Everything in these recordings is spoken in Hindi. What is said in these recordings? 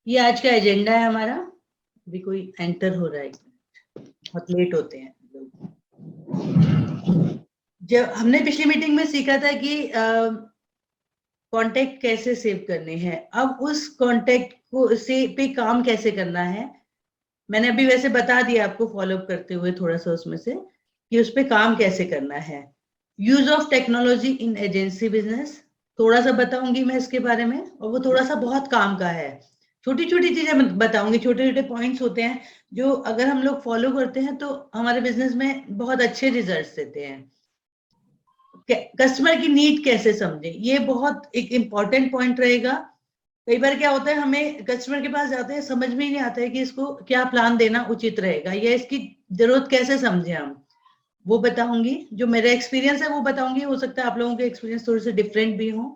ये आज का एजेंडा है हमारा। अभी कोई एंटर हो रहा है, बहुत लेट होते हैं लोग। जब हमने पिछली मीटिंग में सीखा था कि कांटेक्ट कैसे सेव करने हैं, अब उस कांटेक्ट को से पे काम कैसे करना है मैंने अभी वैसे बता दिया आपको, फॉलो अप करते हुए थोड़ा सा उसमें से कि उस पे काम कैसे करना है। Use of technology in agency business थोड़ा सा बताऊंगी मैं इसके बारे में, और वो थोड़ा सा बहुत काम का है। छोटी छोटी चीजें बताऊंगी, छोटे छोटे पॉइंट्स होते हैं जो अगर हम लोग फॉलो करते हैं तो हमारे बिजनेस में बहुत अच्छे रिजल्ट्स देते हैं। कस्टमर की नीड कैसे समझे, ये बहुत एक इंपॉर्टेंट पॉइंट रहेगा। कई बार क्या होता है, हमें कस्टमर के पास जाते हैं, समझ में ही नहीं आता है कि इसको क्या प्लान देना उचित रहेगा या इसकी जरूरत कैसे समझे हम। वो बताऊंगी, जो मेरा एक्सपीरियंस है वो बताऊंगी। हो सकता है आप लोगों के एक्सपीरियंस थोड़े से डिफरेंट भी हो।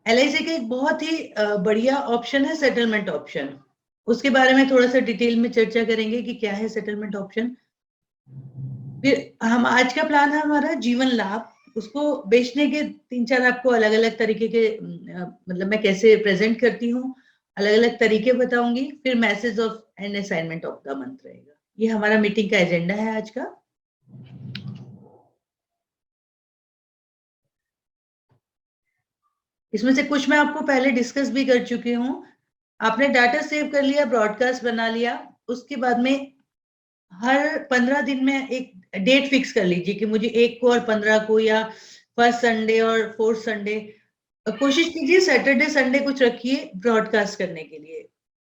एलआईसी का एक बहुत ही बढ़िया ऑप्शन है सेटलमेंट ऑप्शन। उसके बारे में थोड़ा सा डिटेल में चर्चा करेंगे कि क्या है सेटलमेंट ऑप्शन। फिर हम आज का प्लान है हमारा जीवन लाभ। उसको बेचने के तीन चार आपको अलग अलग तरीके के मतलब मैं कैसे प्रेजेंट करती हूँ, अलग अलग तरीके बताऊंगी। फिर message of and assignment of the month रहेगा। ये हमारा मीटिंग का एजेंडा है आज का। इसमें से कुछ मैं आपको पहले डिस्कस भी कर चुकी हूँ। आपने डाटा सेव कर लिया, ब्रॉडकास्ट बना लिया। उसके बाद में हर 15 दिन में एक डेट फिक्स कर लीजिए कि मुझे 1 को और 15 को, या फर्स्ट संडे और फोर्थ संडे। कोशिश कीजिए सैटरडे संडे कुछ रखिए ब्रॉडकास्ट करने के लिए,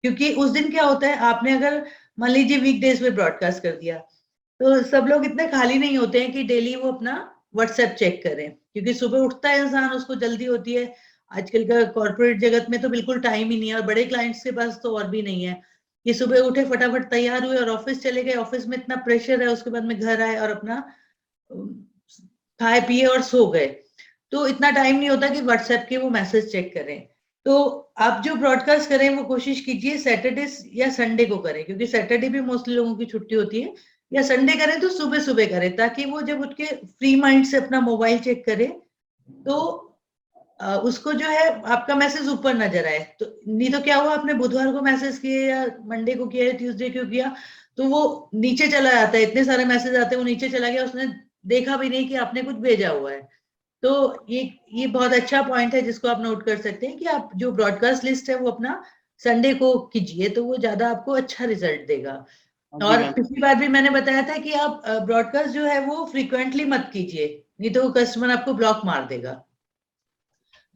क्योंकि उस दिन क्या होता है, आपने अगर मान लीजिए वीकडेज में ब्रॉडकास्ट कर दिया तो सब लोग इतने खाली नहीं होते हैं कि डेली वो अपना व्हाट्सएप चेक करें, क्योंकि सुबह उठता है इंसान, उसको जल्दी होती है। आजकल का कॉर्पोरेट जगत में तो बिल्कुल टाइम ही नहीं है, और बड़े क्लाइंट्स के पास तो और भी नहीं है। ये सुबह उठे, फटाफट तैयार हुए और ऑफिस चले गए। ऑफिस में इतना प्रेशर है, उसके बाद में घर आए और अपना खाए पिए और सो गए। तो इतना टाइम नहीं होता कि व्हाट्सएप के वो मैसेज चेक करें। तो आप जो ब्रॉडकास्ट करें वो कोशिश कीजिए सैटरडे या संडे को करें, क्योंकि सैटरडे भी मोस्टली लोगों की छुट्टी होती है। या संडे करें तो सुबह सुबह करें, ताकि वो जब उठ के फ्री माइंड से अपना मोबाइल चेक करे तो उसको जो है आपका मैसेज ऊपर नजर आए। तो नहीं तो क्या हुआ, आपने बुधवार को मैसेज किए या मंडे को किया या ट्यूसडे को किया, तो वो नीचे चला जाता है। इतने सारे मैसेज आते हैं, वो नीचे चला गया, उसने देखा भी नहीं कि आपने कुछ भेजा हुआ है। तो ये बहुत अच्छा पॉइंट है जिसको आप नोट कर सकते हैं कि आप जो ब्रॉडकास्ट लिस्ट है वो अपना संडे को कीजिए, तो वो ज्यादा आपको अच्छा रिजल्ट देगा। जी और मैम। पिछली बार भी मैंने बताया था कि आप ब्रॉडकास्ट जो है वो फ्रीक्वेंटली मत कीजिए, नहीं तो वो कस्टमर आपको ब्लॉक मार देगा।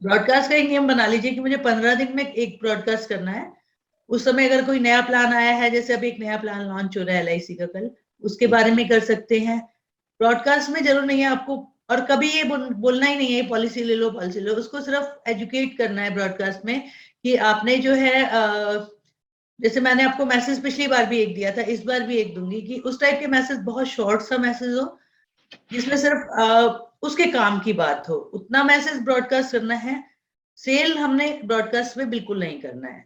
ब्रॉडकास्ट का एक नियम बना लीजिए कि मुझे 15 दिन में एक ब्रॉडकास्ट करना है। उस समय अगर कोई नया प्लान आया है, जैसे अभी एक नया प्लान लॉन्च हो रहा है एलआईसी का कल, उसके बारे में कर सकते हैं। ब्रॉडकास्ट में जरूर नहीं है आपको, और कभी ये बोलना ही नहीं है पॉलिसी ले लो पॉलिसी ले लो। उसको सिर्फ एजुकेट करना है ब्रॉडकास्ट में कि आपने जो है जैसे मैंने आपको मैसेज पिछली बार भी एक दिया था, इस बार भी एक दूंगी, कि उस टाइप के मैसेज, बहुत शॉर्ट सा मैसेज हो जिसमें सिर्फ उसके काम की बात हो, उतना मैसेज ब्रॉडकास्ट करना है। सेल हमने ब्रॉडकास्ट में बिल्कुल नहीं करना है,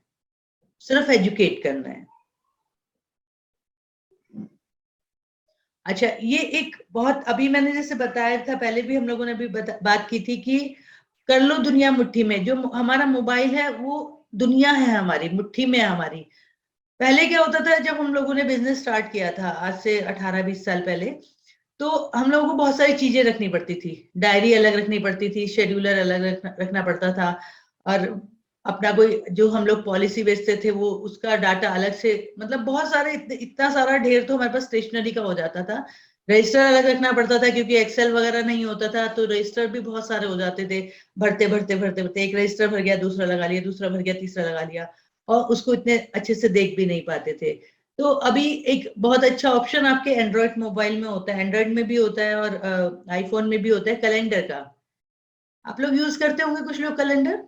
सिर्फ एजुकेट करना है। अच्छा, ये एक बहुत, अभी मैंने जैसे बताया था, पहले भी हम लोगों ने भी बात की थी कि कर लो दुनिया मुट्ठी में। जो हमारा मोबाइल है वो दुनिया है, हमारी मुट्ठी में है हमारी। पहले क्या होता था, जब हम लोगों ने बिजनेस स्टार्ट किया था आज से 18-20 साल पहले, तो हम लोगों को बहुत सारी चीजें रखनी पड़ती थी। डायरी अलग रखनी पड़ती थी, शेड्यूलर अलग रखना पड़ता था, और अपना कोई जो हम लोग पॉलिसी बेचते थे वो उसका डाटा अलग से, मतलब बहुत सारे इतना सारा ढेर तो हमारे पास स्टेशनरी का हो जाता था। रजिस्टर अलग रखना पड़ता था, क्योंकि एक्सेल वगैरह नहीं होता था, तो रजिस्टर भी बहुत सारे हो जाते थे। भरते भरते भरते भरते एक रजिस्टर भर गया, दूसरा लगा लिया, दूसरा भर गया, तीसरा लगा लिया, और उसको इतने अच्छे से देख भी नहीं पाते थे। तो अभी एक बहुत अच्छा ऑप्शन आपके एंड्रॉइड मोबाइल में होता है, एंड्रॉइड में भी होता है और आईफोन में भी होता है, कैलेंडर का। आप लोग यूज करते होंगे कुछ लोग calendar.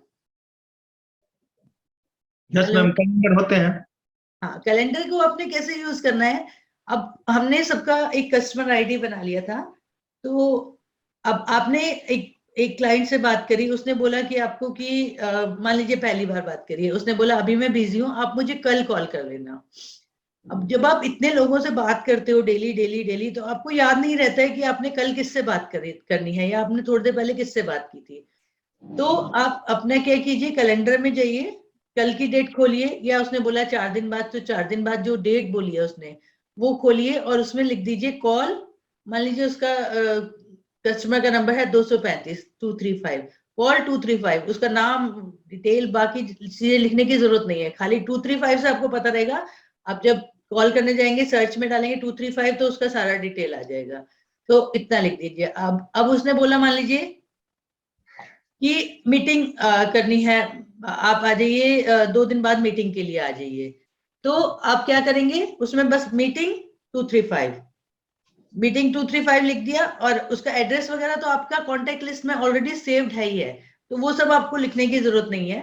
Yes hello. Ma'am, calendar होते हैं। हाँ, कैलेंडर को आपने कैसे यूज करना है। अब हमने सबका एक कस्टमर आईडी बना लिया था, तो अब आपने एक एक क्लाइंट से बात करी, उसने बोला कि आपको कि मान लीजिए पहली बार बात करी है, उसने बोला अभी मैं बिजी हूँ, आप मुझे कल कॉल कर लेना। अब जब आप इतने लोगों से बात करते हो डेली डेली डेली, तो आपको याद नहीं रहता है कि आपने कल किससे बात करनी है, या आपने थोड़ी देर पहले किससे बात की थी। तो आप अपना क्या कीजिए, कैलेंडर में जाइए, कल की डेट खोलिए, या उसने बोला 4 दिन बाद, तो 4 दिन बाद जो डेट बोली है उसने वो खोलिए और उसमें लिख दीजिए कॉल। मान लीजिए उसका कस्टमर का नंबर है 235 कॉल 235, उसका नाम डिटेल बाकी चीजें लिखने की जरूरत नहीं है, खाली 235 से आपको पता रहेगा। आप जब कॉल करने जाएंगे सर्च में डालेंगे 235 तो उसका सारा डिटेल आ जाएगा। तो इतना लिख दीजिए। अब उसने बोला मान लीजिए कि मीटिंग करनी है, आप आ जाइए 2 दिन बाद मीटिंग के लिए आ जाइए। तो आप क्या करेंगे उसमें बस मीटिंग 235, मीटिंग 235 लिख दिया, और उसका एड्रेस वगैरह तो आपका कॉन्टेक्ट लिस्ट में ऑलरेडी सेव्ड है ही है, तो वो सब आपको लिखने की जरूरत नहीं है।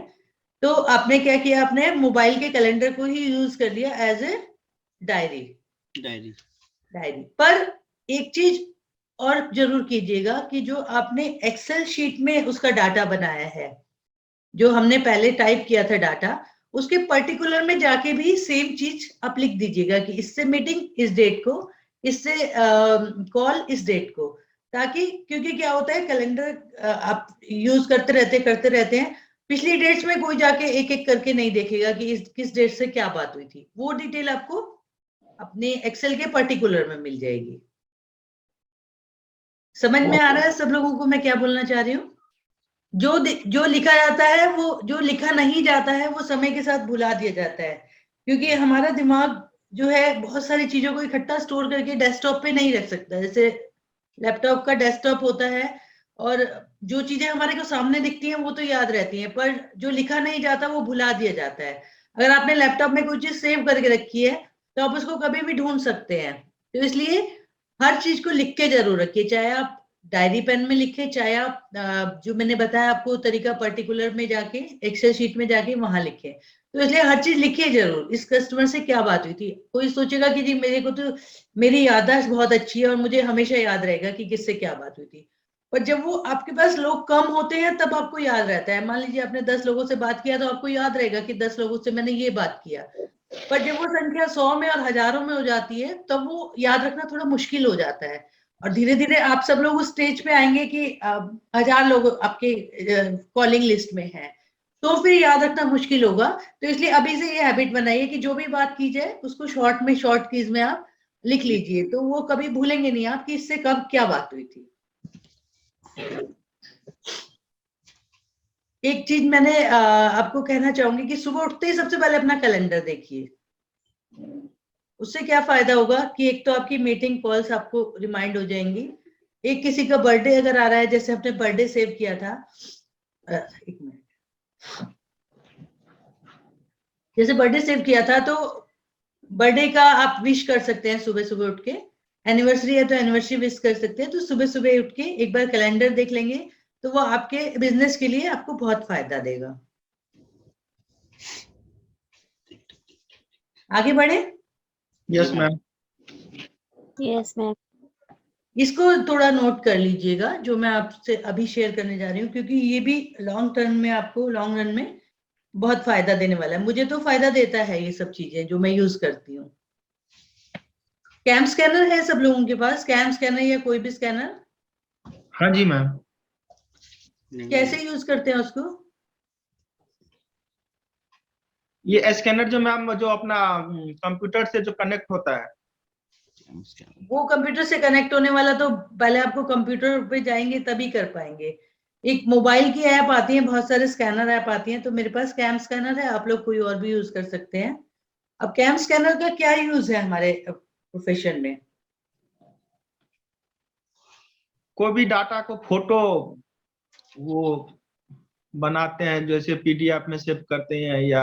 तो आपने क्या किया, आपने मोबाइल के कैलेंडर को ही यूज कर लिया एज ए डायरी। डायरी पर एक चीज और जरूर कीजिएगा कि जो आपने एक्सेल शीट में उसका डाटा बनाया है, जो हमने पहले टाइप किया था डाटा, उसके पर्टिकुलर में जाके भी सेम चीज आप लिख दीजिएगा कि इससे मीटिंग इस डेट को, इससे कॉल इस डेट को। ताकि क्योंकि क्या होता है कैलेंडर आप यूज करते रहते हैं, पिछली डेट्स में कोई जाके एक एक करके नहीं देखेगा कि किस डेट से क्या बात हुई थी, वो डिटेल आपको अपने एक्सेल के पर्टिकुलर में मिल जाएगी। समझ में आ रहा है सब लोगों को मैं क्या बोलना चाह रही हूँ? जो लिखा जाता है, वो जो लिखा नहीं जाता है वो समय के साथ भुला दिया जाता है, क्योंकि हमारा दिमाग जो है बहुत सारी चीजों को इकट्ठा स्टोर करके डेस्कटॉप पे नहीं रख सकता, जैसे लैपटॉप का डेस्कटॉप होता है, और जो चीजें हमारे को सामने दिखती हैं वो तो याद रहती हैं, पर जो लिखा नहीं जाता वो भुला दिया जाता है। अगर आपने लैपटॉप में कोई चीज सेव करके रखी है तो आप उसको कभी भी ढूंढ सकते हैं। तो इसलिए हर चीज को लिख के जरूर रखिए, चाहे आप डायरी पेन में लिखे, चाहे आप जो मैंने बताया आपको तरीका पर्टिकुलर में जाके एक्सेल शीट में जाके वहां लिखे। तो इसलिए हर चीज लिखिए जरूर, इस कस्टमर से क्या बात हुई थी। कोई सोचेगा कि जी मेरे को तो मेरी याददाश्त बहुत अच्छी है और मुझे हमेशा याद रहेगा कि किससे क्या बात हुई थी, पर जब वो आपके पास लोग कम होते हैं तब आपको याद रहता है। मान लीजिए आपने 10 लोगों से बात किया तो आपको याद रहेगा कि 10 लोगों से मैंने ये बात किया, पर जब वो संख्या 100 में और हजारों में हो जाती है तब वो याद रखना थोड़ा मुश्किल हो जाता है। और धीरे धीरे आप सब लोग उस स्टेज पे आएंगे कि 1000 लोग आपके कॉलिंग लिस्ट में हैं, तो फिर याद रखना मुश्किल होगा। तो इसलिए अभी से ये हैबिट बनाइए कि जो भी बात की जाए उसको शॉर्ट में, शॉर्ट कीज में आप लिख लीजिए, तो वो कभी भूलेंगे नहीं आप कि इससे कब क्या बात हुई थी। एक चीज मैंने आपको कहना चाहूंगी कि सुबह उठते ही सबसे पहले अपना कैलेंडर देखिए। उससे क्या फायदा होगा कि एक तो आपकी मीटिंग कॉल्स आपको रिमाइंड हो जाएंगी, एक किसी का बर्थडे अगर आ रहा है, जैसे आपने बर्थडे सेव किया था, एक मिनट, जैसे बर्थडे सेव किया था तो बर्थडे का आप विश कर सकते हैं सुबह सुबह उठ के। एनिवर्सरी है तो एनिवर्सरी विश कर सकते हैं। तो सुबह सुबह उठ के एक बार कैलेंडर देख लेंगे तो वो आपके बिजनेस के लिए आपको बहुत फायदा देगा। आगे बढ़े। Yes ma'am. Yes ma'am. इसको थोड़ा नोट कर लीजिएगा जो मैं आपसे अभी शेयर करने जा रही हूँ, क्योंकि ये भी लॉन्ग टर्म में आपको लॉन्ग रन में बहुत फायदा देने वाला है। मुझे तो फायदा देता है ये सब चीजें जो मैं यूज करती हूँ। कैम स्कैनर है सब लोगों के पास, कैम स्कैनर या कोई भी स्कैनर? हाँ जी मैम। कैसे यूज करते हैं उसको? ये स्कैनर जो मैम जो अपना कंप्यूटर से जो कनेक्ट होता है। वो कंप्यूटर से कनेक्ट होने वाला तो पहले आपको कंप्यूटर पे जाएंगे तभी कर पाएंगे। एक मोबाइल की ऐप आती है, बहुत सारे स्कैनर ऐप आती हैं, तो मेरे पास कैम स्कैनर है, आप लोग कोई और भी यूज कर सकते हैं। अब कैम स्कैनर का क्या यूज है हमारे प्रोफेशन में? कोई भी डाटा को फोटो वो बनाते हैं, जैसे पीडीएफ में सेव करते हैं या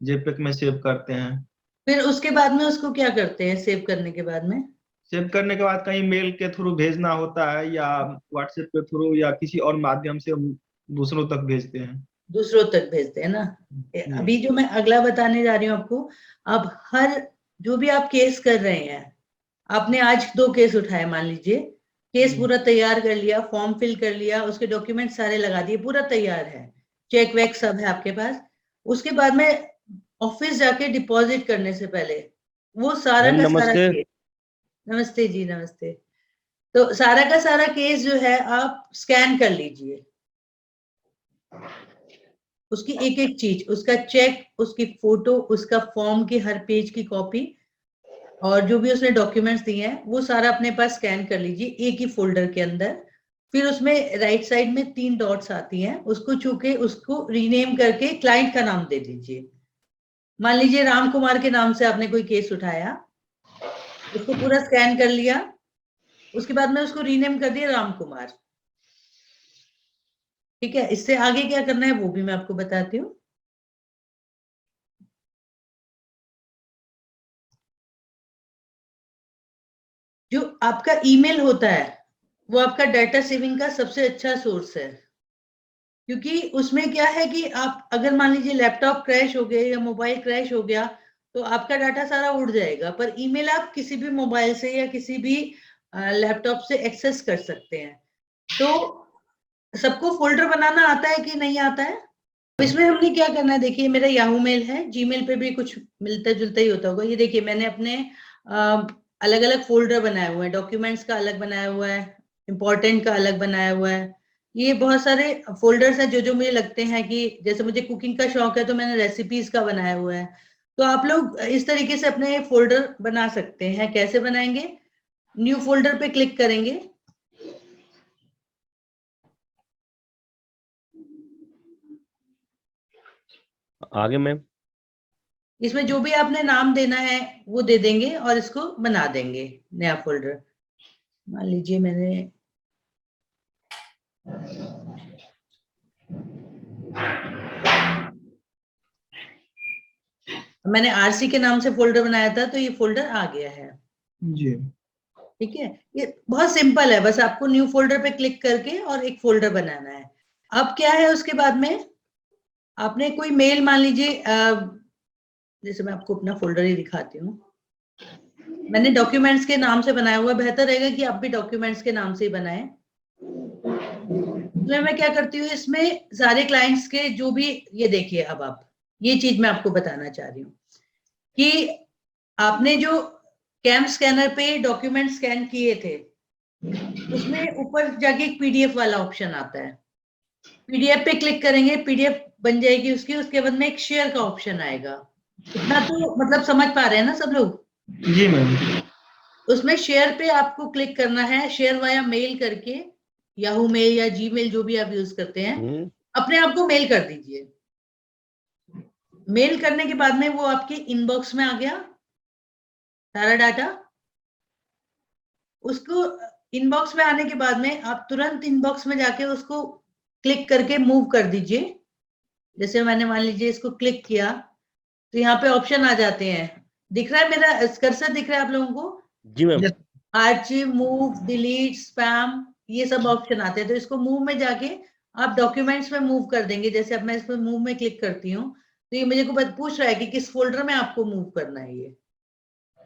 जेपीईजी में सेव करते हैं। फिर उसके बाद में उसको क्या करते हैं सेव करने के बाद में? सेव करने के बाद कहीं मेल के थ्रू भेजना होता है या व्हाट्सएप के थ्रू या किसी और माध्यम से हम दूसरों तक भेजते हैं। दूसरों तक भेजते हैं ना। जी। अभी जो मैं अगला बताने जा रही हूँ आपको, अब हर जो भी आप केस कर रहे हैं, आपने आज 2 केस उठाए मान लीजिए, केस पूरा तैयार कर लिया, फॉर्म फिल कर लिया, उसके डॉक्यूमेंट सारे लगा दिए, पूरा तैयार है, चेक वेक सब है आपके पास। उसके बाद में ऑफिस जाके डिपॉजिट करने से पहले वो सारा का सारा केस, नमस्ते जी नमस्ते, तो सारा का सारा केस जो है आप स्कैन कर लीजिए। उसकी एक एक चीज, उसका चेक, उसकी फोटो, उसका फॉर्म की हर पेज की कॉपी, और जो भी उसने डॉक्यूमेंट्स दिए हैं वो सारा अपने पास स्कैन कर लीजिए एक ही फोल्डर के अंदर। फिर उसमें राइट साइड में 3 डॉट्स आती हैं, उसको छू के उसको रीनेम करके क्लाइंट का नाम दे दीजिए। मान लीजिए राम कुमार के नाम से आपने कोई केस उठाया, उसको पूरा स्कैन कर लिया, उसके बाद में उसको रीनेम कर दिया राम कुमार। ठीक है, इससे आगे क्या करना है वो भी मैं आपको बताती हूँ। जो आपका ईमेल होता है वो आपका डाटा सेविंग का सबसे अच्छा सोर्स है, क्योंकि उसमें क्या है कि आप अगर मान लीजिए लैपटॉप क्रैश हो गया या मोबाइल क्रैश हो गया तो आपका डाटा सारा उड़ जाएगा, पर ईमेल आप किसी भी मोबाइल से या किसी भी लैपटॉप से एक्सेस कर सकते हैं। तो सबको फोल्डर बनाना आता है कि नहीं आता है? इसमें हमने क्या करना है, देखिए मेरा याहू मेल है, जीमेल पे भी कुछ मिलता जुलता ही होता होगा। ये देखिए मैंने अपने अलग अलग फोल्डर बनाए हुए हैं, डॉक्यूमेंट्स का अलग बनाया हुआ है, इंपॉर्टेंट का अलग बनाया हुआ है। ये बहुत सारे फोल्डर्स हैं जो जो मुझे लगते हैं कि जैसे मुझे कुकिंग का शौक है तो मैंने रेसिपीज का बनाया हुआ है। तो आप लोग इस तरीके से अपने फोल्डर बना सकते हैं। कैसे बनाएंगे? न्यू फोल्डर पे क्लिक करेंगे, आगे मैम। इसमें जो भी आपने नाम देना है वो दे देंगे और इसको बना देंगे नया फोल्डर। मान लीजिए मैंने आरसी के नाम से फोल्डर बनाया था तो ये फोल्डर आ गया है। जी। ठीक है, ये बहुत सिंपल है, बस आपको न्यू फोल्डर पे क्लिक करके और एक फोल्डर बनाना है। अब क्या है उसके बाद में आपने कोई मेल, मान लीजिए जैसे मैं आपको अपना फोल्डर ही दिखाती हूँ, मैंने डॉक्यूमेंट्स के नाम से बनाया हुआ। बेहतर रहेगा कि आप भी डॉक्यूमेंट्स के नाम से ही बनाएं। तो मैं क्या करती हूँ, इसमें सारे क्लाइंट्स के जो भी, ये देखिए अब आप, ये चीज मैं आपको बताना चाह रही हूँ कि आपने जो कैम स्कैनर पे डॉक्यूमेंट स्कैन किए थे उसमें ऊपर जाके एक पीडीएफ वाला ऑप्शन आता है। पीडीएफ पे क्लिक करेंगे, पीडीएफ बन जाएगी उसकी, उसके बाद में एक शेयर का ऑप्शन आएगा। इतना तो मतलब समझ पा रहे हैं ना सब लोग? जी मैम। उसमें शेयर पे आपको क्लिक करना है, शेयर वाया मेल करके, याहू मेल या जीमेल जो भी आप यूज करते हैं, अपने आप को मेल कर दीजिए। मेल करने के बाद में वो आपके इनबॉक्स में आ गया सारा डाटा। उसको इनबॉक्स में आने के बाद में आप तुरंत इनबॉक्स में जाके उसको क्लिक करके मूव कर दीजिए। जैसे मैंने मान लीजिए इसको क्लिक किया तो यहाँ पे ऑप्शन आ जाते हैं। दिख रहा है मेरा कर्सर? दिख रहा है आप लोगों को? जी ma'am. Archive, move, delete, spam, ये सब ऑप्शन आते हैं। तो इसको मूव में जाके आप डॉक्यूमेंट्स में मूव कर देंगे। जैसे अब मैं इसमें मूव में क्लिक करती हूँ तो ये मुझे को पूछ रहा है कि किस फोल्डर में आपको मूव करना है। ये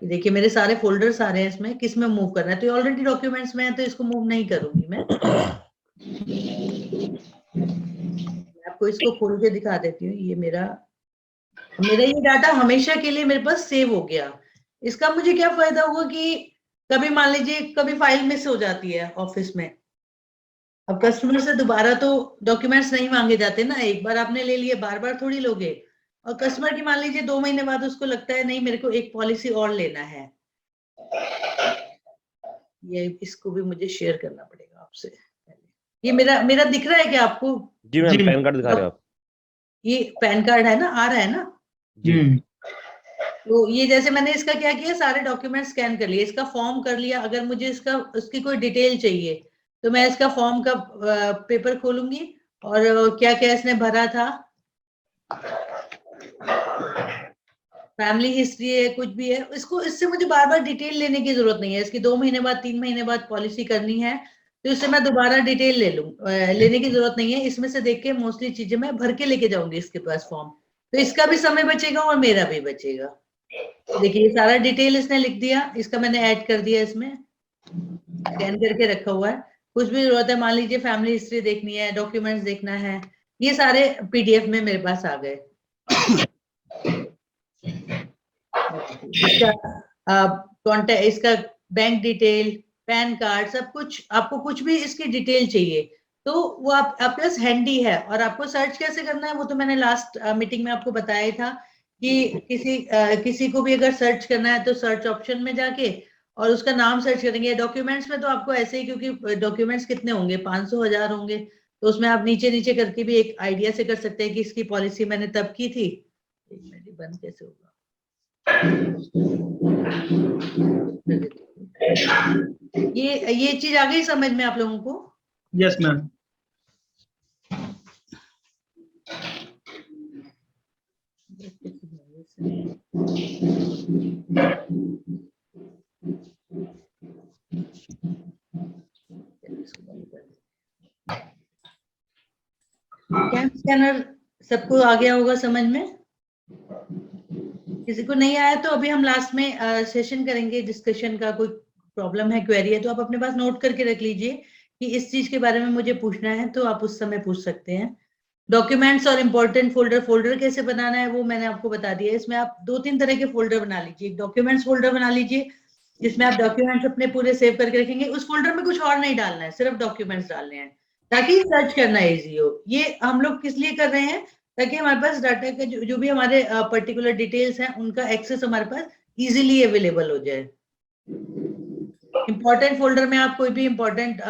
देखिए मेरे सारे फोल्डर्स आ रहे हैं, इसमें किस में मूव करना है। तो ये ऑलरेडी डॉक्यूमेंट्स में है तो इसको मूव नहीं करूंगी मैं आपको इसको खोल के दिखा देती हूँ। ये मेरा ये डाटा हमेशा के लिए मेरे पास सेव हो गया। इसका मुझे क्या फायदा हुआ कि कभी मान लीजिए कभी फाइल मिस हो जाती है ऑफिस में, अब कस्टमर से दोबारा तो डॉक्यूमेंट्स नहीं मांगे जाते ना, एक बार आपने ले लिए बार बार थोड़ी लोगे। और कस्टमर की मान लीजिए 2 महीने बाद उसको लगता है नहीं मेरे को एक पॉलिसी और लेना है, ये इसको भी मुझे शेयर करना पड़ेगा आपसे। ये मेरा मेरा दिख रहा है क्या आपको? जी मैम, पैन कार्ड दिखा रहे हो आप? ये पैन कार्ड है ना, आ रहा है ना? जी। तो ये जैसे मैंने इसका क्या किया, सारे डॉक्यूमेंट स्कैन कर लिए, इसका फॉर्म कर लिया। अगर मुझे इसका उसकी कोई डिटेल चाहिए तो मैं इसका फॉर्म का पेपर खोलूंगी और क्या क्या इसने भरा था, फैमिली हिस्ट्री है, कुछ भी है, इसको इससे मुझे बार बार डिटेल लेने की जरूरत नहीं है। इसकी 2 महीने बाद 3 महीने बाद पॉलिसी करनी है तो इससे मैं दोबारा डिटेल लेने की जरूरत नहीं है। इसमें से देख के मोस्टली चीजें मैं भर के लेके जाऊंगी इसके पास फॉर्म, तो इसका भी समय बचेगा और मेरा भी बचेगा। देखिए सारा डिटेल इसने लिख दिया, इसका मैंने ऐड कर दिया, इसमें स्कैन करके रखा हुआ है। कुछ भी जरूरत है, मान लीजिए फैमिली हिस्ट्री देखनी है, डॉक्यूमेंट्स देखना है, ये सारे पीडीएफ में मेरे पास आ गए। इसका कॉन्टेक्ट, इसका बैंक डिटेल, पैन कार्ड, सब कुछ, आपको कुछ भी इसकी डिटेल चाहिए तो वो आपके पास हैंडी है। और आपको सर्च कैसे करना है वो तो मैंने लास्ट मीटिंग में आपको बताया था कि किसी को भी अगर सर्च करना है तो सर्च ऑप्शन में जाके और उसका नाम सर्च करेंगे। डॉक्यूमेंट्स में तो आपको ऐसे ही, क्योंकि डॉक्यूमेंट्स कितने होंगे, 500 1000 होंगे, तो उसमें आप नीचे नीचे करके भी एक आइडिया से कर सकते हैं कि इसकी पॉलिसी मैंने तब की थी। एक मिनट, ये बंद कैसे होगा? ये चीज आ गई समझ में आप लोगों को? Yes ma'am. कैम्प स्कैनर सबको आ गया होगा समझ में? किसी को नहीं आया तो अभी हम लास्ट में सेशन करेंगे डिस्कशन का। कोई प्रॉब्लम है, क्वेरी है तो आप अपने पास नोट करके रख लीजिए कि इस चीज के बारे में मुझे पूछना है, तो आप उस समय पूछ सकते हैं। डॉक्यूमेंट्स और इम्पोर्टेंट फोल्डर कैसे बनाना है वो मैंने आपको बता दिया है। इसमें आप 2-3 तरह के फोल्डर बना लीजिए। एक डॉक्यूमेंट्स फोल्डर बना लीजिए जिसमें आप डॉक्यूमेंट्स अपने पूरे सेव करके रखेंगे। उस फोल्डर में कुछ और नहीं डालना है, सिर्फ डॉक्यूमेंट्स डालने हैं ताकि सर्च करना इजी हो। ये हम लोग किस लिए कर रहे हैं? ताकि हमारे पास डाटा का जो भी हमारे पर्टिकुलर डिटेल्स हैं उनका एक्सेस हमारे पास इजीली अवेलेबल हो जाए। इंपॉर्टेंट फोल्डर में आप कोई भी इंपॉर्टेंट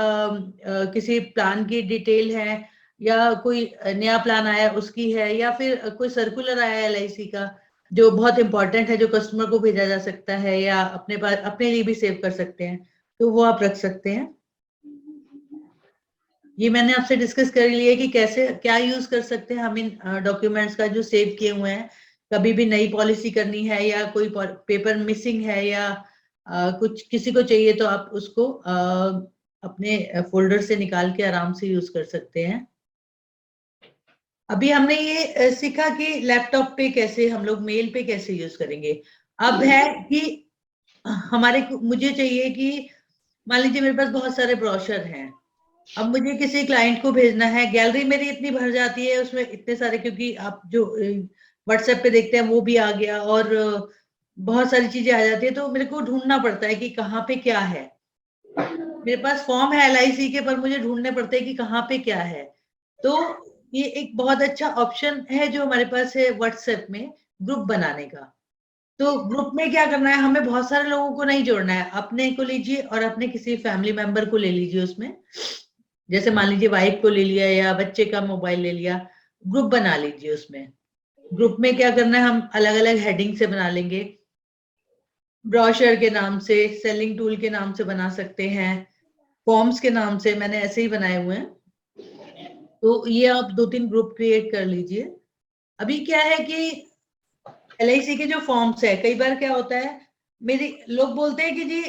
किसी प्लान की डिटेल है या कोई नया प्लान आया उसकी है, या फिर कोई सर्कुलर आया है LIC का जो बहुत इंपॉर्टेंट है, जो कस्टमर को भेजा जा सकता है या अपने पास अपने लिए भी सेव कर सकते हैं, तो वो आप रख सकते हैं। ये मैंने आपसे डिस्कस कर लिया कि कैसे क्या यूज कर सकते हैं हम इन डॉक्यूमेंट्स का जो सेव किए हुए हैं। कभी भी नई पॉलिसी करनी है या कोई पेपर मिसिंग है या कुछ किसी को चाहिए तो आप उसको अपने फोल्डर से निकाल के आराम से यूज कर सकते हैं। अभी हमने ये सीखा कि लैपटॉप पे कैसे हम लोग मेल पे कैसे यूज करेंगे। अब है कि मुझे चाहिए कि मान लीजिए मेरे पास बहुत सारे ब्रोशर हैं। अब मुझे किसी क्लाइंट को भेजना है, गैलरी मेरी इतनी भर जाती है उसमें इतने सारे, क्योंकि आप जो व्हाट्सएप पे देखते हैं वो भी आ गया और बहुत सारी चीजें आ जाती है, तो मेरे को ढूंढना पड़ता है कि कहाँ पे क्या है। मेरे पास फॉर्म है LIC के, पर मुझे ढूंढने पड़ते हैं कि कहाँ पे क्या है। तो ये एक बहुत अच्छा ऑप्शन है जो हमारे पास है व्हाट्सएप में, ग्रुप बनाने का। तो ग्रुप में क्या करना है, हमें बहुत सारे लोगों को नहीं जोड़ना है, अपने को लीजिए और अपने किसी फैमिली मेंबर को ले लीजिए उसमें। जैसे मान लीजिए वाइफ को ले लिया या बच्चे का मोबाइल ले लिया, ग्रुप बना लीजिए उसमें। ग्रुप में क्या करना है, हम अलग अलग हेडिंग से बना लेंगे। ब्रोशर के नाम से, सेलिंग टूल के नाम से बना सकते हैं, फॉर्म्स के नाम से, मैंने ऐसे ही बनाए हुए हैं। तो ये आप 2-3 ग्रुप क्रिएट कर लीजिए। अभी क्या है कि LIC के जो फॉर्म्स है, कई बार क्या होता है, मेरे लोग बोलते हैं कि जी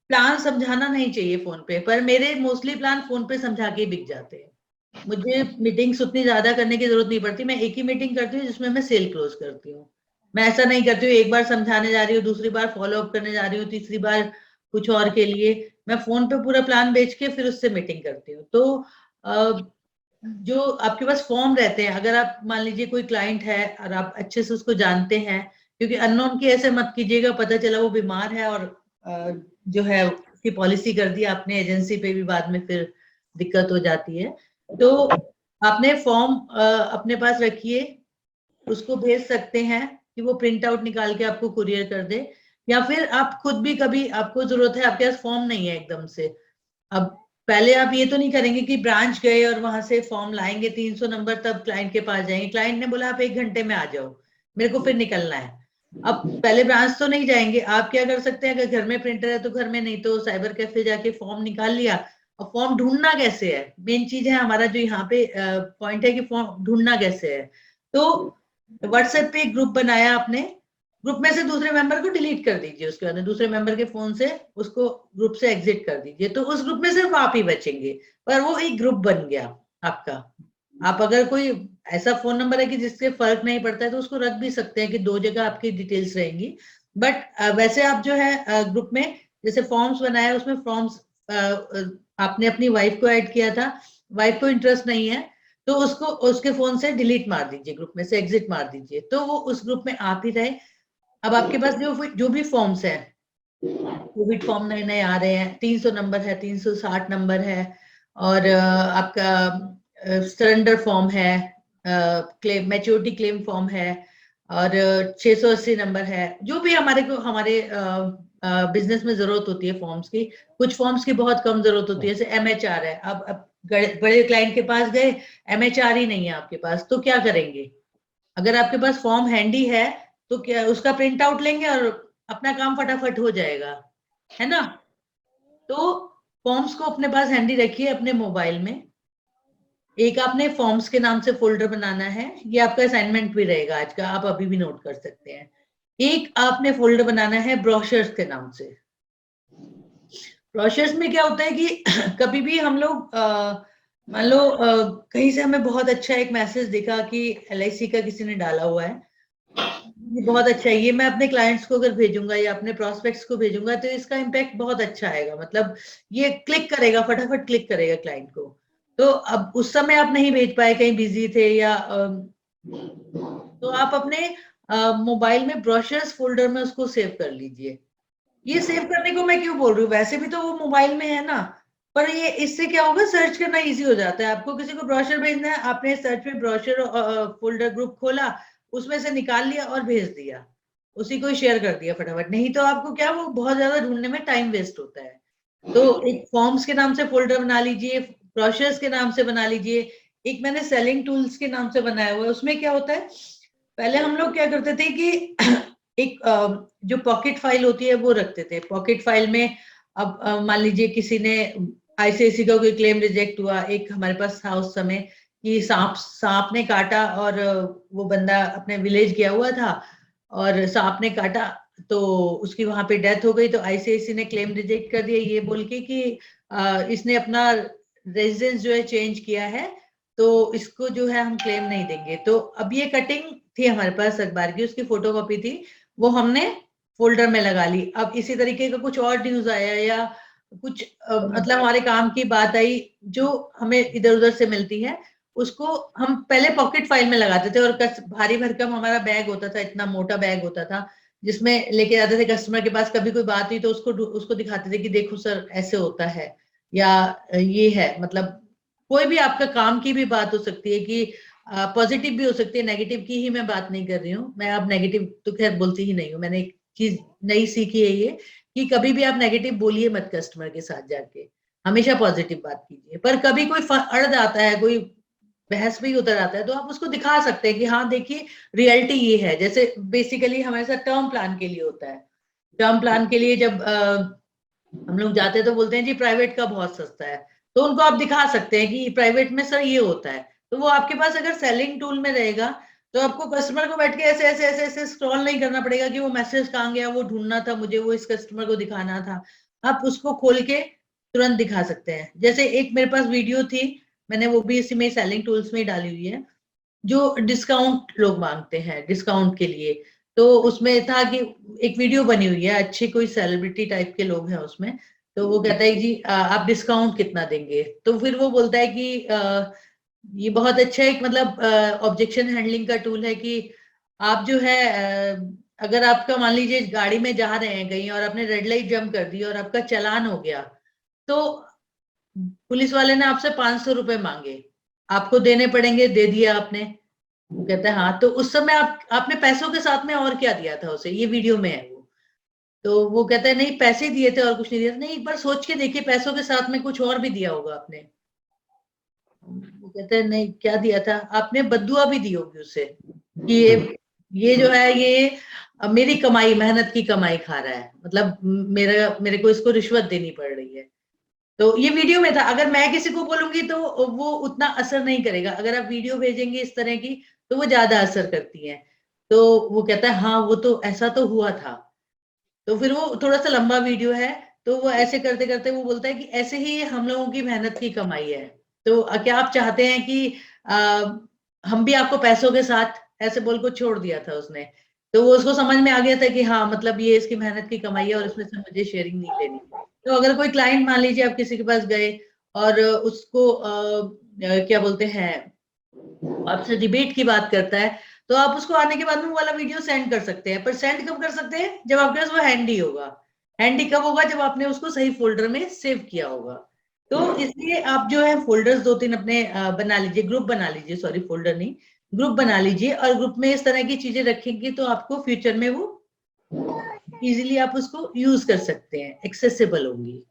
प्लान समझाना नहीं चाहिए फोन पे, पर मेरे मोस्टली प्लान फोन पे समझा के बिक जाते हैं। मुझे मीटिंग्स उतनी ज्यादा करने की जरूरत नहीं पड़ती, मैं एक ही मीटिंग करती हूँ जिसमें मैं सेल क्लोज करती हूँ। मैं ऐसा नहीं करती हूँ एक बार समझाने जा रही हूँ, दूसरी बार फॉलो अप करने जा रही हूँ, तीसरी बार कुछ और के लिए। मैं फोन पे पूरा प्लान बेच के फिर उससे मीटिंग करती हूँ। तो जो आपके पास फॉर्म रहते हैं, अगर आप मान लीजिए कोई क्लाइंट है और आप अच्छे से उसको जानते हैं, क्योंकि अननोन की ऐसे मत कीजिएगा, पता चला वो बीमार है और जो है उसकी पॉलिसी कर दी आपने एजेंसी पे, भी बाद में फिर दिक्कत हो जाती है। तो आपने फॉर्म अपने पास रखिए, उसको भेज सकते हैं कि वो प्रिंट आउट निकाल के आपको कुरियर कर दे, या फिर आप खुद भी कभी आपको जरूरत है, आपके पास फॉर्म नहीं है एकदम से। अब पहले आप ये तो नहीं करेंगे कि ब्रांच गए और वहां से फॉर्म लाएंगे 300 नंबर, तब क्लाइंट के पास जाएंगे। क्लाइंट ने बोला आप 1 घंटे में आ जाओ, मेरे को फिर निकलना है। अब पहले ब्रांच तो नहीं जाएंगे, आप क्या कर सकते हैं, अगर घर में प्रिंटर है तो घर में, नहीं तो साइबर कैफे जाके फॉर्म निकाल लिया। और फॉर्म ढूंढना कैसे है, मेन चीज है हमारा जो यहाँ पे पॉइंट है कि फॉर्म ढूंढना कैसे है। तो व्हाट्सएप पे एक ग्रुप बनाया आपने, ग्रुप में से दूसरे मेंबर को डिलीट कर दीजिए, उसके बाद दूसरे मेंबर के फोन से उसको ग्रुप से एग्जिट कर दीजिए, तो उस ग्रुप में सिर्फ आप ही बचेंगे, पर वो एक ग्रुप बन गया आपका। आप अगर कोई ऐसा फोन नंबर है कि जिससे फर्क नहीं पड़ता है तो उसको रख भी सकते हैं कि 2 जगह आपकी डिटेल्स रहेंगी। बट वैसे आप जो है ग्रुप में जैसे फॉर्म्स बनाया, उसमें फॉर्म्स आपने अपनी वाइफ को ऐड किया था, वाइफ को इंटरेस्ट नहीं है तो उसको उसके फोन से डिलीट मार दीजिए, ग्रुप में से एग्जिट मार दीजिए, तो वो उस ग्रुप में आप ही रहे। अब आपके पास जो भी फॉर्म्स हैं, कोविड फॉर्म नए नए आ रहे हैं, 300 नंबर है, 360 नंबर है, और आपका सरेंडर फॉर्म है, क्लेम मैच्योरिटी क्लेम फॉर्म है, और 680 नंबर है। जो भी हमारे बिजनेस में जरूरत होती है फॉर्म्स की, कुछ फॉर्म्स की बहुत कम जरूरत होती है, जैसे MHR है। अब बड़े क्लाइंट के पास गए, MHR ही नहीं है आपके पास, तो क्या करेंगे? अगर आपके पास फॉर्म हैंडी है तो क्या उसका प्रिंट आउट लेंगे और अपना काम फटाफट हो जाएगा, है ना? तो फॉर्म्स को अपने पास हैंडी रखिए अपने मोबाइल में। एक आपने फॉर्म्स के नाम से फोल्डर बनाना है, ये आपका असाइनमेंट भी रहेगा आज का, आप अभी भी नोट कर सकते हैं। एक आपने फोल्डर बनाना है ब्रोशर्स के नाम से। ब्रोशर्स में क्या होता है कि कभी भी हम लोग मान लो कहीं से हमें बहुत अच्छा एक मैसेज दिखा कि LIC का किसी ने डाला हुआ है, ये बहुत अच्छा है, ये मैं अपने क्लाइंट्स को अगर भेजूंगा या अपने प्रोस्पेक्ट्स को भेजूंगा तो इसका इम्पैक्ट बहुत अच्छा आएगा, मतलब ये क्लिक करेगा, फटाफट क्लिक करेगा क्लाइंट को। तो अब उस समय आप नहीं भेज पाए, कहीं बिजी थे या तो आप अपने मोबाइल में ब्रोशर्स फोल्डर में उसको सेव कर लीजिए। ये सेव करने को मैं क्यों बोल रही हूँ, वैसे भी तो वो मोबाइल में है ना, पर ये इससे क्या होगा, सर्च करना इजी हो जाता है। आपको किसी को ब्रोशर भेजना है, आपने सर्च में ब्रोशर फोल्डर ग्रुप खोला, उसमें से निकाल लिया और भेज दिया, उसी को शेयर कर दिया फटाफट। नहीं तो आपको क्या, वो बहुत ज्यादा ढूंढने में टाइम वेस्ट होता है। तो एक फॉर्म्स के नाम से फोल्डर बना लीजिए, ब्रोशर्स के नाम से बना लीजिए। एक मैंने सेलिंग टूल्स के नाम से बनाया हुआ है। उसमें क्या होता है, पहले हम लोग क्या करते थे कि एक जो पॉकेट फाइल होती है वो रखते थे। पॉकेट फाइल में अब मान लीजिए किसी ने ICICI का कोई क्लेम रिजेक्ट हुआ, एक हमारे पास था उस समय कि सांप ने काटा, और वो बंदा अपने विलेज गया हुआ था और सांप ने काटा, तो उसकी वहां पे डेथ हो गई। तो ICICI ने क्लेम रिजेक्ट कर दिया ये बोल के कि इसने अपना रेजिडेंस जो है चेंज किया है, तो इसको जो है हम क्लेम नहीं देंगे। तो अब ये कटिंग थी हमारे पास अखबार की, उसकी फोटोकॉपी थी, वो हमने फोल्डर में लगा ली। अब इसी तरीके का कुछ और न्यूज आया या कुछ मतलब हमारे काम की बात आई जो हमें इधर उधर से मिलती है, उसको हम पहले पॉकेट फाइल में लगाते थे, और भारी भरकम हमारा बैग होता था, इतना मोटा बैग होता था जिसमें लेके जाते थे कस्टमर के पास। कभी कोई बात हुई तो उसको दिखाते थे कि देखो सर ऐसे होता है, या ये है, मतलब कोई भी आपका काम की भी बात हो सकती है कि पॉजिटिव भी हो सकती है, नेगेटिव की ही मैं बात नहीं कर रही हूँ। मैं अब नेगेटिव तो खैर बोलती ही नहीं हूँ। मैंने एक चीज नई सीखी है ये, कि कभी भी आप नेगेटिव बोलिए मत कस्टमर के साथ जाके, हमेशा पॉजिटिव बात कीजिए। पर कभी कोई अड़ जाता है, कोई बहस में ही उतर आता है, तो आप उसको दिखा सकते हैं कि हाँ देखिए रियलिटी ये है। जैसे बेसिकली हमारे साथ टर्म प्लान के लिए होता है। टर्म प्लान के लिए जब हम लोग जाते हैं तो बोलते हैं जी प्राइवेट का बहुत सस्ता है, तो उनको आप दिखा सकते हैं कि प्राइवेट में सर ये होता है। तो वो आपके पास अगर सेलिंग टूल में रहेगा तो आपको कस्टमर को बैठ के ऐसे ऐसे ऐसे ऐसे स्क्रॉल नहीं करना पड़ेगा कि वो मैसेज कहाँ गया, वो ढूंढना था मुझे, वो इस कस्टमर को दिखाना था। आप उसको खोल के तुरंत दिखा सकते हैं। जैसे एक मेरे पास वीडियो थी, मैंने वो भी इसी में सेलिंग टूल्स में ही डाली हुई है, जो डिस्काउंट लोग मांगते हैं डिस्काउंट के लिए। तो उसमें था कि एक वीडियो बनी हुई है, अच्छी कोई सेलिब्रिटी टाइप के लोग हैं उसमें। तो वो कहता है जी आप डिस्काउंट कितना देंगे? तो फिर वो बोलता है कि ये बहुत अच्छा एक मतलब ऑब्जेक्शन हैंडलिंग का टूल है कि आप जो है अगर आपका मान लीजिए गाड़ी में जा रहे हैं कहीं और आपने रेड लाइट जंप कर दी और आपका चालान हो गया, तो पुलिस वाले ने आपसे 500 रुपए मांगे, आपको देने पड़ेंगे, दे दिया आपने। वो कहता है हाँ, तो उस समय आपने पैसों के साथ में और क्या दिया था उसे, ये वीडियो में है वो। तो वो कहता है नहीं पैसे दिए थे और कुछ नहीं दिया था। नहीं, एक बार सोच के देखिए, पैसों के साथ में कुछ और भी दिया होगा आपने। वो कहते हैं नहीं क्या दिया था आपने, बद्दुआ भी दी होगी उसे कि ये जो है ये मेरी कमाई, मेहनत की कमाई खा रहा है, मतलब मेरे को इसको रिश्वत देनी पड़ रही है। तो ये वीडियो में था। अगर मैं किसी को बोलूंगी तो वो उतना असर नहीं करेगा, अगर आप वीडियो भेजेंगे इस तरह की तो वो ज्यादा असर करती है। तो वो कहता है हाँ वो तो ऐसा तो हुआ था। तो फिर वो थोड़ा सा लंबा वीडियो है, तो वो ऐसे करते करते वो बोलता है कि ऐसे ही हम लोगों की मेहनत की कमाई है। तो क्या आप चाहते हैं कि हम भी आपको पैसों के साथ, ऐसे बोल को छोड़ दिया था उसने। तो वो उसको समझ में आ गया था कि हाँ मतलब ये इसकी मेहनत की कमाई है और इसमें से मुझे शेयरिंग नहीं लेनी। तो अगर कोई क्लाइंट मान लीजिए आप किसी के पास गए और उसको क्या बोलते हैं, आपसे डिबेट की बात करता है, तो आप उसको आने के बाद में वो वाला वीडियो सेंड कर सकते हैं। पर सेंड कब कर सकते हैं? जब आपके पास वो हैंडी होगा। हैंडी कब होगा? जब आपने उसको सही फोल्डर में सेव किया होगा। तो इसलिए आप जो है फोल्डर्स 2-3 अपने बना लीजिए, ग्रुप बना लीजिए, सॉरी फोल्डर नहीं, ग्रुप बना लीजिए, और ग्रुप में इस तरह की चीजें रखेंगे तो आपको फ्यूचर में वो इजीली आप उसको यूज कर सकते हैं, एक्सेसिबल होंगी।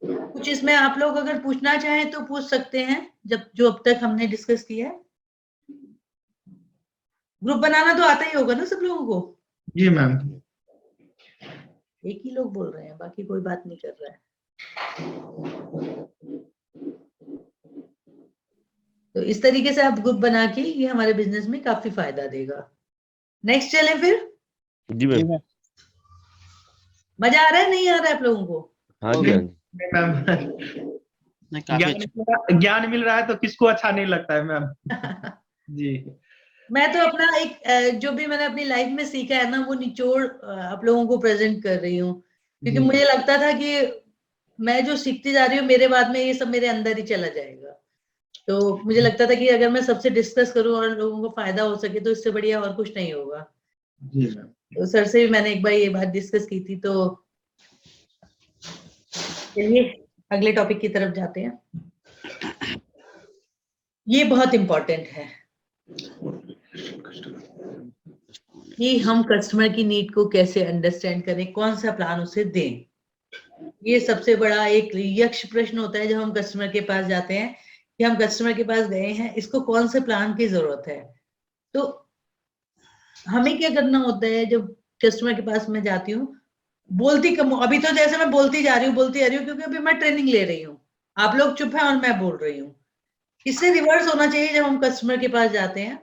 कुछ इसमें आप लोग अगर पूछना चाहें तो पूछ सकते हैं, जब जो अब तक हमने डिस्कस किया है। ग्रुप बनाना तो आता ही होगा ना सब लोगों को? जी मैम। एक ही लोग बोल रहे हैं, बाकी कोई बात नहीं कर रहा है। तो इस तरीके से आप ग्रुप बना के, ये हमारे बिजनेस में काफी फायदा देगा। नेक्स्ट चलें फिर। जी मैम। मजा आ रहा है, नहीं आ रहा है आप लोगों को? हाँ जी, हाँ जी। मैम ज्ञान मिल रहा है तो किसको अच्छा नहीं लगता है मैम। जी। मैं तो अपना एक जो भी मैंने अपनी लाइफ में सीखा है ना, वो निचोड़ आप लोगों को प्रेजेंट कर रही हूँ, क्योंकि जी। मुझे लगता था कि मैं जो सीखती जा रही हूँ, मेरे बाद में ये सब मेरे अंदर ही चला जाएगा। तो मुझे लगता था कि अगर मैं सबसे डिस्कस करूं और लोगों को फायदा हो सके तो इससे बढ़िया और कुछ नहीं होगा। जी मैम। तो सर से भी मैंने एक बार ये बात डिस्कस की थी। तो चलिए अगले टॉपिक की तरफ जाते हैं। ये बहुत इंपॉर्टेंट है कि हम कस्टमर की नीड को कैसे अंडरस्टैंड करें, कौन सा प्लान उसे दें। ये सबसे बड़ा एक यक्ष प्रश्न होता है जब हम कस्टमर के पास जाते हैं, कि हम कस्टमर के पास गए हैं, इसको कौन से प्लान की जरूरत है। तो हमें क्या करना होता है जब कस्टमर के पास मैं जाती हूँ, बोलती कम, अभी तो जैसे मैं बोलती जा रही हूँ, बोलती आ रही हूँ, क्योंकि अभी मैं ट्रेनिंग ले रही हूँ, आप लोग चुप हैं और मैं बोल रही हूँ। इससे रिवर्स होना चाहिए जब हम कस्टमर के पास जाते हैं,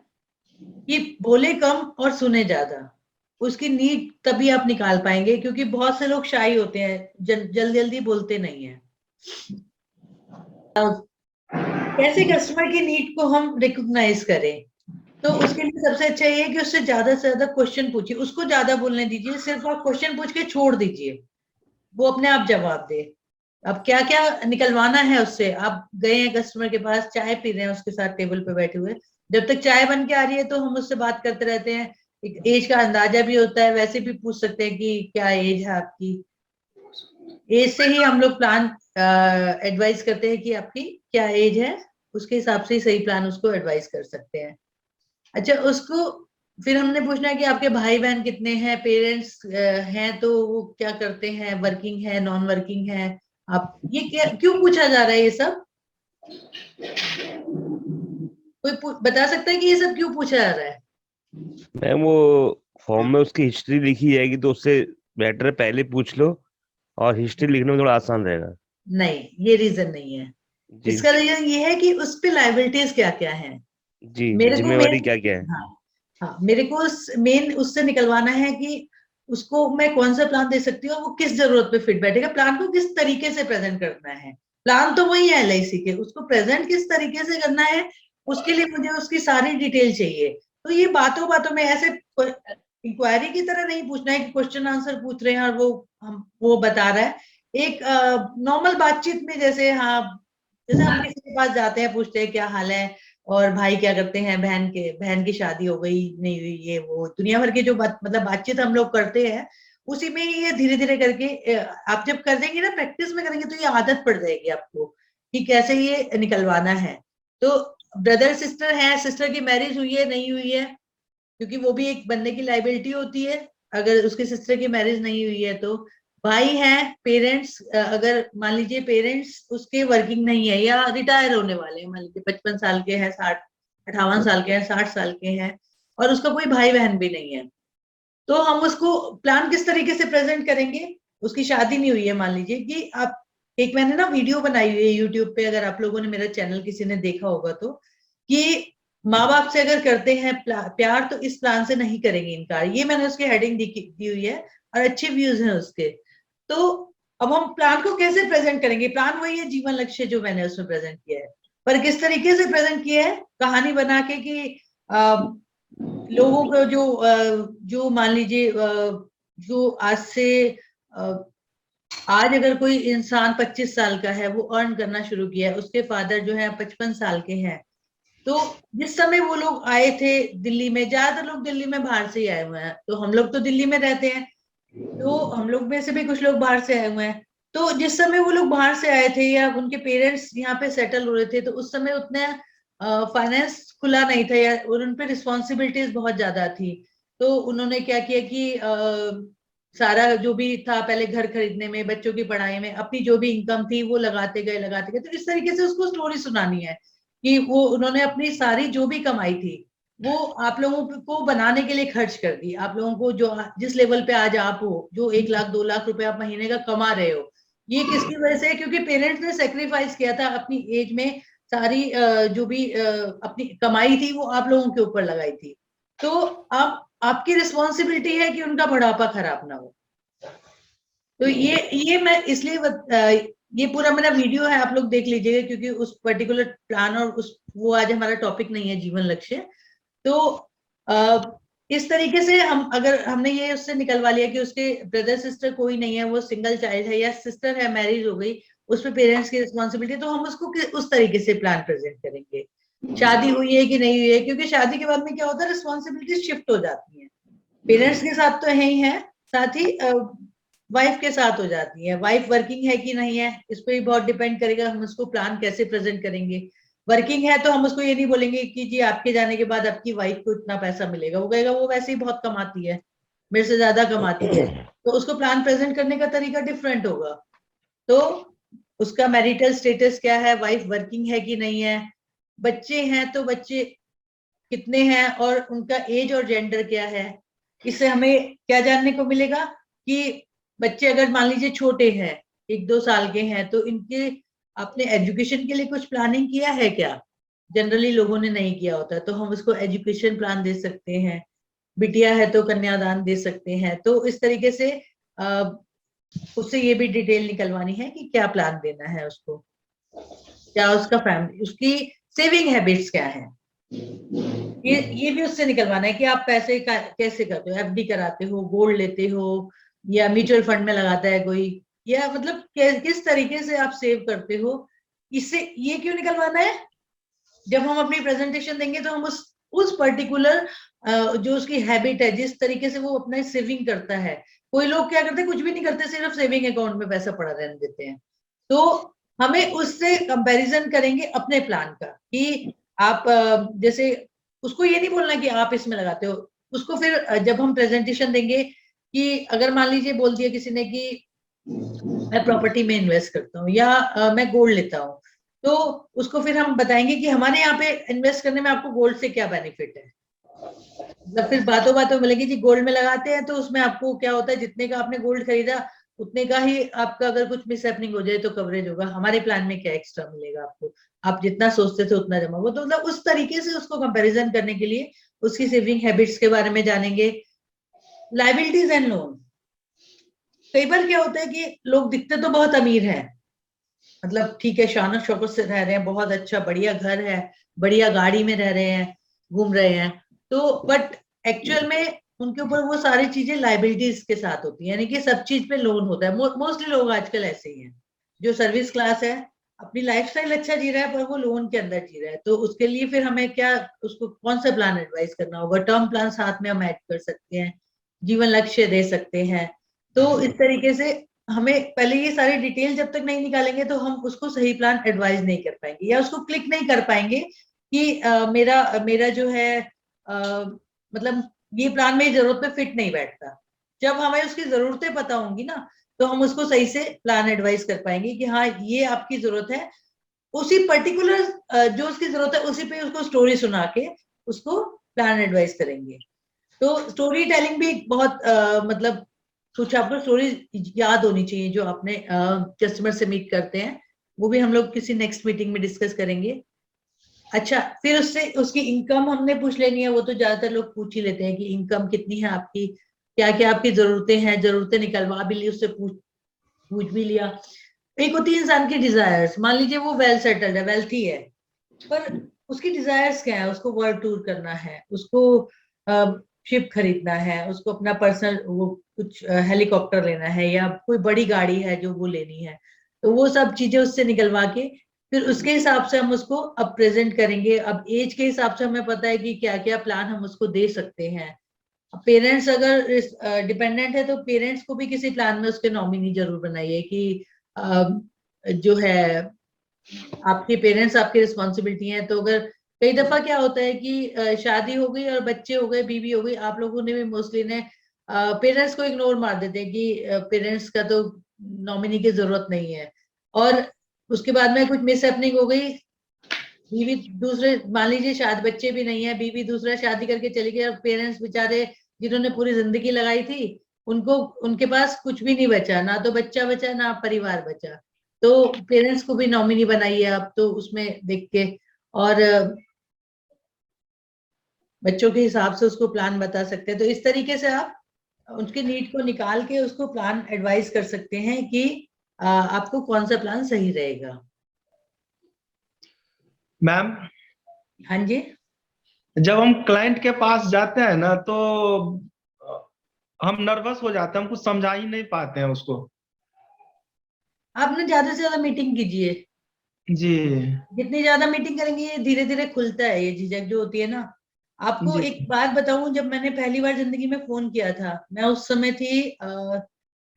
कि बोले कम और सुने ज्यादा। उसकी नीड तभी आप निकाल पाएंगे, क्योंकि बहुत से लोग शाई होते हैं, जल्दी जल्दी बोलते नहीं है। कैसे कस्टमर की नीड को हम रिकॉग्नाइज करें, तो उसके लिए सबसे अच्छा ये है कि उससे ज्यादा से ज्यादा क्वेश्चन पूछिए, उसको ज्यादा बोलने दीजिए, सिर्फ आप क्वेश्चन पूछ के छोड़ दीजिए, वो अपने आप जवाब दे। अब क्या क्या निकलवाना है उससे, आप गए हैं कस्टमर के पास, चाय पी रहे हैं उसके साथ टेबल पे बैठे हुए, जब तक चाय बन के आ रही है तो हम उससे बात करते रहते हैं। एक एज का अंदाजा भी होता है, वैसे भी पूछ सकते हैं कि क्या एज है आपकी। एज से ही हम लोग प्लान एडवाइस करते हैं कि आपकी क्या एज है, उसके हिसाब से ही सही प्लान उसको एडवाइस कर सकते हैं। अच्छा, उसको फिर हमने पूछना है कि आपके भाई बहन कितने हैं, पेरेंट्स हैं तो वो क्या करते हैं, वर्किंग है, नॉन वर्किंग है। आप ये क्या क्यों पूछा जा रहा है ये सब? कोई बता सकता है कि ये सब क्यों पूछा जा रहा है? मैम वो फॉर्म में उसकी हिस्ट्री लिखी जाएगी तो उससे बेटर है पहले पूछ लो, और हिस्ट्री लिखने में थोड़ा आसान रहेगा। नहीं, ये रीजन नहीं है। जी इसका रीजन ये है कि उस पे लायबिलिटीज क्या क्या है। जी, मेरे को जिम्मेवारी क्या क्या है। हाँ, हाँ, मेरे को मेन उससे निकलवाना है कि उसको मैं कौन सा प्लान दे सकती हूँ और वो किस जरूरत पे फिट बैठेगा, प्लान को किस तरीके से प्रेजेंट करना है। प्लान तो वही है LIC के, उसको प्रेजेंट किस तरीके से करना है, उसके लिए मुझे उसकी सारी डिटेल चाहिए। तो ये बातों बातों में ऐसे इंक्वायरी की तरह नहीं पूछना है कि क्वेश्चन आंसर पूछ रहे हैं और वो बता रहा है। एक नॉर्मल बातचीत में, जैसे हाँ, जैसे हम किसी के पास जाते हैं, पूछते हैं क्या हाल है, और भाई क्या करते हैं, बहन की शादी हो गई नहीं हुई, ये वो दुनिया भर के जो मतलब बातचीत हम लोग करते हैं, उसी में ये धीरे धीरे करके आप जब कर देंगे ना, प्रैक्टिस में करेंगे, तो ये आदत पड़ जाएगी आपको कि कैसे ये निकलवाना है। तो ब्रदर सिस्टर है, सिस्टर की मैरिज हुई है नहीं हुई है, क्योंकि वो भी एक बंदे की लाइबिलिटी होती है अगर उसके सिस्टर की मैरिज नहीं हुई है। तो भाई है, पेरेंट्स, अगर मान लीजिए पेरेंट्स उसके वर्किंग नहीं है या रिटायर होने वाले हैं, मान लीजिए 55 साल के हैं, 58 साल के हैं, 60 साल के हैं, और उसका कोई भाई बहन भी नहीं है, तो हम उसको प्लान किस तरीके से प्रेजेंट करेंगे। उसकी शादी नहीं हुई है, मान लीजिए कि आप, एक मैंने ना वीडियो बनाई हुई है यूट्यूब पे, अगर आप लोगों ने मेरा चैनल किसी ने देखा होगा तो, कि माँ बाप से अगर करते हैं प्यार तो इस प्लान से नहीं करेंगे इनकार, ये मैंने उसकी हेडिंग दी हुई है, और अच्छे व्यूज हैं उसके। तो अब हम प्लान को कैसे प्रेजेंट करेंगे, प्लान वही है जीवन लक्ष्य जो मैंने उसमें प्रेजेंट किया है, पर किस तरीके से प्रेजेंट किया है, कहानी बना के कि लोगों को जो मान लीजिए जो आज से आज अगर कोई इंसान 25 साल का है, वो अर्न करना शुरू किया है, उसके फादर जो है 55 साल के हैं, तो जिस समय वो लोग आए थे दिल्ली में, ज्यादातर लोग दिल्ली में बाहर से ही आए हुए हैं, तो हम लोग तो दिल्ली में रहते हैं, तो हम लोग में से भी कुछ लोग बाहर से आए हुए हैं। तो जिस समय वो लोग बाहर से आए थे या उनके पेरेंट्स यहाँ पे सेटल हो रहे थे, तो उस समय उतने फाइनेंस खुला नहीं था या और उन पे रिस्पॉन्सिबिलिटीज बहुत ज्यादा थी। तो उन्होंने क्या किया कि सारा जो भी था पहले घर खरीदने में, बच्चों की पढ़ाई में, अपनी जो भी इनकम थी वो लगाते गए। तो इस तरीके से उसको स्टोरी सुनानी है कि वो उन्होंने अपनी सारी जो भी कमाई थी वो आप लोगों को बनाने के लिए खर्च कर दी। आप लोगों को जो जिस लेवल पे आज आप हो, जो 1 लाख 2 लाख रुपए आप महीने का कमा रहे हो, ये किसकी वजह से है? क्योंकि पेरेंट्स ने सेक्रीफाइस किया था अपनी एज में, सारी जो भी अपनी कमाई थी वो आप लोगों के ऊपर लगाई थी। तो आप आपकी रिस्पॉन्सिबिलिटी है कि उनका बुढ़ापा खराब ना हो। तो ये मैं इसलिए ये पूरा मेरा वीडियो है, आप लोग देख लीजिएगा, क्योंकि उस पर्टिकुलर प्लान और उस वो आज हमारा टॉपिक नहीं है जीवन लक्ष्य। तो इस तरीके से हम, अगर हमने ये उससे निकलवा लिया कि उसके ब्रदर सिस्टर कोई नहीं है, वो सिंगल चाइल्ड है, या सिस्टर है मैरिज हो गई, उस पर पेरेंट्स की रिस्पॉन्सिबिलिटी, तो हम उसको उस तरीके से प्लान प्रेजेंट करेंगे। शादी हुई है कि नहीं हुई है, क्योंकि शादी के बाद में क्या होता है, रिस्पॉन्सिबिलिटी शिफ्ट हो जाती है। पेरेंट्स के साथ तो है ही है, साथ ही वाइफ के साथ हो जाती है। वाइफ वर्किंग है कि नहीं है, इस पर भी बहुत डिपेंड करेगा हम उसको प्लान कैसे प्रेजेंट करेंगे। वर्किंग है तो हम उसको ये नहीं बोलेंगे कि जी आपके जाने के बाद आपकी वाइफ को इतना पैसा मिलेगा, वो कहेगा वो वैसे ही बहुत कमाती है, मेरे से ज्यादा कमाती है। तो उसको प्लान प्रेजेंट करने का तरीका डिफरेंट होगा। तो उसका मैरिटल स्टेटस क्या है, वाइफ वर्किंग है कि नहीं है, बच्चे हैं तो बच्चे कितने हैं और उनका एज और जेंडर क्या है। इससे हमें क्या जानने को मिलेगा कि बच्चे अगर मान लीजिए छोटे हैं, 1-2 साल के हैं, तो इनके अपने एजुकेशन के लिए कुछ प्लानिंग किया है क्या? जनरली लोगों ने नहीं किया होता, तो हम उसको एजुकेशन प्लान दे सकते हैं। बिटिया है तो कन्यादान दे सकते हैं। तो इस तरीके से उससे ये भी डिटेल निकलवानी है कि क्या प्लान देना है उसको, क्या उसका फैमिली, उसकी सेविंग हैबिट्स क्या है। ये भी उससे निकलवाना है कि आप पैसे कैसे करते हो, एफडी कराते हो, गोल्ड लेते हो, या म्यूचुअल फंड में लगाता है कोई, या मतलब किस तरीके से आप सेव करते हो। इससे ये क्यों निकलवाना है, जब हम अपनी प्रेजेंटेशन देंगे तो हम उस पर्टिकुलर जो उसकी हैबिट है, जिस तरीके से वो अपना सेविंग करता है। कोई लोग क्या करते हैं, कुछ भी नहीं करते, सिर्फ सेविंग अकाउंट में पैसा पड़ा रहने देते हैं। तो हमें उससे कंपैरिजन करेंगे अपने प्लान का कि आप जैसे उसको ये नहीं बोलना कि आप इसमें लगाते हो। उसको फिर जब हम प्रेजेंटेशन देंगे कि अगर मान लीजिए बोल दिया किसी ने कि मैं प्रॉपर्टी में इन्वेस्ट करता हूँ, या मैं गोल्ड लेता हूँ, तो उसको फिर हम बताएंगे कि हमारे यहाँ पे इन्वेस्ट करने में आपको गोल्ड से क्या बेनिफिट है। मतलब फिर बातों बातों में बोलेंगे जी गोल्ड में लगाते हैं तो उसमें आपको क्या होता है, जितने का आपने गोल्ड खरीदा उतने का ही आपका अगर कुछ मिस हैपनिंग हो जाए तो कवरेज होगा। हमारे प्लान में क्या एक्स्ट्रा मिलेगा आपको, आप जितना सोचते थे उतना जमा हो। तो मतलब उस तरीके से उसको कंपैरिजन करने के लिए उसकी सेविंग हैबिट्स के बारे में जानेंगे। लाइबिलिटीज एंड लोन, कई बार क्या होता है कि लोग दिखते तो बहुत अमीर हैं, मतलब ठीक है शान शौकत से रह रहे हैं, बहुत अच्छा बढ़िया घर है, बढ़िया गाड़ी में रह रहे हैं, घूम रहे हैं, तो बट एक्चुअल में उनके ऊपर वो सारी चीजें लाइबिलिटीज के साथ होती है, यानी कि सब चीज पे लोन होता है। मोस्टली लोग आजकल ऐसे ही हैं, जो सर्विस क्लास है, अपनी लाइफस्टाइल अच्छा जी रहा है पर वो लोन के अंदर जी रहा है। तो उसके लिए फिर हमें क्या, उसको कौन सा प्लान एडवाइस करना होगा? टर्म प्लान साथ में हम ऐड कर सकते हैं, जीवन लक्ष्य दे सकते हैं। तो इस तरीके से हमें पहले ये सारी डिटेल जब तक नहीं निकालेंगे तो हम उसको सही प्लान एडवाइस नहीं कर पाएंगे, या उसको क्लिक नहीं कर पाएंगे कि मेरा मेरा जो है मतलब ये प्लान मेरी जरूरत पे फिट नहीं बैठता। जब हमें उसकी जरूरतें पता होंगी ना, तो हम उसको सही से प्लान एडवाइस कर पाएंगे कि हाँ ये आपकी जरूरत है, उसी पर्टिकुलर जो उसकी जरूरत है उसी पे उसको स्टोरी सुना के उसको प्लान एडवाइस करेंगे। तो स्टोरी टेलिंग भी बहुत मतलब कुछ आपको स्टोरी याद होनी चाहिए जो आपने कस्टमर से मीट करते हैं, वो भी हम लोग किसी नेक्स्ट मीटिंग में डिस्कस करेंगे। अच्छा, फिर उससे उसकी इनकम हमने पूछ लेनी है, वो तो ज्यादातर लोग पूछ ही लेते हैं कि इनकम कितनी है आपकी, क्या क्या आपकी जरूरतें हैं, जरूरतें निकलवा भी ली, उससे पूछ भी लिया। एक होती है इंसान की डिजायर्स, मान लीजिए वो वेल सेटल्ड है, वेल्थी है, पर उसकी डिजायर्स क्या है, उसको वर्ल्ड टूर करना है, उसको शिप खरीदना है, उसको अपना पर्सनल वो कुछ हेलीकॉप्टर लेना है, या कोई बड़ी गाड़ी है जो वो लेनी है। तो वो सब चीजें उससे निकलवा के फिर उसके हिसाब से हम उसको अब प्रेजेंट करेंगे। अब एज के हिसाब से हमें पता है कि क्या क्या प्लान हम उसको दे सकते हैं। पेरेंट्स अगर डिपेंडेंट है तो पेरेंट्स को भी किसी प्लान में उसके नॉमिनी जरूर बनाइए कि जो है आपके पेरेंट्स आपकी रिस्पॉन्सिबिलिटी है। तो अगर कई दफा क्या होता है कि शादी हो गई और बच्चे हो गए, बीवी हो गई, आप लोगों ने भी मोस्टली ने पेरेंट्स को इग्नोर मार देते हैं कि पेरेंट्स का तो नॉमिनी की जरूरत नहीं है, और उसके बाद में कुछ मिस हैपनिंग हो गई, बीवी दूसरे, मान लीजिए शायद बच्चे भी नहीं है, बीवी दूसरा शादी करके चली गई, और पेरेंट्स बेचारे जिन्होंने पूरी जिंदगी लगाई थी, उनको उनके पास कुछ भी नहीं बचा, ना तो बच्चा बचा ना परिवार बचा। तो पेरेंट्स को भी नॉमिनी बनाइए आप तो उसमें देख के, और बच्चों के हिसाब से उसको प्लान बता सकते हैं। तो इस तरीके से आप उसकी नीड को निकाल के उसको प्लान एडवाइस कर सकते हैं कि आपको कौन सा प्लान सही रहेगा। मैम, हाँ जी। जब हम क्लाइंट के पास जाते हैं ना तो हम नर्वस हो जाते हैं, हम कुछ समझा ही नहीं पाते हैं उसको। आप ना ज्यादा से ज्यादा मीटिंग कीजिए, जी जितनी ज्यादा मीटिंग करेंगे ये धीरे धीरे खुलता है, ये झिझक जो होती है ना। आपको जी। एक बात बताऊं, जब मैंने पहली बार जिंदगी में फोन किया था, मैं उस समय थी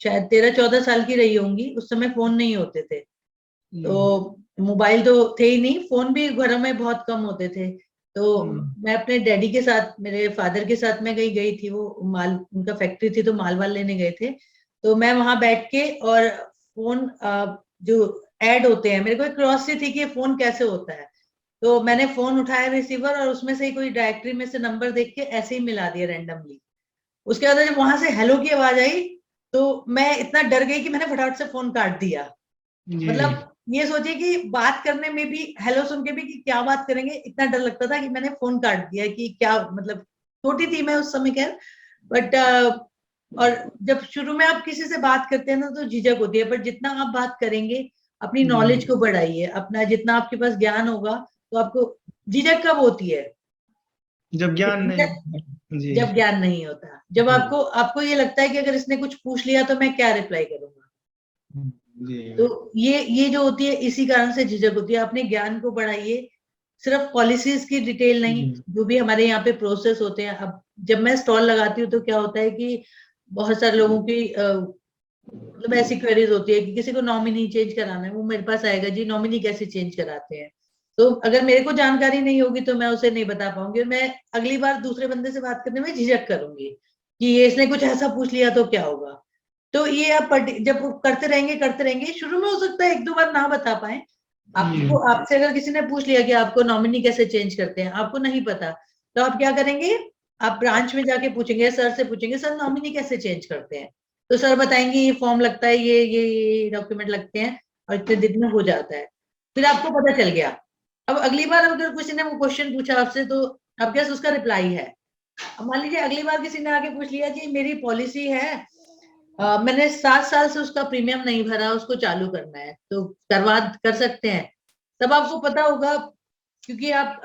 शायद 13-14 साल की रही होंगी, उस समय फोन नहीं होते थे, तो मोबाइल तो थे ही नहीं, फोन भी घरों में बहुत कम होते थे। तो मैं अपने डैडी के साथ, मेरे फादर के साथ मैं कहीं गई थी, वो माल, उनका फैक्ट्री थी तो माल वाल लेने गए थे। तो मैं वहां बैठ के, और फोन जो ऐड होते हैं, मेरे को एक क्यूरियोसिटी थी कि ये फोन कैसे होता है। तो मैंने फोन उठाया रिसीवर, और उसमें से ही कोई डायरेक्टरी में से नंबर देख के ऐसे ही मिला दिया रैंडमली। उसके बाद जब वहां से हेलो की आवाज आई तो मैं इतना डर गई कि मैंने फटाफट से फोन काट दिया। जी। मतलब ये सोचिए कि बात करने में भी, हेलो सुन के भी कि क्या बात करेंगे, इतना डर लगता था कि मैंने फोन काट दिया कि क्या, मतलब छोटी थी मैं उस समय, खैर। बट और जब शुरू में आप किसी से बात करते हैं ना तो झिझक होती है, पर जितना आप बात करेंगे, अपनी नॉलेज को बढ़ाइए, अपना जितना आपके पास ज्ञान होगा, तो आपको झिझक कब होती है? जब ज्ञान नहीं। जी जब ज्ञान नहीं होता, जब जी आपको आपको ये लगता है कि अगर इसने कुछ पूछ लिया तो मैं क्या रिप्लाई करूंगा। जी तो ये जो होती है, इसी कारण से झिझक होती है। अपने ज्ञान को बढ़ाइए, सिर्फ पॉलिसीज की डिटेल नहीं, जी जो भी हमारे यहाँ पे प्रोसेस होते हैं। अब जब मैं स्टॉल लगाती हूँ तो क्या होता है कि बहुत सारे लोगों की मतलब ऐसी क्वेरीज होती है कि किसी को नॉमिनी चेंज कराना है, वो मेरे पास आएगा, जी नॉमिनी कैसे चेंज कराते हैं। तो अगर मेरे को जानकारी नहीं होगी तो मैं उसे नहीं बता पाऊंगी, और मैं अगली बार दूसरे बंदे से बात करने में झिझक करूंगी कि ये इसने कुछ ऐसा पूछ लिया तो क्या होगा। तो ये आप जब करते रहेंगे, शुरू में हो सकता है 1-2 बार ना बता पाए आपको। आपसे अगर किसी ने पूछ लिया कि आपको नॉमिनी कैसे चेंज करते हैं, आपको नहीं पता, तो आप क्या करेंगे, आप ब्रांच में जाके पूछेंगे, सर से पूछेंगे, सर नॉमिनी कैसे चेंज करते हैं। तो सर बताएंगे ये फॉर्म लगता है, ये डॉक्यूमेंट लगते हैं, और इतने दिन में हो जाता है। फिर आपको पता चल गया। अब अगली बार अगर किसी ने वो क्वेश्चन पूछा आपसे, तो आपके पास उसका रिप्लाई है। अब मान लीजिए अगली बार किसी ने आके पूछ लिया कि मेरी पॉलिसी है, मैंने 7 साल से उसका प्रीमियम नहीं भरा, उसको चालू करना है, तो कर सकते हैं। तब आपको पता होगा, क्योंकि आप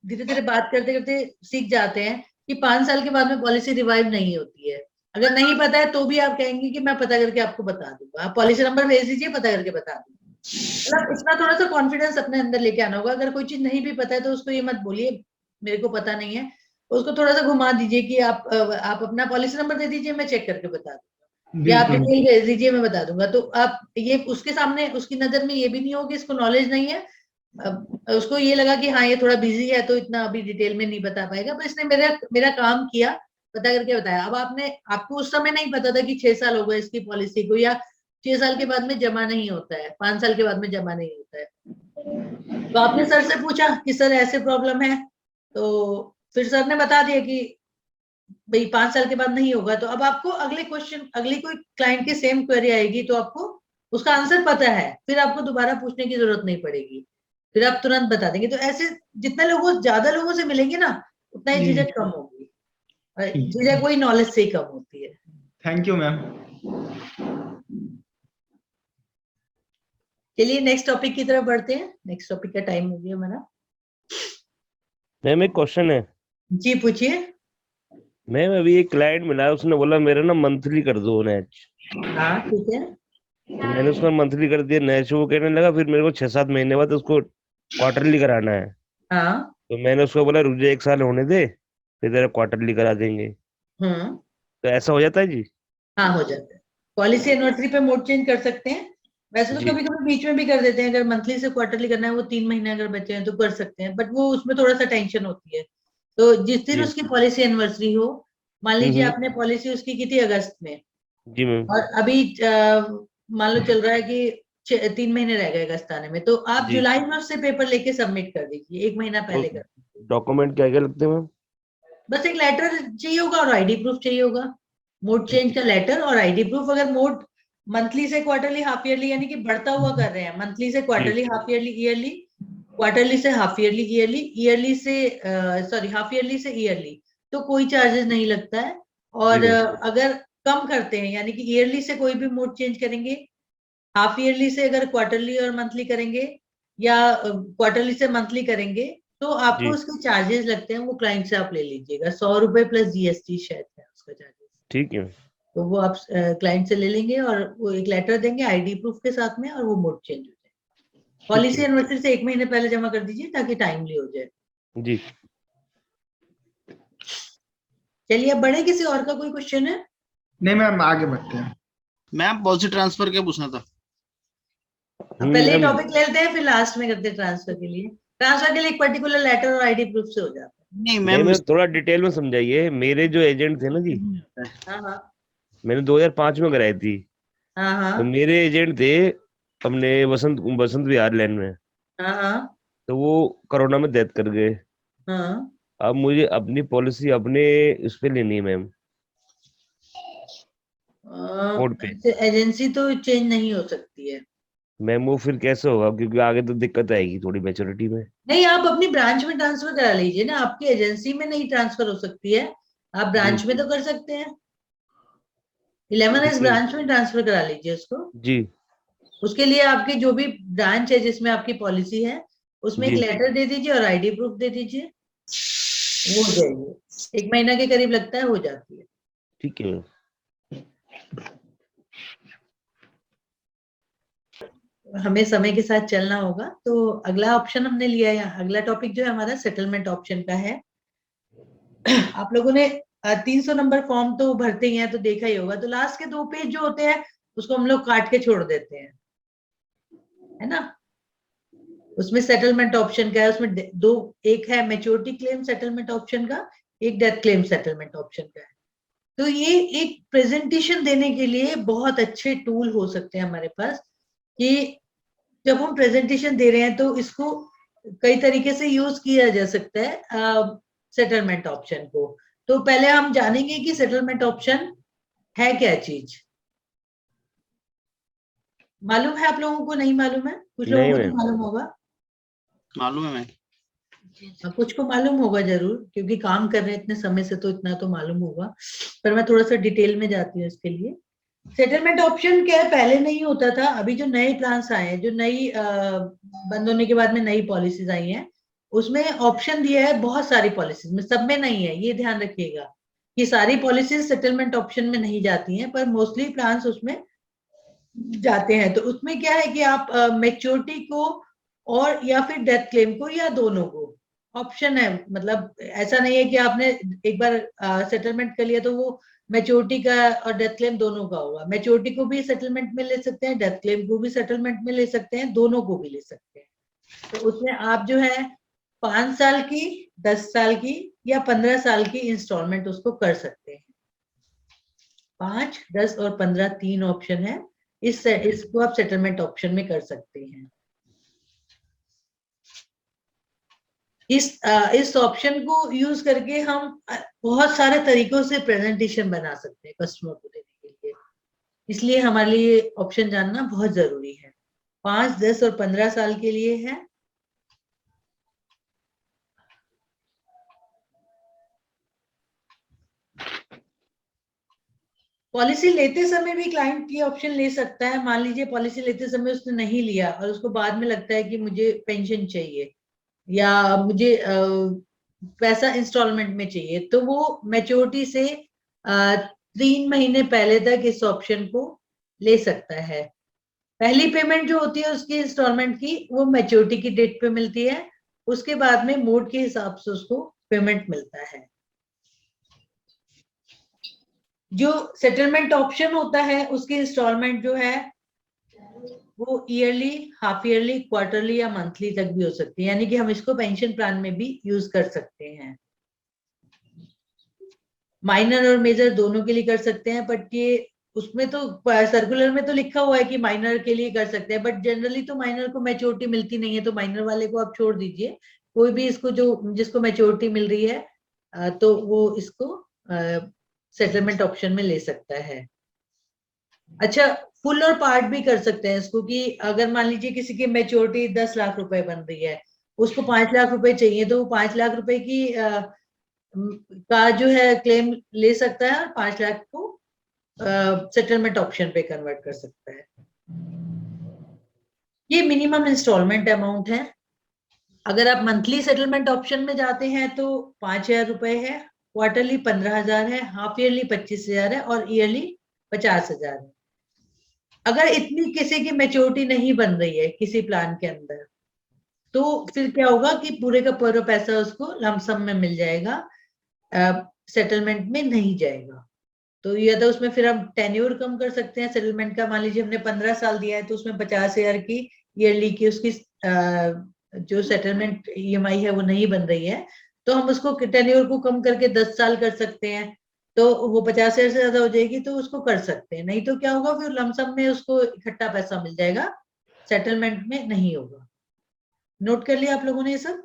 धीरे धीरे बात करते करते सीख जाते हैं कि 5 साल के बाद में पॉलिसी रिवाइव नहीं होती है। अगर नहीं पता है तो भी आप कहेंगे कि मैं पता करके आपको बता दूंगा, आप पॉलिसी नंबर भेज दीजिए, पता करके बता दूंगा। मतलब इतना थोड़ा सा कॉन्फिडेंस अपने अंदर लेके आना होगा। अगर कोई चीज नहीं भी पता है तो उसको ये मत बोलिए मेरे को पता नहीं है, उसको थोड़ा सा घुमा दीजिए कि आप अपना पॉलिसी नंबर दे दीजिए, मैं चेक करके बता दूंगा, या आप बिल्कुल। डिटेल भेज दीजिए, मैं बता दूंगा। तो आप ये उसके सामने, उसकी नजर में ये भी नहीं हो कि इसको नॉलेज नहीं है। उसको ये लगा कि हाँ ये थोड़ा बिजी है तो इतना अभी डिटेल में नहीं बता पाएगा, पर इसने मेरा मेरा काम किया, पता करके बताया। अब आपको उस समय नहीं पता था कि 6 साल हो गए इसकी पॉलिसी को, या 6 साल के बाद में जमा नहीं होता है, 5 साल के बाद में जमा नहीं होता है। तो आपने सर से पूछा कि सर ऐसे प्रॉब्लम है, तो फिर सर ने बता दिया कि भाई 5 साल के बाद नहीं होगा। तो अब आपको अगले क्वेश्चन, अगली कोई क्लाइंट की सेम क्वेरी आएगी तो आपको उसका आंसर पता है, फिर आपको दोबारा पूछने की जरूरत नहीं पड़ेगी, फिर आप तुरंत बता देंगे। तो ऐसे जितने ज्यादा लोगों से मिलेंगे ना, उतना ही जी झिझक कम होगी, और ठीक। झिझक वही नॉलेज से ही कम होती है। Thank you ma'am. चलिए नेक्स्ट टॉपिक की तरफ बढ़ते हैं, नेक्स्ट टॉपिक का टाइम हो गया हमारा। मैम एक क्वेश्चन है। जी पूछिए। मैम अभी एक क्लाइंट मिला है, उसने बोला मेरा ना मंथली कर दो नेच। हाँ ठीक है। तो मैंने उसका मंथली कर दिया नेच, वो कहने लगा फिर मेरे को 6-7 महीने बाद उसको क्वार्टरली कराना है। हाँ। तो मैंने उसको बोला रुक जा 1 साल होने दे, फिर तेरा क्वार्टरली करा देंगे। हम्म। तो ऐसा हो जाता है जी? हाँ हो जाता है, पॉलिसी एनिवर्सरी पे मोड चेंज कर सकते हैं। वैसे तो जी। कभी कभी बीच में भी कर देते हैं, अगर मंथली से क्वार्टरली करना है, वो 3 महीने अगर बचे हैं तो कर सकते हैं, बट वो उसमें थोड़ा सा टेंशन होती है। तो जिस दिन जी। उसकी पॉलिसी एनिवर्सरी हो, मान लीजिए हम्म। आपने पॉलिसी उसकी की थी अगस्त में, जी मैम। और अभी मान लो चल रहा है कि 3 महीने रह गए अगस्त आने में, तो आप जी। जुलाई में उससे पेपर लेके सबमिट कर दीजिए, 1 महीना तो पहले कर दीजिए। डॉक्यूमेंट क्या क्या लगते हैं मैम? बस एक लेटर चाहिए होगा और आईडी प्रूफ चाहिए होगा, मोड ठीक चेंज है। का लेटर और आईडी प्रूफ। अगर मोड मंथली से क्वार्टरली हाफ ईयरली यानी कि बढ़ता हुआ कर रहे हैं, मंथली से जी। Quarterly half yearly yearly, quarterly से हाफ ईयरली ईयरली, ईयरली से सॉरी हाफ ईयरली से ईयरली, तो कोई चार्जेस नहीं लगता है। जी और मैम। अगर कम करते हैं यानी कि ईयरली से कोई भी मोड चेंज करेंगे, हाफ ईयरली से अगर क्वार्टरली और मंथली करेंगे, या क्वार्टरली से मंथली करेंगे, तो आपको जी। उसके चार्जेस लगते हैं, वो क्लाइंट से आप ले लीजिएगा, 100 रुपए प्लस जीएसटी शायद है उसका चार्जेस। ठीक है। तो वो आप क्लाइंट से ले लेंगे और वो एक लेटर देंगे आईडी प्रूफ के साथ में, और वो मोड चेंज हो जाए। ठीक पॉलिसी है। एनिवर्सरी से 1 महीने पहले जमा कर दीजिए ताकि टाइमली हो जाए। जी। चलिए, अब बढ़े, किसी और का कोई क्वेश्चन है? नहीं मैम, आगे बढ़ते हैं। मैम पॉलिसी ट्रांसफर क्या पूछना था? अब पहले मैम। टॉपिक ले लेते हैं, फिर लास्ट में करते हैं ट्रांसफर के लिए। ट्रांसफर के लिए एक पर्टिकुलर लेटर और आईडी प्रूफ से हो जाता नहीं नहीं मैम, मैम, थोड़ा डिटेल में समझाइए। मेरे जो एजेंट थे ना जी, है। हाँ हाँ मैंने 2005 में कराई थी। हाँ तो हाँ मेरे एजेंट थे अपने वसंत वसंत विहार लाइन में। हाँ हाँ तो वो कोरोना में डेथ कर गए। हाँ। अब मुझे अपनी पॉलिसी अपने उस पे लेनी है मैम, कोड पे। एजेंसी तो चेंज नहीं हो सकती है। मैम वो फिर कैसे होगा, क्योंकि आगे तो दिक्कत आएगी थोड़ी मैच्योरिटी में। नहीं, आप अपनी ब्रांच में ट्रांसफर करा लीजिए ना, आपकी एजेंसी में नहीं ट्रांसफर हो सकती है, आप जी। ब्रांच में तो कर सकते हैं। 11S ठीक है। ब्रांच में ट्रांसफर करा लीजिए उसको। जी। उसके लिए आपकी जो भी ब्रांच है जिसमें आपकी पॉलिसी है, उसमें एक जी। लेटर दे दीजिए और आईडी प्रूफ दे दीजिए, वो हो जाएगी। 1 महीना के करीब लगता है, हो जाती है। ठीक है मैम। हमें समय के साथ चलना होगा, तो अगला ऑप्शन हमने लिया है, अगला टॉपिक जो है हमारा सेटलमेंट ऑप्शन का है। आप लोगों ने 300 नंबर फॉर्म तो भरते ही हैं, तो देखा ही होगा। तो लास्ट के 2 पेज जो होते हैं उसको हम लोग काट के छोड़ देते हैं, है ना। उसमें सेटलमेंट ऑप्शन का है, उसमें दो, एक है मेच्योरिटी क्लेम सेटलमेंट ऑप्शन का, एक डेथ क्लेम सेटलमेंट ऑप्शन का है। तो ये एक प्रेजेंटेशन देने के लिए बहुत अच्छे टूल हो सकते हैं हमारे पास, कि जब हम प्रेजेंटेशन दे रहे हैं तो इसको कई तरीके से यूज किया जा सकता है सेटलमेंट ऑप्शन को। तो पहले हम जानेंगे कि सेटलमेंट ऑप्शन है क्या चीज। मालूम है आप लोगों को? नहीं मालूम है? कुछ लोगों नहीं को तो मैम। मालूम होगा, मालूम है मैम। कुछ को मालूम होगा जरूर, क्योंकि काम कर रहे हैं इतने समय से, तो इतना तो मालूम होगा। पर मैं थोड़ा सा डिटेल में जाती हूँ इसके लिए। सेटलमेंट ऑप्शन क्या है, पहले नहीं होता था, अभी जो नए प्लान्स आए हैं, जो नई बंद होने के बाद में नई पॉलिसीज आई हैं, उसमें ऑप्शन दिया है बहुत सारी पॉलिसीज में, सब में नहीं है, ये ध्यान रखिएगा कि सारी पॉलिसीज सेटलमेंट ऑप्शन में नहीं जाती हैं, पर मोस्टली प्लान्स उसमें जाते हैं। तो उसमें क्या है कि आप मेच्योरिटी को और या फिर डेथ क्लेम को, या दोनों को ऑप्शन है। मतलब ऐसा नहीं है कि आपने एक बार सेटलमेंट कर लिया तो वो मेच्योरिटी का और डेथ क्लेम दोनों का होगा। मेच्योरिटी को भी सेटलमेंट में ले सकते हैं, डेथ क्लेम को भी सेटलमेंट में ले सकते हैं, दोनों को भी ले सकते हैं। तो उसमें आप जो है 5 साल की, 10 साल की या 15 साल की इंस्टॉलमेंट उसको कर सकते हैं। 5, 10 और 15 तीन ऑप्शन है, इसको आप सेटलमेंट ऑप्शन में कर सकते हैं। इस ऑप्शन को यूज करके हम बहुत सारे तरीकों से प्रेजेंटेशन बना सकते हैं कस्टमर को देने के लिए, इसलिए हमारे लिए ऑप्शन जानना बहुत जरूरी है। 5, 10 और 15 साल के लिए है। पॉलिसी लेते समय भी क्लाइंट ये ऑप्शन ले सकता है। मान लीजिए पॉलिसी लेते समय उसने नहीं लिया और उसको बाद में लगता है कि मुझे पेंशन चाहिए या मुझे पैसा इंस्टॉलमेंट में चाहिए, तो वो मैच्योरिटी से 3 महीने पहले तक इस ऑप्शन को ले सकता है। पहली पेमेंट जो होती है उसकी इंस्टॉलमेंट की, वो मैच्योरिटी की डेट पे मिलती है, उसके बाद में मोड के हिसाब से उसको पेमेंट मिलता है। जो सेटलमेंट ऑप्शन होता है उसकी इंस्टॉलमेंट जो है वो ईयरली, हाफ ईयरली, क्वार्टरली या मंथली तक भी हो सकती है, यानी कि हम इसको पेंशन प्लान में भी यूज कर सकते हैं। माइनर और मेजर दोनों के लिए कर सकते हैं, बट ये उसमें तो सर्कुलर में तो लिखा हुआ है कि माइनर के लिए कर सकते हैं, बट जनरली तो माइनर को मैच्योरिटी मिलती नहीं है, तो माइनर वाले को आप छोड़ दीजिए। कोई भी इसको जिसको मैच्योरिटी मिल रही है तो वो इसको सेटलमेंट ऑप्शन में ले सकता है। अच्छा, फुल और पार्ट भी कर सकते हैं इसको, कि अगर मान लीजिए किसी की मैच्योरिटी 10 लाख रुपए बन रही है, उसको 5 लाख रुपए चाहिए, तो वो 5 लाख रुपए की का जो है क्लेम ले सकता है और 5 लाख को सेटलमेंट ऑप्शन पे कन्वर्ट कर सकता है। ये मिनिमम इंस्टॉलमेंट अमाउंट है। अगर आप मंथली सेटलमेंट ऑप्शन में जाते हैं तो 5,000 रुपए है, क्वार्टरली 15,000 है, हाफ ईयरली 25,000 है और ईयरली 50,000 है। अगर इतनी किसी की मैच्योरिटी नहीं बन रही है किसी प्लान के अंदर, तो फिर क्या होगा कि पूरे का पूरा पैसा उसको लमसम में मिल जाएगा, सेटलमेंट में नहीं जाएगा। तो या तो उसमें फिर हम टेन्योर कम कर सकते हैं सेटलमेंट का। मान लीजिए हमने 15 साल दिया है, तो उसमें 50,000 की ईयरली की उसकी जो सेटलमेंट EMI है वो नहीं बन रही है, तो हम उसको टेन्योर को कम करके 10 साल कर सकते हैं, तो वो 50,000 से ज्यादा हो जाएगी, तो उसको कर सकते हैं। नहीं तो क्या होगा, फिर लमसम में उसको इकट्ठा पैसा मिल जाएगा, सेटलमेंट में नहीं होगा। नोट कर लिया आप लोगों ने ये सब?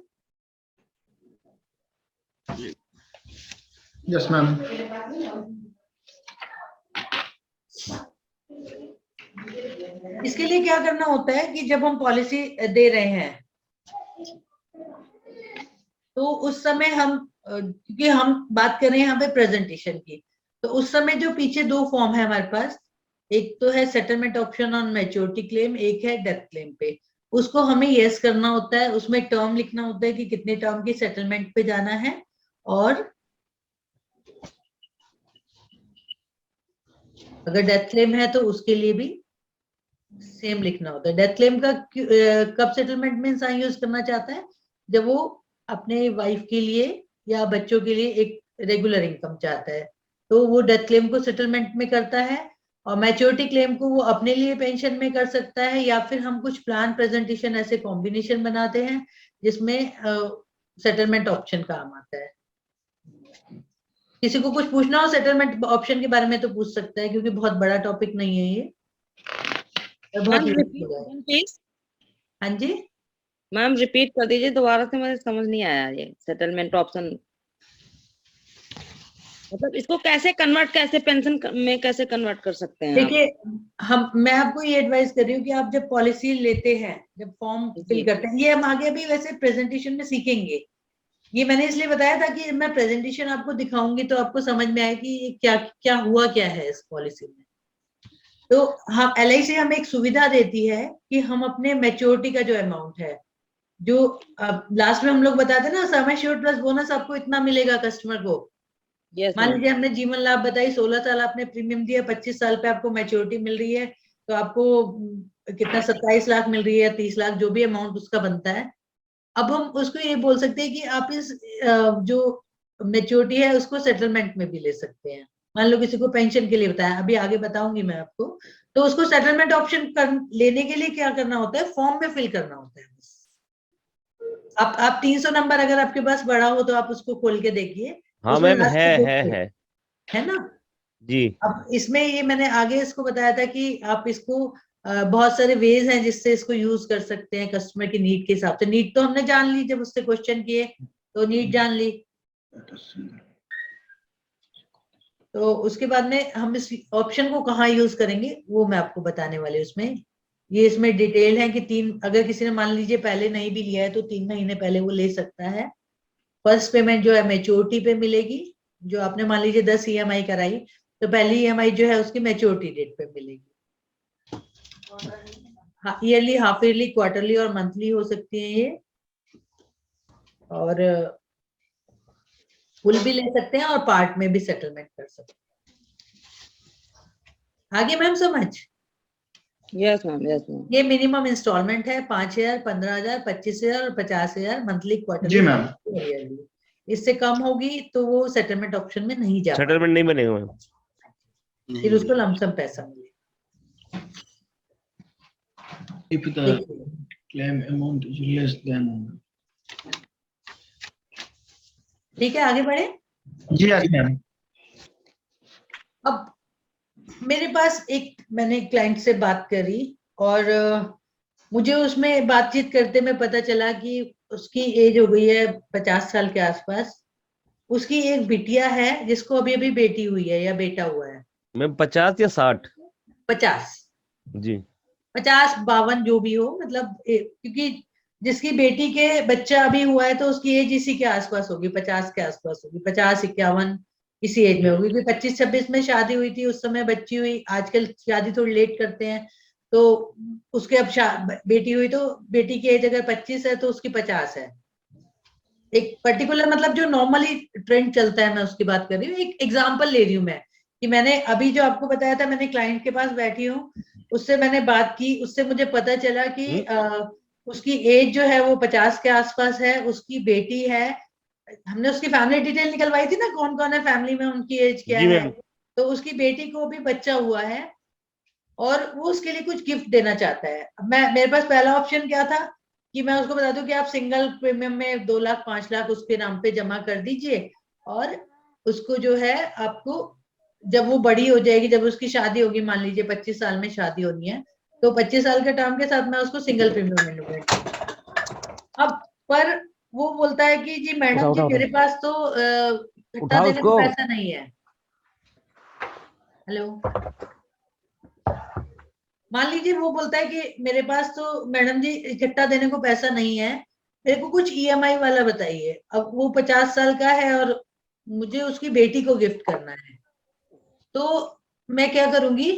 Yes ma'am. इसके लिए क्या करना होता है कि जब हम पॉलिसी दे रहे हैं, तो उस समय हम, क्योंकि हम बात कर रहे हैं यहाँ पे प्रेजेंटेशन की, तो उस समय जो पीछे 2 फॉर्म है हमारे पास, एक तो है settlement option on maturity claim, एक है डेथ क्लेम पे। उसको हमें यस करना होता है, उसमें टर्म लिखना होता है कि कितने टर्म की सेटलमेंट पे जाना है, और अगर डेथ क्लेम है तो उसके लिए भी सेम लिखना होता है। डेथ क्लेम का कब सेटलमेंट में इंसान यूज करना चाहता है, जब वो अपने वाइफ के लिए या बच्चों के लिए एक रेगुलर इनकम चाहता है, तो वो डेथ क्लेम को सेटलमेंट में करता है। और मैच्योरिटी क्लेम को वो अपने लिए पेंशन में कर सकता है, या फिर हम कुछ प्लान प्रेजेंटेशन ऐसे कॉम्बिनेशन बनाते हैं जिसमें सेटलमेंट ऑप्शन काम आता है। किसी को कुछ पूछना हो सेटलमेंट ऑप्शन के बारे में तो पूछ सकता है, क्योंकि बहुत बड़ा टॉपिक नहीं है ये, बहुत यूजफुल है। प्लीज हाँ जी, मैम रिपीट कर दीजिए दोबारा से, मुझे समझ नहीं आया ये सेटलमेंट ऑप्शन, मतलब इसको कैसे कन्वर्ट, कैसे पेंशन में कैसे कन्वर्ट कर सकते हैं आप? देखिए, मैं आपको ये एडवाइस कर रही हूँ कि आप जब पॉलिसी लेते हैं, जब फॉर्म फिल करते हैं, ये हम आगे भी वैसे प्रेजेंटेशन में सीखेंगे। ये मैंने इसलिए बताया था कि मैं प्रेजेंटेशन आपको दिखाऊंगी तो आपको समझ में आए कि क्या क्या हुआ क्या है इस पॉलिसी में। तो हम LIC हमें एक सुविधा देती है कि हम अपने मैच्योरिटी का जो अमाउंट है, जो लास्ट में हम लोग बताते हैं ना, सम एश्योर्ड प्लस बोनस आपको इतना मिलेगा कस्टमर को। मान लीजिए हमने जीवन लाभ बताई, 16 साल आपने प्रीमियम दिया, 25 साल पे आपको मैच्योरिटी मिल रही है, तो आपको कितना 27 लाख मिल रही है, 30 लाख जो भी अमाउंट उसका बनता है। अब हम उसको ये बोल सकते हैं कि आप इस जो मैच्योरिटी है उसको सेटलमेंट में भी ले सकते हैं। मान लो किसी को पेंशन के लिए बताया, अभी आगे बताऊंगी मैं आपको, तो उसको सेटलमेंट ऑप्शन लेने के लिए क्या करना होता है, फॉर्म में फिल करना होता है। आप 300 नंबर अगर आपके पास बड़ा हो तो आप उसको खोल के देखिए। हाँ मैम, है ना जी। अब इसमें ये मैंने आगे इसको बताया था कि आप इसको बहुत सारे वेज हैं जिससे इसको यूज कर सकते हैं कस्टमर की नीड के हिसाब से। नीड तो हमने जान ली, जब उससे क्वेश्चन किए तो नीड जान ली, तो उसके बाद में हम इस ऑप्शन को कहाँ यूज करेंगे वो मैं आपको बताने वाली। उसमें ये इसमें डिटेल है कि 3, अगर किसी ने मान लीजिए पहले नहीं भी लिया है तो 3 महीने पहले वो ले सकता है। फर्स्ट पेमेंट जो है मैच्योरिटी पे मिलेगी, जो आपने मान लीजिए 10 EMI कराई तो पहली EMI जो है उसकी मैच्योरिटी डेट पे मिलेगी। ईयरली, हाफ ईयरली, क्वार्टरली और मंथली हो सकती है ये, और फुल भी ले सकते हैं और पार्ट में भी सेटलमेंट कर सकते हैं। आगे मैम समझ? Yes ma'am, yes ma'am. ये मिनिमम इंस्टॉलमेंट है 5,000, 15,000, 25,000 और 50,000 मंथली, क्वार्टरली। जी मैम। इससे कम होगी तो वो सेटलमेंट ऑप्शन में नहीं जा, सेटलमेंट नहीं बनेगा मैम, फिर उसको लमसम पैसा मिलेगा। If the देखिए, claim amount is less than. ठीक है, आगे बढ़े। जी yes मैम। अब मेरे पास मैंने क्लाइंट से बात करी और मुझे उसमें बातचीत करते में पता चला कि उसकी एज हो गई है 50 साल के आसपास। उसकी एक बिटिया है जिसको अभी अभी बेटी हुई है या बेटा हुआ है। मैम 50 या 60? 50, जी 50, 52 जो भी हो, मतलब क्योंकि जिसकी बेटी के बच्चा अभी हुआ है तो उसकी एज इसी के आसपास होगी, 50 के आसपास होगी, 50, 51 इसी एज में होगी। क्योंकि 25-26 में शादी हुई थी, उस समय बच्ची हुई। आजकल शादी थोड़ी लेट करते हैं, तो उसके अब बेटी हुई, तो बेटी की एज अगर 25 है तो उसकी 50 है। एक पर्टिकुलर, मतलब जो नॉर्मली ट्रेंड चलता है, मैं उसकी बात कर रही हूँ। एक एग्जांपल ले रही हूँ मैं, कि मैंने अभी जो आपको बताया था, मैंने क्लाइंट के पास बैठी हूँ, उससे मैंने बात की, उससे मुझे पता चला कि उसकी एज जो है वो 50 के आसपास है। उसकी बेटी है, हमने उसकी फैमिली डिटेल निकलवाई थी ना, कौन कौन है फैमिली में, उनकी एज क्या जी है। मैम। तो उसकी बेटी को भी बच्चा हुआ है और वो उसके लिए कुछ गिफ्ट देना चाहता है। अब मेरे पास पहला ऑप्शन क्या था कि मैं उसको बता दूं कि आप सिंगल प्रीमियम में 2 लाख 5 लाख उसके नाम पे जमा कर दीजिए, और उसको जो है आपको, जब वो बड़ी हो जाएगी, जब उसकी शादी होगी, मान लीजिए 25 साल में शादी होनी है, तो 25 साल के टर्म के साथ मैं उसको सिंगल प्रीमियम एंडोमेंट दूंगा। अब पर वो बोलता है कि जी मैडम जी, मेरे पास तो इकट्ठा उठाओ देने को उसको। पैसा नहीं है। हेलो, मान लीजिए वो बोलता है कि मेरे पास तो मैडम जी इकट्ठा देने को पैसा नहीं है, मेरे को कुछ ईएमआई वाला बताइए। अब वो 50 साल का है और मुझे उसकी बेटी को गिफ्ट करना है, तो मैं क्या करूंगी।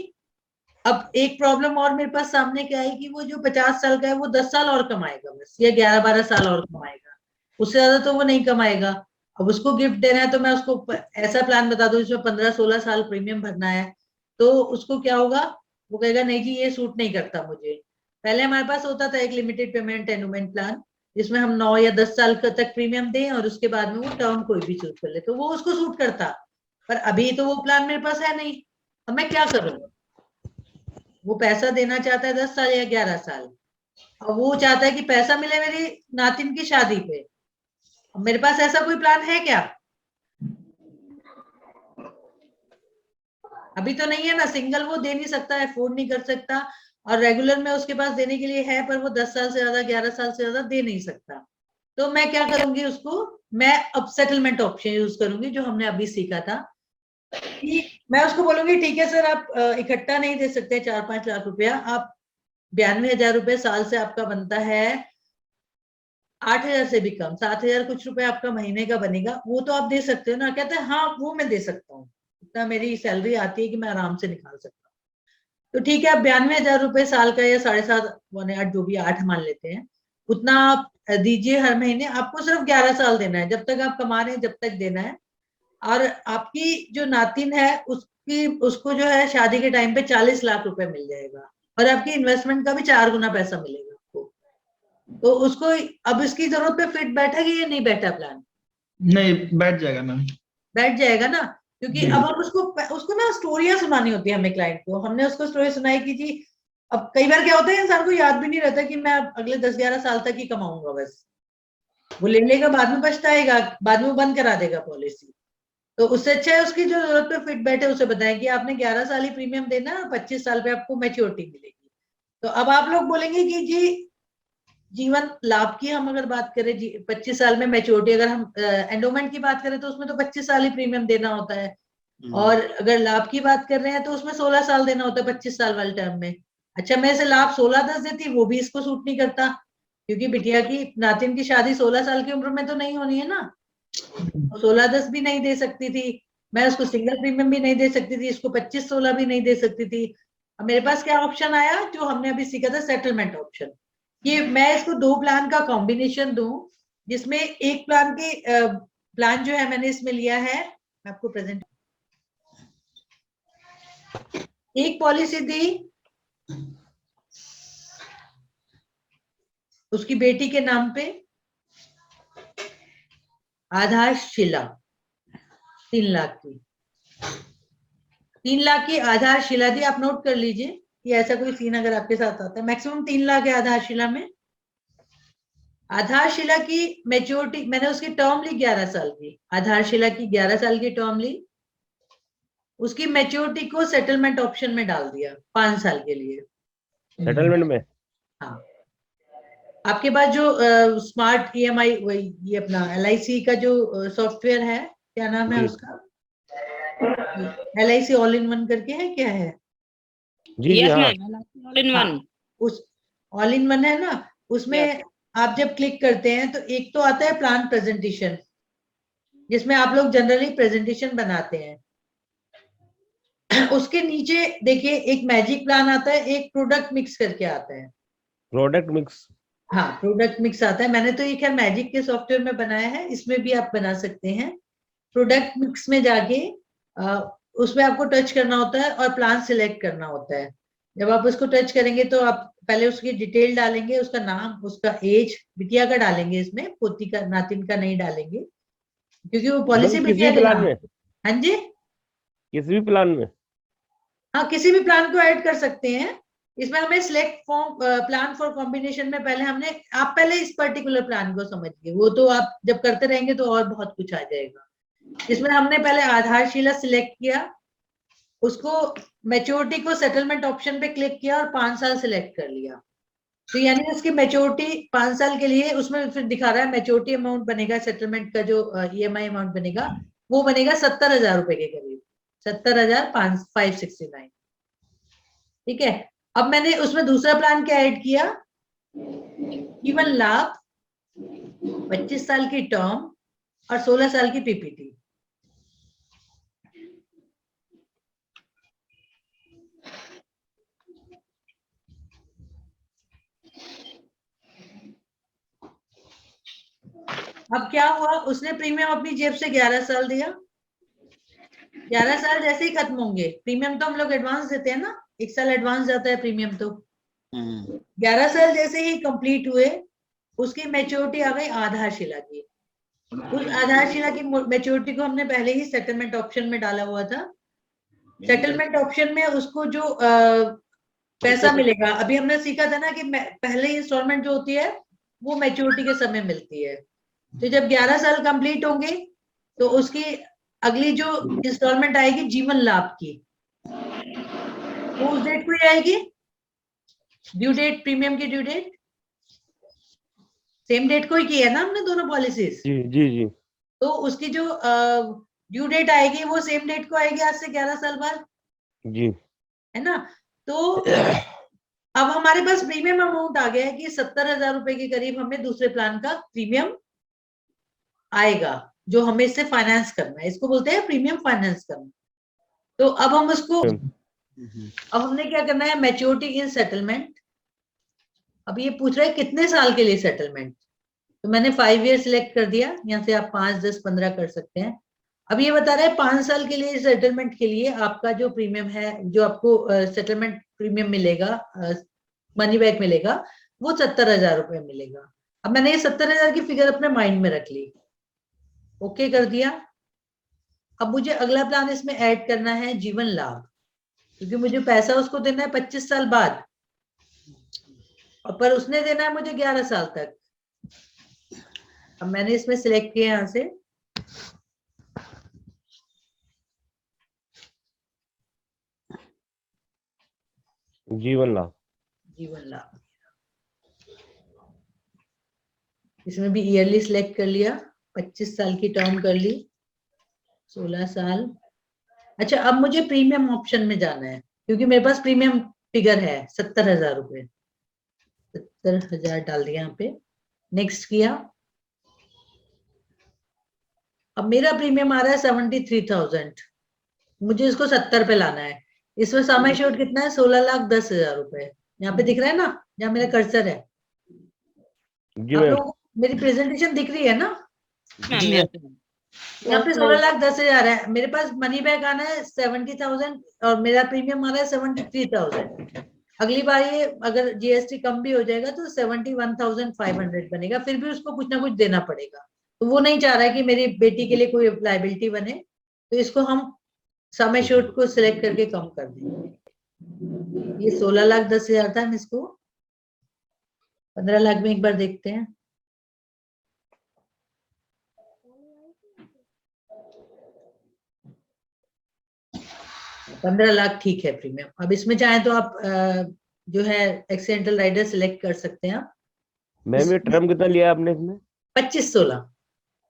अब एक प्रॉब्लम और मेरे पास सामने क्या है कि वो जो 50 साल का है वो 10 साल और कमाएगा बस, या 11-12 साल और कमाएगा, उससे ज्यादा तो वो नहीं कमाएगा। अब उसको गिफ्ट देना है तो मैं उसको ऐसा प्लान बता दूं जिसमें 15-16 साल प्रीमियम भरना है, तो उसको क्या होगा, वो कहेगा नहीं जी, ये सूट नहीं करता मुझे। पहले हमारे पास होता था एक लिमिटेड पेमेंट एंडोमेंट प्लान, जिसमें हम 9 या 10 साल तक प्रीमियम दें और उसके बाद में वो टर्म कोई भी चूज कर ले, तो वो उसको सूट करता। पर अभी तो वो प्लान मेरे पास है नहीं। अब मैं क्या करूं। वो पैसा देना चाहता है 10 साल या 11 साल, और वो चाहता है कि पैसा मिले मेरी नातिन की शादी पे। अब मेरे पास ऐसा कोई प्लान है क्या? अभी तो नहीं है ना। सिंगल वो दे नहीं सकता, अफोर्ड नहीं कर सकता, और रेगुलर में उसके पास देने के लिए है, पर वो 10 साल से ज्यादा, 11 साल से ज्यादा दे नहीं सकता। तो मैं क्या करूंगी उसको, मैं अब सेटलमेंट ऑप्शन यूज करूंगी, जो हमने अभी सीखा था, कि मैं उसको बोलूंगी ठीक है सर, आप इकट्ठा नहीं दे सकते 4-5 लाख रुपया, आप 92,000 रुपए साल से आपका बनता है, 8,000 से भी कम, 7,000 कुछ रुपए आपका महीने का बनेगा, वो तो आप दे सकते हो ना। कहते हैं हाँ वो मैं दे सकता हूँ, इतना मेरी सैलरी आती है कि मैं आराम से निकाल सकता हूँ। तो ठीक है, आप 92,000 रुपए साल का, या 7.5 8 जो भी 8 मान लेते हैं, उतना आप दीजिए हर महीने। आपको सिर्फ 11 साल देना है, जब तक आप कमा रहे हैं जब तक देना है। और आपकी जो नातिन है उसको जो है शादी के टाइम पे 40 लाख रुपए मिल जाएगा, और आपकी इन्वेस्टमेंट का भी 4 गुना पैसा मिलेगा आपको। तो उसको अब इसकी जरूरत पे फिट बैठा कि ये नहीं बैठा प्लान? नहीं, बैठ जाएगा मैम। बैठ जाएगा ना, क्योंकि जी। अब हम उसको ना स्टोरियां सुनानी होती है हमें, क्लाइंट को। हमने उसको स्टोरी सुनाई कि जी, अब कई बार क्या होता है, इंसान को याद भी नहीं रहता कि मैं अगले 10-11 साल तक ही कमाऊंगा बस। वो ले लेगा, बाद में पछताएगा, बाद में वो बंद करा देगा पॉलिसी। तो उससे अच्छा है उसकी जो जरूरत पे फिट बैठे उसे बताएं कि आपने 11 साल ही प्रीमियम देना है, 25 साल पे आपको मैच्योरिटी मिलेगी। तो अब आप लोग बोलेंगे कि जी जीवन लाभ की हम अगर बात करें, 25 साल में मैच्योरिटी, अगर हम एंडोमेंट की बात करें तो उसमें तो 25 साल ही प्रीमियम देना होता है, और अगर लाभ की बात कर रहे हैं तो उसमें 16 साल देना होता है 25 साल वाले टर्म में। अच्छा, मैं इसे लाभ 16-10 देती, वो भी इसको सूट नहीं करता, क्योंकि बिटिया की, नातिन की शादी 16 साल की उम्र में तो नहीं होनी है ना, 16-10 भी नहीं दे सकती थी। मैं उसको सिंगल प्रीमियम भी नहीं दे सकती थी, इसको 25-16 भी नहीं दे सकती थी। अब मेरे पास क्या ऑप्शन आया, जो हमने अभी सीखा था, सेटलमेंट ऑप्शन, कि मैं इसको 2 प्लान का कॉम्बिनेशन दूं, जिसमें एक प्लान जो है मैंने इसमें लिया है, मैं आपको प्रेजेंट, एक पॉलिसी दी उसकी बेटी के नाम पे, आधारशिला 3 लाख की, 3 लाख की आधारशिला दी, आप नोट कर लीजिए। कि ऐसा कोई सीन अगर आपके साथ आता है, मैक्सिमम 3 लाख है आधारशिला में। आधारशिला की मेच्योरिटी, मैंने उसकी टर्म ली 11 साल की, आधारशिला की 11 साल की टर्म ली, उसकी मेच्योरिटी को सेटलमेंट ऑप्शन में डाल दिया 5 साल के लिए। सेटलमेंट में? हाँ, आपके पास जो स्मार्ट EMI, ये अपना LIC का जो सॉफ्टवेयर है, क्या नाम है जी। उसका, LIC ऑल इन वन करके है, क्या है? जी जी यस हाँ। Ma'am, all in one. उस ऑल इन वन है ना, उसमें आप जब क्लिक करते हैं तो एक तो आता है प्लान प्रेजेंटेशन, जिसमें आप लोग जनरली प्रेजेंटेशन बनाते हैं। उसके नीचे देखिए एक मैजिक प्लान आता है, एक प्रोडक्ट मिक्स करके आता है। Product mix? हाँ, प्रोडक्ट मिक्स आता है। मैंने तो ये खैर मैजिक के सॉफ्टवेयर में बनाया है, इसमें भी आप बना सकते हैं। प्रोडक्ट मिक्स में जाके उसमें आपको टच करना होता है और प्लान सिलेक्ट करना होता है। जब आप उसको टच करेंगे तो आप पहले उसकी डिटेल डालेंगे, उसका नाम, उसका एज, बिटिया का डालेंगे, इसमें पोती का नातिन का नहीं डालेंगे, क्योंकि वो पॉलिसी किसी बिटिया भी के प्लान नाम। में? हाँ जी, किसी भी प्लान में? हाँ, किसी भी प्लान को ऐड कर सकते हैं। इसमें हमें select form plan for combination में पहले आप पहले इस पर्टिकुलर प्लान को समझिए, वो तो आप जब करते रहेंगे तो और बहुत कुछ आ जाएगा। इसमें हमने पहले आधारशिला सिलेक्ट किया, उसको मैच्योरिटी को सेटलमेंट ऑप्शन पे क्लिक किया और 5 साल सिलेक्ट कर लिया। तो यानी उसकी मैच्योरिटी 5 साल के लिए, उसमें फिर दिखा रहा है मैच्योरिटी अमाउंट बनेगा, सेटलमेंट का जो EMI अमाउंट बनेगा वो बनेगा 70,000 रुपए के करीब, 70,569। ठीक है, अब मैंने उसमें दूसरा प्लान क्या ऐड किया, जीवन लाभ, 25 साल की टर्म और 16 साल की PPT। अब क्या हुआ, उसने प्रीमियम अपनी जेब से 11 साल दिया। 11 साल जैसे ही खत्म होंगे, प्रीमियम तो हम लोग एडवांस देते हैं ना, 1 साल एडवांस जाता है प्रीमियम। तो 11 साल जैसे ही कंप्लीट हुए, उसकी मैच्योरिटी आ गई आधारशिला की। उस आधारशिला की मैच्योरिटी को हमने पहले ही सेटलमेंट ऑप्शन में डाला हुआ था। सेटलमेंट ऑप्शन में उसको जो पैसा मिलेगा, अभी हमने सीखा था ना कि पहले इंस्टॉलमेंट जो होती है वो मैच्योरिटी के समय मिलती है। तो जब 11 साल कंप्लीट होंगे तो उसकी अगली जो इंस्टॉलमेंट आएगी जीवन लाभ की, वो उस डेट को ही आएगी। ड्यू डेट, प्रीमियम की ड्यू डेट सेम डेट को ही की है ना हमने दोनों पॉलिसीज। जी जी जी। तो उसकी जो ड्यू डेट आएगी वो सेम डेट को आएगी आज से 11 साल बाद, जी। है ना। तो अब हमारे पास प्रीमियम अमाउंट आ गया है कि 70,000 रुपए के करीब हमें दूसरे प्लान का प्रीमियम आएगा, जो हमें इससे फाइनेंस करना है। इसको बोलते हैं प्रीमियम फाइनेंस करना। तो अब हम उसको, अब हमने क्या करना है, मैच्योरिटी इन सेटलमेंट। अब ये पूछ रहा है कितने साल के लिए सेटलमेंट, तो मैंने 5 ईयर सिलेक्ट कर दिया। यहाँ से आप 5, 10, 15 कर सकते हैं। अब ये बता रहा है 5 साल के लिए सेटलमेंट के लिए आपका जो प्रीमियम है, जो आपको सेटलमेंट प्रीमियम मिलेगा, मनी बैक मिलेगा, वो 70,000 रुपए मिलेगा। अब मैंने ये 70,000 की फिगर अपने माइंड में रख ली, ओके कर दिया। अब मुझे अगला प्लान इसमें ऐड करना है जीवन लाभ, क्योंकि मुझे पैसा उसको देना है 25 साल बाद, और पर उसने देना है मुझे 11 साल तक। अब मैंने इसमें सिलेक्ट किया यहाँ से जीवन लाभ। जीवन लाभ, इसमें भी ईयरली सिलेक्ट कर लिया, 25 साल की टर्म कर ली, 16 साल। अच्छा, अब मुझे प्रीमियम ऑप्शन में जाना है, क्योंकि मेरे पास प्रीमियम फिगर है 70,000 रुपए, 70,000 डाल दिया यहाँ पे, नेक्स्ट किया। अब मेरा प्रीमियम आ रहा है 73,000, मुझे इसको 70 पे लाना है। इसमें सम एश्योर्ड कितना है, 16,10,000 रुपए। यहाँ पे दिख रहा है ना, जहाँ मेरा कर्सर है। जी आप मैम। लोगों को मेरी प्रेजेंटेशन दिख रही है ना, जी यहाँ पे 16,10,000 है। मेरे पास मनी बैक आना है 70,000 और मेरा प्रीमियम आ रहा है 73,000। अगली बार ये अगर GST कम भी हो जाएगा तो 71,500 बनेगा, फिर भी उसको कुछ ना कुछ देना पड़ेगा। तो वो नहीं चाह रहा है कि मेरी बेटी के लिए कोई लायबिलिटी बने, तो इसको हम सम एश्योर्ड को सिलेक्ट करके कम कर देंगे। ये 16,10,000 था, हम इसको 15 लाख में एक बार देखते हैं। ₹15 लाख ठीक है प्रीमियम। अब इसमें चाहे तो आप जो है एक्सीडेंटल राइडर सिलेक्ट कर सकते हैं आप। मैम ये टर्म कितना लिया आपने इसमें? 25-16।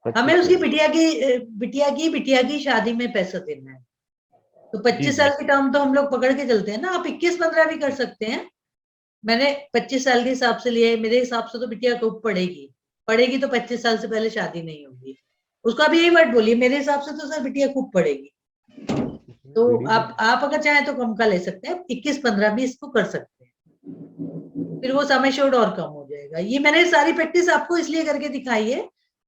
हमें उसकी बिटिया की शादी में पैसा देना है, तो 25 साल की टर्म तो हम लोग पकड़ के चलते हैं ना। आप 21-15 भी कर सकते हैं। मैंने 25 साल के हिसाब से लिया है। मेरे हिसाब से तो बिटिया को पड़ेगी तो 25 साल से पहले शादी नहीं होगी। उसका भी यही वर्ड बोलिए, मेरे हिसाब से तो सर बिटिया खूब पड़ेगी। तो आप अगर चाहें तो कम का ले सकते हैं, 21-15 भी इसको कर सकते हैं, फिर वो समय शोड और कम हो जाएगा। ये मैंने सारी प्रैक्टिस आपको इसलिए करके दिखाई है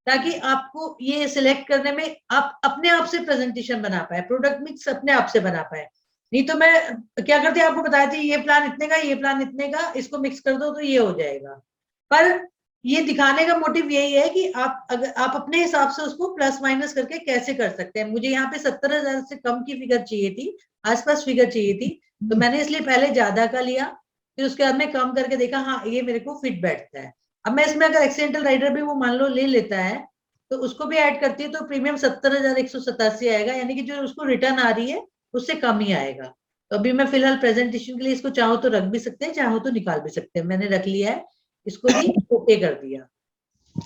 ताकि आपको ये सिलेक्ट करने में आप अपने आप से प्रेजेंटेशन बना पाए, प्रोडक्ट मिक्स अपने आप से बना पाए। नहीं तो मैं क्या करती आपको बताया थी, ये प्लान इतने का, ये प्लान इतने का, इसको मिक्स कर दो तो ये हो जाएगा। पर ये दिखाने का मोटिव यही है कि आप अपने हिसाब से उसको प्लस माइनस करके कैसे कर सकते हैं। मुझे यहाँ पे 70,000 से कम की फिगर चाहिए थी, आसपास फिगर चाहिए थी, तो मैंने इसलिए पहले ज्यादा का लिया, फिर उसके बाद में कम करके देखा, हाँ ये मेरे को फिट बैठता है। अब मैं इसमें अगर एक्सीडेंटल राइडर भी वो मान लो ले लेता है तो उसको भी ऐड करती है तो प्रीमियम 70,187 आएगा, यानी कि जो उसको रिटर्न आ रही है उससे कम ही आएगा। तो अभी मैं फिलहाल प्रेजेंटेशन के लिए इसको चाहो तो रख भी सकते हैं, चाहो तो निकाल भी सकते हैं। मैंने रख लिया है, इसको भी ओके कर दिया।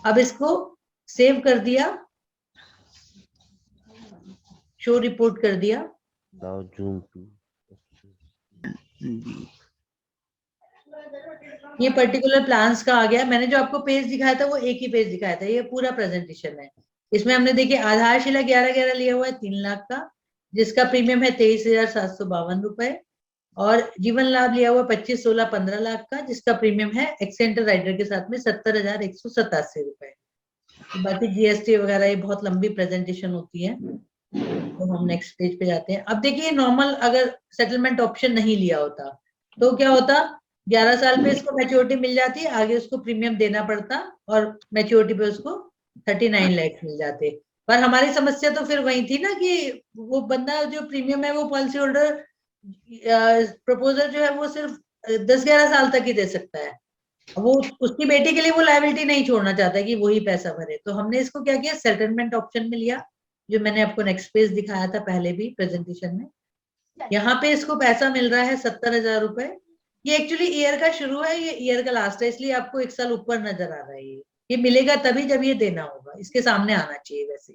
अब इसको सेव कर दिया, शो रिपोर्ट कर दिया। ये पर्टिकुलर प्लान्स का आ गया। मैंने जो आपको पेज दिखाया था वो एक ही पेज दिखाया था, ये पूरा प्रेजेंटेशन है। इसमें हमने देखिए आधारशिला 11-11 लिया हुआ है 3 लाख का, जिसका प्रीमियम है 23,752 रुपए, और जीवन लाभ लिया हुआ 25-16-15 लाख का, जिसका प्रीमियम है एक्सीडेंटल राइडर के साथ में 70,187 रुपए। बाकी जीएसटी वगैरह ये बहुत लंबी प्रेजेंटेशन होती है, तो हम नेक्स्ट पेज पे जाते हैं। अब देखिए नॉर्मल अगर सेटलमेंट ऑप्शन नहीं लिया होता तो क्या होता, 11 साल पे इसको मैच्योरिटी मिल जाती, आगे उसको प्रीमियम देना पड़ता और मैच्योरिटी पे उसको 39 लाख मिल जाते। पर हमारी समस्या तो फिर वही थी ना कि वो बंदा जो प्रीमियम है वो पॉलिसी होल्डर प्रपोजर जो है वो सिर्फ 10-11 साल तक ही दे सकता है। वो उसकी बेटी के लिए वो लायबिलिटी नहीं छोड़ना चाहता कि वही पैसा भरे। तो हमने इसको क्या किया, सेटलमेंट ऑप्शन में लिया, जो मैंने आपको नेक्स्ट पेज दिखाया था पहले भी प्रेजेंटेशन में। यहाँ पे इसको पैसा मिल रहा है 70,000 रुपए। ये एक्चुअली ईयर का शुरू है, ये ईयर का लास्ट है, इसलिए आपको एक साल ऊपर नजर आ रहा है। ये मिलेगा तभी जब ये देना होगा, इसके सामने आना चाहिए वैसे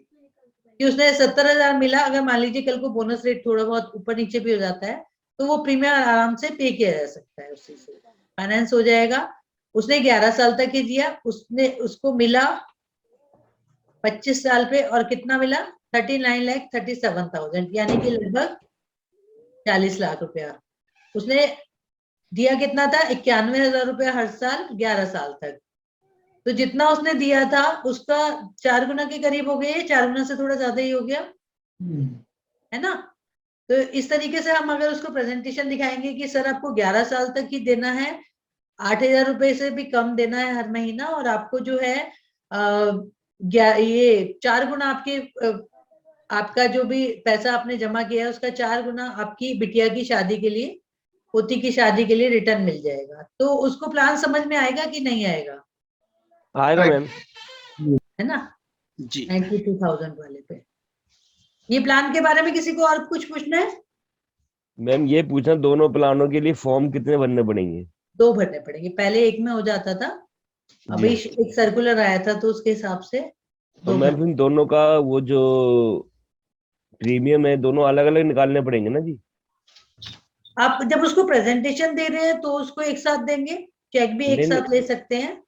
कि उसने 70,000 मिला। अगर मान लीजिए कल को बोनस रेट थोड़ा बहुत ऊपर नीचे भी हो जाता है तो वो प्रीमियम आराम से पे किया जा सकता है, उससे फाइनेंस हो जाएगा। उसने 11 साल तक ही दिया, उसको मिला 25 साल पे, और कितना मिला 39,37,000, यानी कि लगभग 40 लाख रुपया। उसने दिया कितना था, 91,000 रुपया हर साल 11 साल तक। तो जितना उसने दिया था उसका 4 गुना के करीब हो गया, 4 गुना से थोड़ा ज्यादा ही हो गया, है ना। तो इस तरीके से हम अगर उसको प्रेजेंटेशन दिखाएंगे कि सर आपको 11 साल तक ही देना है, 8,000 रुपए से भी कम देना है हर महीना, और आपको जो है ये 4 गुना आपका जो भी पैसा आपने जमा किया है उसका 4 गुना आपकी बिटिया की शादी के लिए, पोती की शादी के लिए रिटर्न मिल जाएगा। तो उसको प्लान समझ में आएगा कि नहीं आएगा? आएगा मैम, है ना जी 92,000 वाले पे। ये प्लान के बारे में किसी को और कुछ पूछना है? मैम ये पूछना दोनों प्लानों के लिए फॉर्म कितने भरने पड़ेंगे? 2 भरने पड़ेंगे, पहले एक में हो जाता था, अभी एक सर्कुलर आया था तो उसके हिसाब से तो मैम फिर दोनों का वो जो प्रीमियम है दोनों अलग अलग निकालने पड़ेंगे ना जी? आप जब उसको प्रेजेंटेशन दे रहे हैं तो उसको एक साथ देंगे, चेक भी एक साथ ले सकते हैं।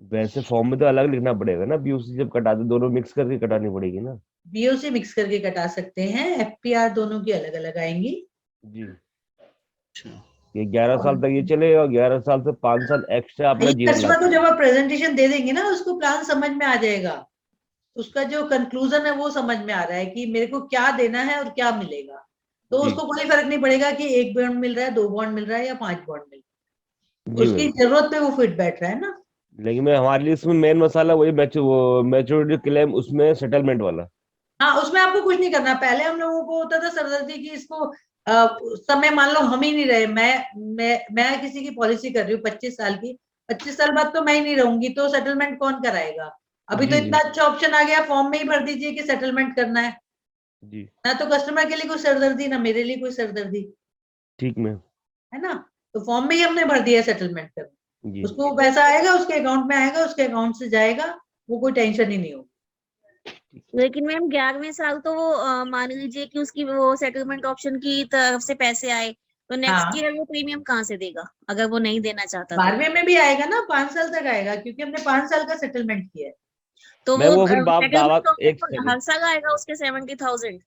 वैसे फॉर्म में तो अलग लिखना पड़ेगा ना, बीओसी जब कटाते दोनों मिक्स करके कटानी पड़ेगी ना। बीओसी मिक्स करके कटा सकते हैं, एफपीआर दोनों की अलग अलग आएंगी जी। ये 11 साल तक ये चलेगा, 11 साल से 5 साल एक्स्ट्रा अपना जीवन कस्टमर को जब आप प्रेजेंटेशन दे देंगे ना उसको प्लान समझ में आ जाएगा, उसका जो कंक्लूजन है वो समझ में आ रहा है कि मेरे को क्या देना है और क्या मिलेगा। तो उसको कोई फर्क नहीं पड़ेगा कि 1 बॉन्ड मिल रहा है, 2 बॉन्ड मिल रहा है या 5 बॉन्ड मिल रहा है, उसकी जरूरत पे वो फिट बैठ रहा है ना। लेकिन मैं हमारे लिए इसमें मेन मसाला वही मैच्योरिटी क्लेम, उसमें सेटलमेंट वाला। हाँ उसमें आपको कुछ नहीं करना। पहले हम लोगों को होता था सरदर्दी की इसको उस समय मान लो हम ही नहीं रहे, मैं किसी की पॉलिसी कर रही हूँ 25 साल की, 25 साल बाद तो मैं ही नहीं रहूंगी, तो सेटलमेंट कौन कराएगा? अभी तो जी, इतना अच्छा ऑप्शन आ गया, फॉर्म में ही भर दीजिए कि सेटलमेंट करना है, जी, ना तो कस्टमर के लिए कोई सरदर्दी, ना मेरे लिए कोई सरदर्दी, ठीक मैम। है ना? तो फॉर्म में ही हमने भर दिया सेटलमेंट करना, जी, उसको पैसा आएगा, उसके अकाउंट में आएगा, उसके अकाउंट से जाएगा, वो कोई टेंशन ही नहीं होगी। लेकिन मैम 11वें साल तो वो मान लीजिए कि उसकी वो सेटलमेंट ऑप्शन की तरफ से पैसे आए, तो नेक्स्ट हाँ, ईयर वो प्रीमियम कहाँ से देगा अगर वो नहीं देना चाहता तो? 12वें में भी आएगा ना, 5 साल तक आएगा, क्योंकि हमने 5 साल का सेटलमेंट किया है। तो मैम वो वो फिर दावा सेटलमेंट एक ऑप्शन सेकंड। हर साल आएगा उसके 70,000?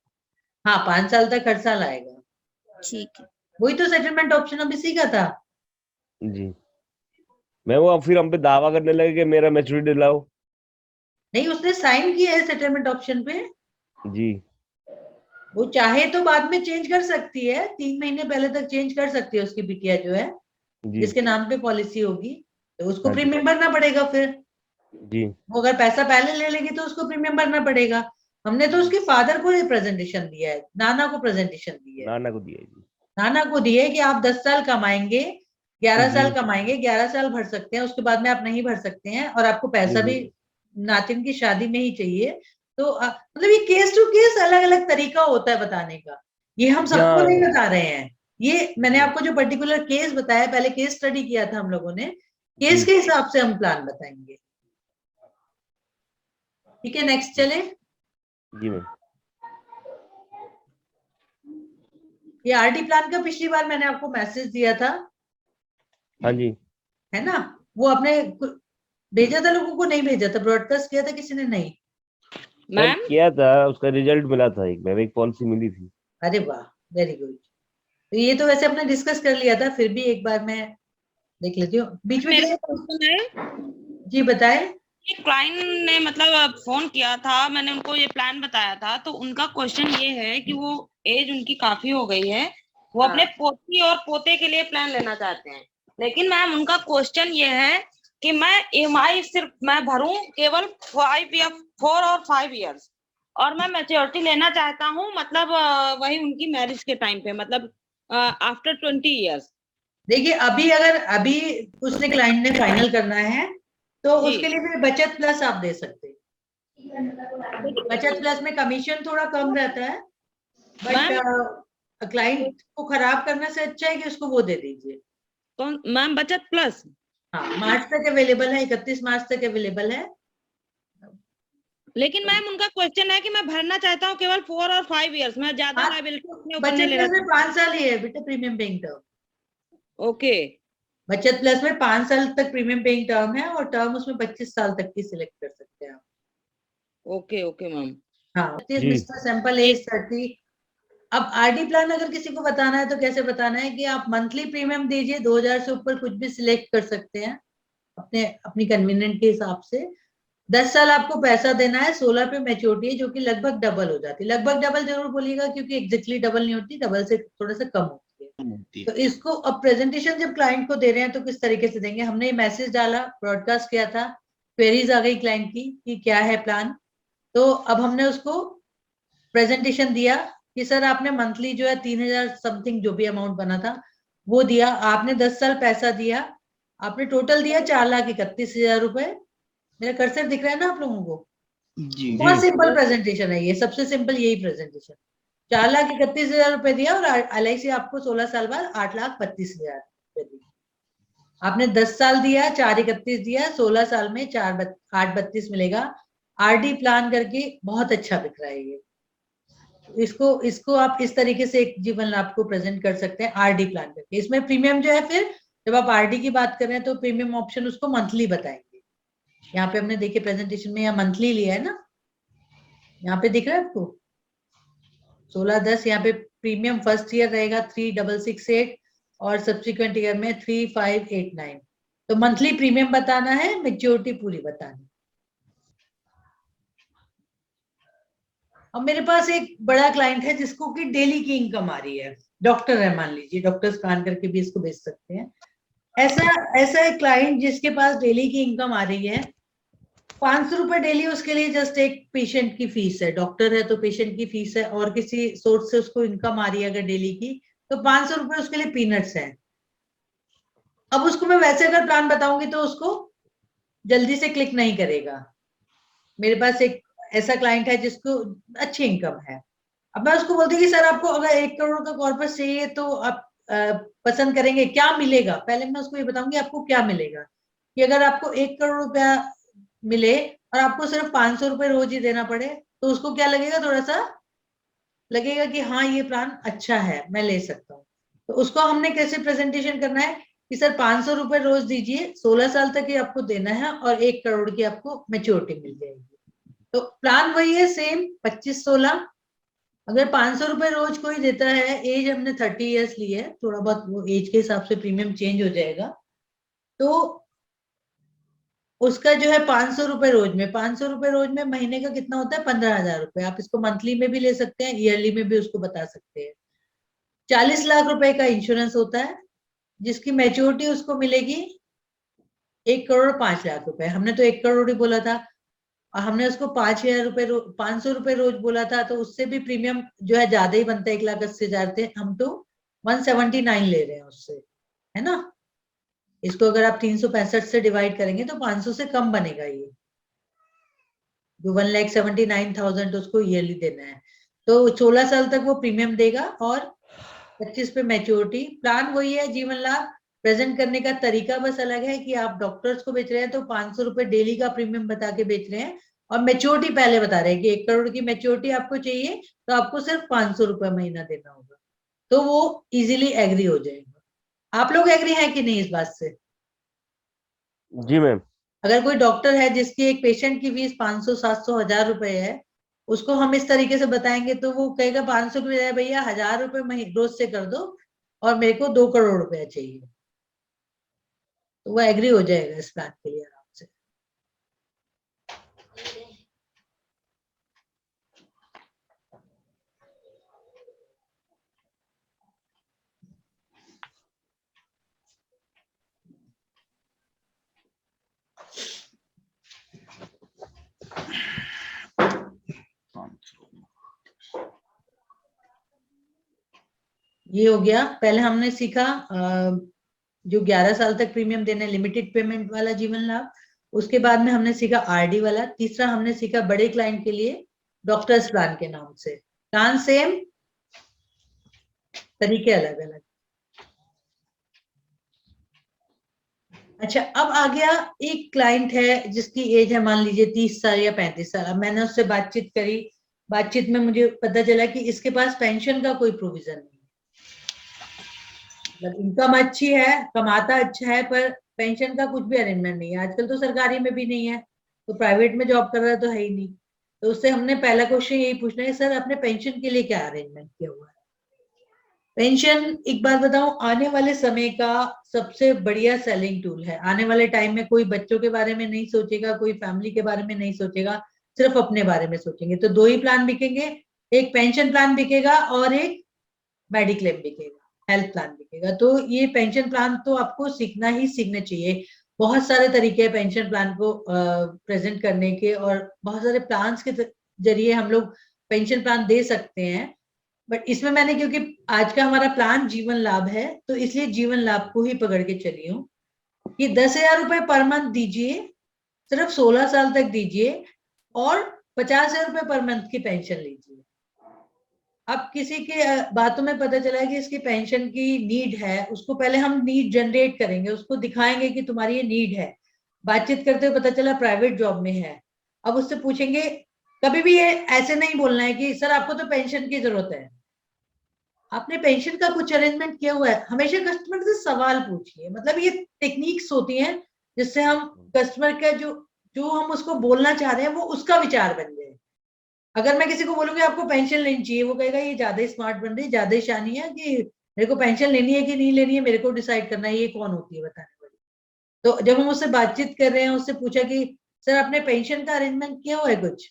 हाँ, 5 साल तक हर साल आएगा, ठीक है। वही तो सेटलमेंट ऑप्शन अब इसी का था। जी मैम, वो फिर हम पे दावा करने लगे कि मेरा मैच्योरिटी दिलाओ। नहीं, उसने साइन किया है सेटलमेंट ऑप्शन पे, जी, वो चाहे तो बाद में चेंज कर सकती है, 3 महीने पहले तक चेंज कर सकती है उसकी बिटिया जो है, जी, जिसके नाम पे पॉलिसी होगी, तो उसको हाँ जी, प्रीमियम भरना पड़ेगा फिर। जी, वो अगर पैसा पहले ले लेगी तो उसको प्रीमियम भरना पड़ेगा। हमने तो उसके फादर को प्रेजेंटेशन दिया है, नाना को प्रेजेंटेशन दी है, नाना को दिया जी। नाना को दी है कि आप 10 साल कमाएंगे, 11 जी, साल कमाएंगे, 11 साल भर सकते हैं, उसके बाद में आप नहीं भर सकते हैं, और आपको पैसा भी जी, नातिन की शादी में ही चाहिए। तो मतलब ये केस टू केस अलग अलग तरीका होता है बताने का, ये हम सबको नहीं यहाँ बता रहे हैं। ये मैंने आपको जो पर्टिकुलर केस बताया, पहले केस स्टडी किया था हम लोगों ने, केस जी, के हिसाब से हम प्लान बताएंगे। ठीक है, नेक्स्ट चले। जी मैम। ये आरडी प्लान का पिछली बार मैंने आपको मैसेज दिया था, हाँ जी है ना? वो आपने भेजा था लोगों को, नहीं भेजा था, ब्रॉडकास्ट किया था किसी ने? नहीं। मैम मैम किया था, उसका रिजल्ट मिला था, एक मैम एक पॉलिसी मिली थी। अरे वाह, वेरी गुड। तो ये तो वैसे हमने डिस्कस कर लिया था, फिर भी एक बार मैं देख लेती हूँ, बीच में मेरा किसी क्वेश्चन है, जी बताए। ये क्लाइंट ने मतलब फोन किया था, मैंने उनको ये प्लान बताया था, तो उनका क्वेश्चन ये है कि वो एज उनकी काफी हो गई है, वो अपने पोती और पोते के लिए प्लान लेना चाहते हैं, लेकिन मैम उनका क्वेश्चन ये है कि मैं ईएमआई सिर्फ मैं भरूं केवल 4 और 5 इयर्स, और मैं मैच्योरिटी लेना चाहता हूं, मतलब वही उनकी मैरिज के टाइम पे, मतलब आफ्टर 20 इयर्स। देखिए, अभी उसने क्लाइंट ने फाइनल करना है, तो जी। उसके लिए भी बचत प्लस आप दे सकते हैं। बचत प्लस में कमीशन थोड़ा कम रहता है, बट क्लाइंट को खराब करने से अच्छा है कि उसको वो दे दीजिए। कौन मैम? बचत प्लस? हाँ, मार्च तक अवेलेबल है, 31 मार्च तक अवेलेबल है। लेकिन मैम उनका क्वेश्चन है कि मैं भरना चाहता हूँ केवल 4 और 5 इयर्स, मैं ज्यादा हाँ, लायबिलिटी अपने ऊपर नहीं बचत लेना प्लस में 5 साल ही है बेटा प्रीमियम पेइंग टर्म। ओके। बचत प्लस में 5 साल तक प्रीमियम पेइंग टर्म है, और टर्म उसमें 25 साल तक की सिलेक्ट कर सकते हैं आप। Okay okay ma'am. हाँ, जी मिस्टर सैंपल एज 30। अब आरडी प्लान अगर किसी को बताना है तो कैसे बताना है कि आप मंथली प्रीमियम दीजिए, 2000 से ऊपर कुछ भी सिलेक्ट कर सकते हैं अपने अपनी कन्वीनियंट के हिसाब से। 10 साल आपको पैसा देना है, 16 पे मैच्योरिटी है, जो कि लगभग डबल हो जाती है। लगभग डबल जरूर बोलिएगा, क्योंकि एग्जैक्टली डबल नहीं होती, डबल से थोड़ा सा कम होती है। तो इसको अब प्रेजेंटेशन जब क्लाइंट को दे रहे हैं तो किस तरीके से देंगे? हमने मैसेज डाला, ब्रॉडकास्ट किया था, क्वेरीज आ गई क्लाइंट की कि क्या है प्लान, तो अब हमने उसको प्रेजेंटेशन दिया कि सर आपने मंथली जो है 3000 समथिंग जो भी अमाउंट बना था वो दिया, आपने 10 साल पैसा दिया, आपने टोटल दिया 4,31,000 रुपए। मेरा कर्सर दिख रहा है ना आप लोगों को? जी बहुत सिंपल प्रेजेंटेशन है ये, सबसे सिंपल यही प्रेजेंटेशन। 4,31,000 रुपए दिया, और LIC आपको 16 साल बाद 8,32,000 रुपए दी। आपने 10 साल दिया, 4,31 दिया, 16 साल में 8,32 मिलेगा। आरडी प्लान करके बहुत अच्छा बिक रहा है ये। इसको आप इस तरीके से एक जीवन लाभ को प्रेजेंट कर सकते हैं आरडी प्लान करके। इसमें प्रीमियम जो है, फिर जब आप आरडी की बात कर रहे हैं तो प्रीमियम ऑप्शन उसको मंथली बताएंगे। यहाँ पे हमने देखिए प्रेजेंटेशन में यहाँ मंथली लिया है ना, यहाँ पे दिख रहा है आपको 16-10। यहाँ पे प्रीमियम फर्स्ट ईयर रहेगा 3,668 और सब्सिक्वेंट ईयर में 3,589। तो मंथली प्रीमियम बताना है, मेच्योरिटी पूरी बतानी। अब मेरे पास एक बड़ा क्लाइंट है जिसको कि डेली की इनकम आ रही है, डॉक्टर है मान लीजिए, डॉक्टर्स प्लान करके भी इसको बेच सकते हैं। ऐसा एक क्लाइंट जिसके पास डेली की इनकम आ रही है 500 रुपए डेली, उसके लिए जस्ट एक पेशेंट की फीस है, डॉक्टर है तो पेशेंट की फीस है, और किसी सोर्स से उसको इनकम आ रही है अगर डेली की तो 500 रुपए उसके लिए पीनट्स है। अब उसको मैं वैसे अगर प्लान बताऊंगी तो उसको जल्दी से क्लिक नहीं करेगा। मेरे पास एक ऐसा क्लाइंट है जिसको अच्छी इनकम है। अब मैं उसको बोलती हूँ कि सर आपको अगर 1 करोड़ का कॉर्पस चाहिए तो आप पसंद करेंगे, क्या मिलेगा? पहले मैं उसको ये बताऊंगी आपको क्या मिलेगा, कि अगर आपको 1 करोड़ रुपया मिले और आपको सिर्फ 500 रुपए रोज ही देना पड़े तो उसको क्या लगेगा? थोड़ा सा लगेगा कि हाँ ये प्लान अच्छा है, मैं ले सकता हूँ। तो उसको हमने कैसे प्रेजेंटेशन करना है कि सर 500 रुपए रोज दीजिए, 16 साल तक ही आपको देना है और 1 करोड़ की आपको मैच्योरिटी मिल जाएगी। तो प्लान वही है सेम, 25-16। अगर 500 रुपए रोज कोई देता है, एज हमने 30 इयर्स ली है, थोड़ा बहुत वो एज के हिसाब से प्रीमियम चेंज हो जाएगा, तो उसका जो है 500 रुपए रोज में, 500 रुपए रोज में महीने का कितना होता है? 15,000 रुपए। आप इसको मंथली में भी ले सकते हैं, ईयरली में भी उसको बता सकते हैं। 40 लाख रुपए का इंश्योरेंस होता है जिसकी मैच्योरिटी उसको मिलेगी 1,05,00,000 रुपए। हमने तो 1 करोड़ ही बोला था और हमने उसको 5,000 रुपए 500 रुपए रोज बोला था, तो उससे भी प्रीमियम जो है ज्यादा ही बनता है, 1,80,000 थे, हम तो 179 ले रहे हैं उससे, है ना। इसको अगर आप 365 से डिवाइड करेंगे तो 500 से कम बनेगा ये, जो 1,79,000 उसको ईयरली देना है। तो 16 साल तक वो प्रीमियम देगा और 25 पे मैच्योरिटी। प्लान वही है, जीवन लाभ। प्रेजेंट करने का तरीका बस अलग है कि आप डॉक्टर्स को बेच रहे हैं तो 500 रुपए डेली का प्रीमियम बता के बेच रहे हैं और मैच्योरिटी पहले बता रहे हैं कि 1 करोड़ की मैच्योरिटी आपको चाहिए तो आपको सिर्फ 500 रुपए महीना देना होगा, तो वो इजीली एग्री हो जाएगा। आप लोग एग्री हैं कि नहीं इस बात से? जी मैम। अगर कोई डॉक्टर है जिसकी एक पेशेंट की फीस 500, 700, 1,000 रुपए है, उसको हम इस तरीके से बताएंगे तो वो कहेगा 500 की बजाय भैया 1,000 रुपए रोज से कर दो और मेरे को 2 करोड़ रुपया चाहिए, तो वो एग्री हो जाएगा इस प्लान के लिए आराम से। ये हो गया। पहले हमने सीखा जो 11 साल तक प्रीमियम देने, लिमिटेड पेमेंट वाला जीवन लाभ। उसके बाद में हमने सीखा आरडी वाला। तीसरा हमने सीखा बड़े क्लाइंट के लिए डॉक्टर्स प्लान के नाम से। प्लान सेम, तरीके अलग अलग। अच्छा, अब आ गया एक क्लाइंट है जिसकी एज है मान लीजिए 30 साल या 35 साल। अब मैंने उससे बातचीत करी, बातचीत में मुझे पता चला कि इसके पास पेंशन का कोई प्रोविजन नहीं, मतलब इनकम अच्छी है, कमाता अच्छा है, पर पेंशन का कुछ भी अरेंजमेंट नहीं है। आजकल तो सरकारी में भी नहीं है, तो प्राइवेट में जॉब कर रहा है तो है ही नहीं। तो उससे हमने पहला क्वेश्चन यही पूछना है, सर आपने पेंशन के लिए क्या अरेंजमेंट किया हुआ है? पेंशन, एक बात बताऊं, आने वाले समय का सबसे बढ़िया सेलिंग टूल है। आने वाले टाइम में कोई बच्चों के बारे में नहीं सोचेगा, कोई फैमिली के बारे में नहीं सोचेगा, सिर्फ अपने बारे में सोचेंगे। तो 2 ही प्लान बिकेंगे, एक पेंशन प्लान बिकेगा और एक मेडिक्लेम बिकेगा, हेल्थ प्लान बिकेगा। तो ये पेंशन प्लान तो आपको सीखना ही सीखना चाहिए। बहुत सारे तरीके हैं पेंशन प्लान को प्रेजेंट करने के, और बहुत सारे प्लान्स के जरिए हम लोग पेंशन प्लान दे सकते हैं। बट इसमें मैंने, क्योंकि आज का हमारा प्लान जीवन लाभ है, तो इसलिए जीवन लाभ को ही पकड़ के चली हूँ कि 10,000 रुपए पर मंथ दीजिए, सिर्फ 16 साल तक दीजिए और 50,000 रुपए पर मंथ की पेंशन लीजिए। अब किसी के बातों में पता चला है कि इसकी पेंशन की नीड है, उसको पहले हम नीड जनरेट करेंगे, उसको दिखाएंगे कि तुम्हारी ये नीड है। बातचीत करते हुए पता चला प्राइवेट जॉब में है। अब उससे पूछेंगे, कभी भी ये ऐसे नहीं बोलना है कि सर आपको तो पेंशन की जरूरत है, आपने पेंशन का कुछ अरेंजमेंट किया हुआ है? हमेशा कस्टमर से सवाल पूछिए। मतलब ये टेक्निक्स होती हैं जिससे हम कस्टमर का जो जो हम उसको बोलना चाह रहे हैं वो उसका विचार बन जाए। अगर मैं किसी को बोलूंगी आपको पेंशन लेनी चाहिए, वो कहेगा ये ज्यादा ही स्मार्ट बन रही है, ज्यादा ही शानी है कि मेरे को पेंशन लेनी है कि नहीं लेनी है, मेरे को डिसाइड करना है, ये कौन होती है बताने वाली। तो जब हम उससे बातचीत कर रहे हैं, उससे पूछा कि सर आपने पेंशन का अरेंजमेंट किया हुआ है? कुछ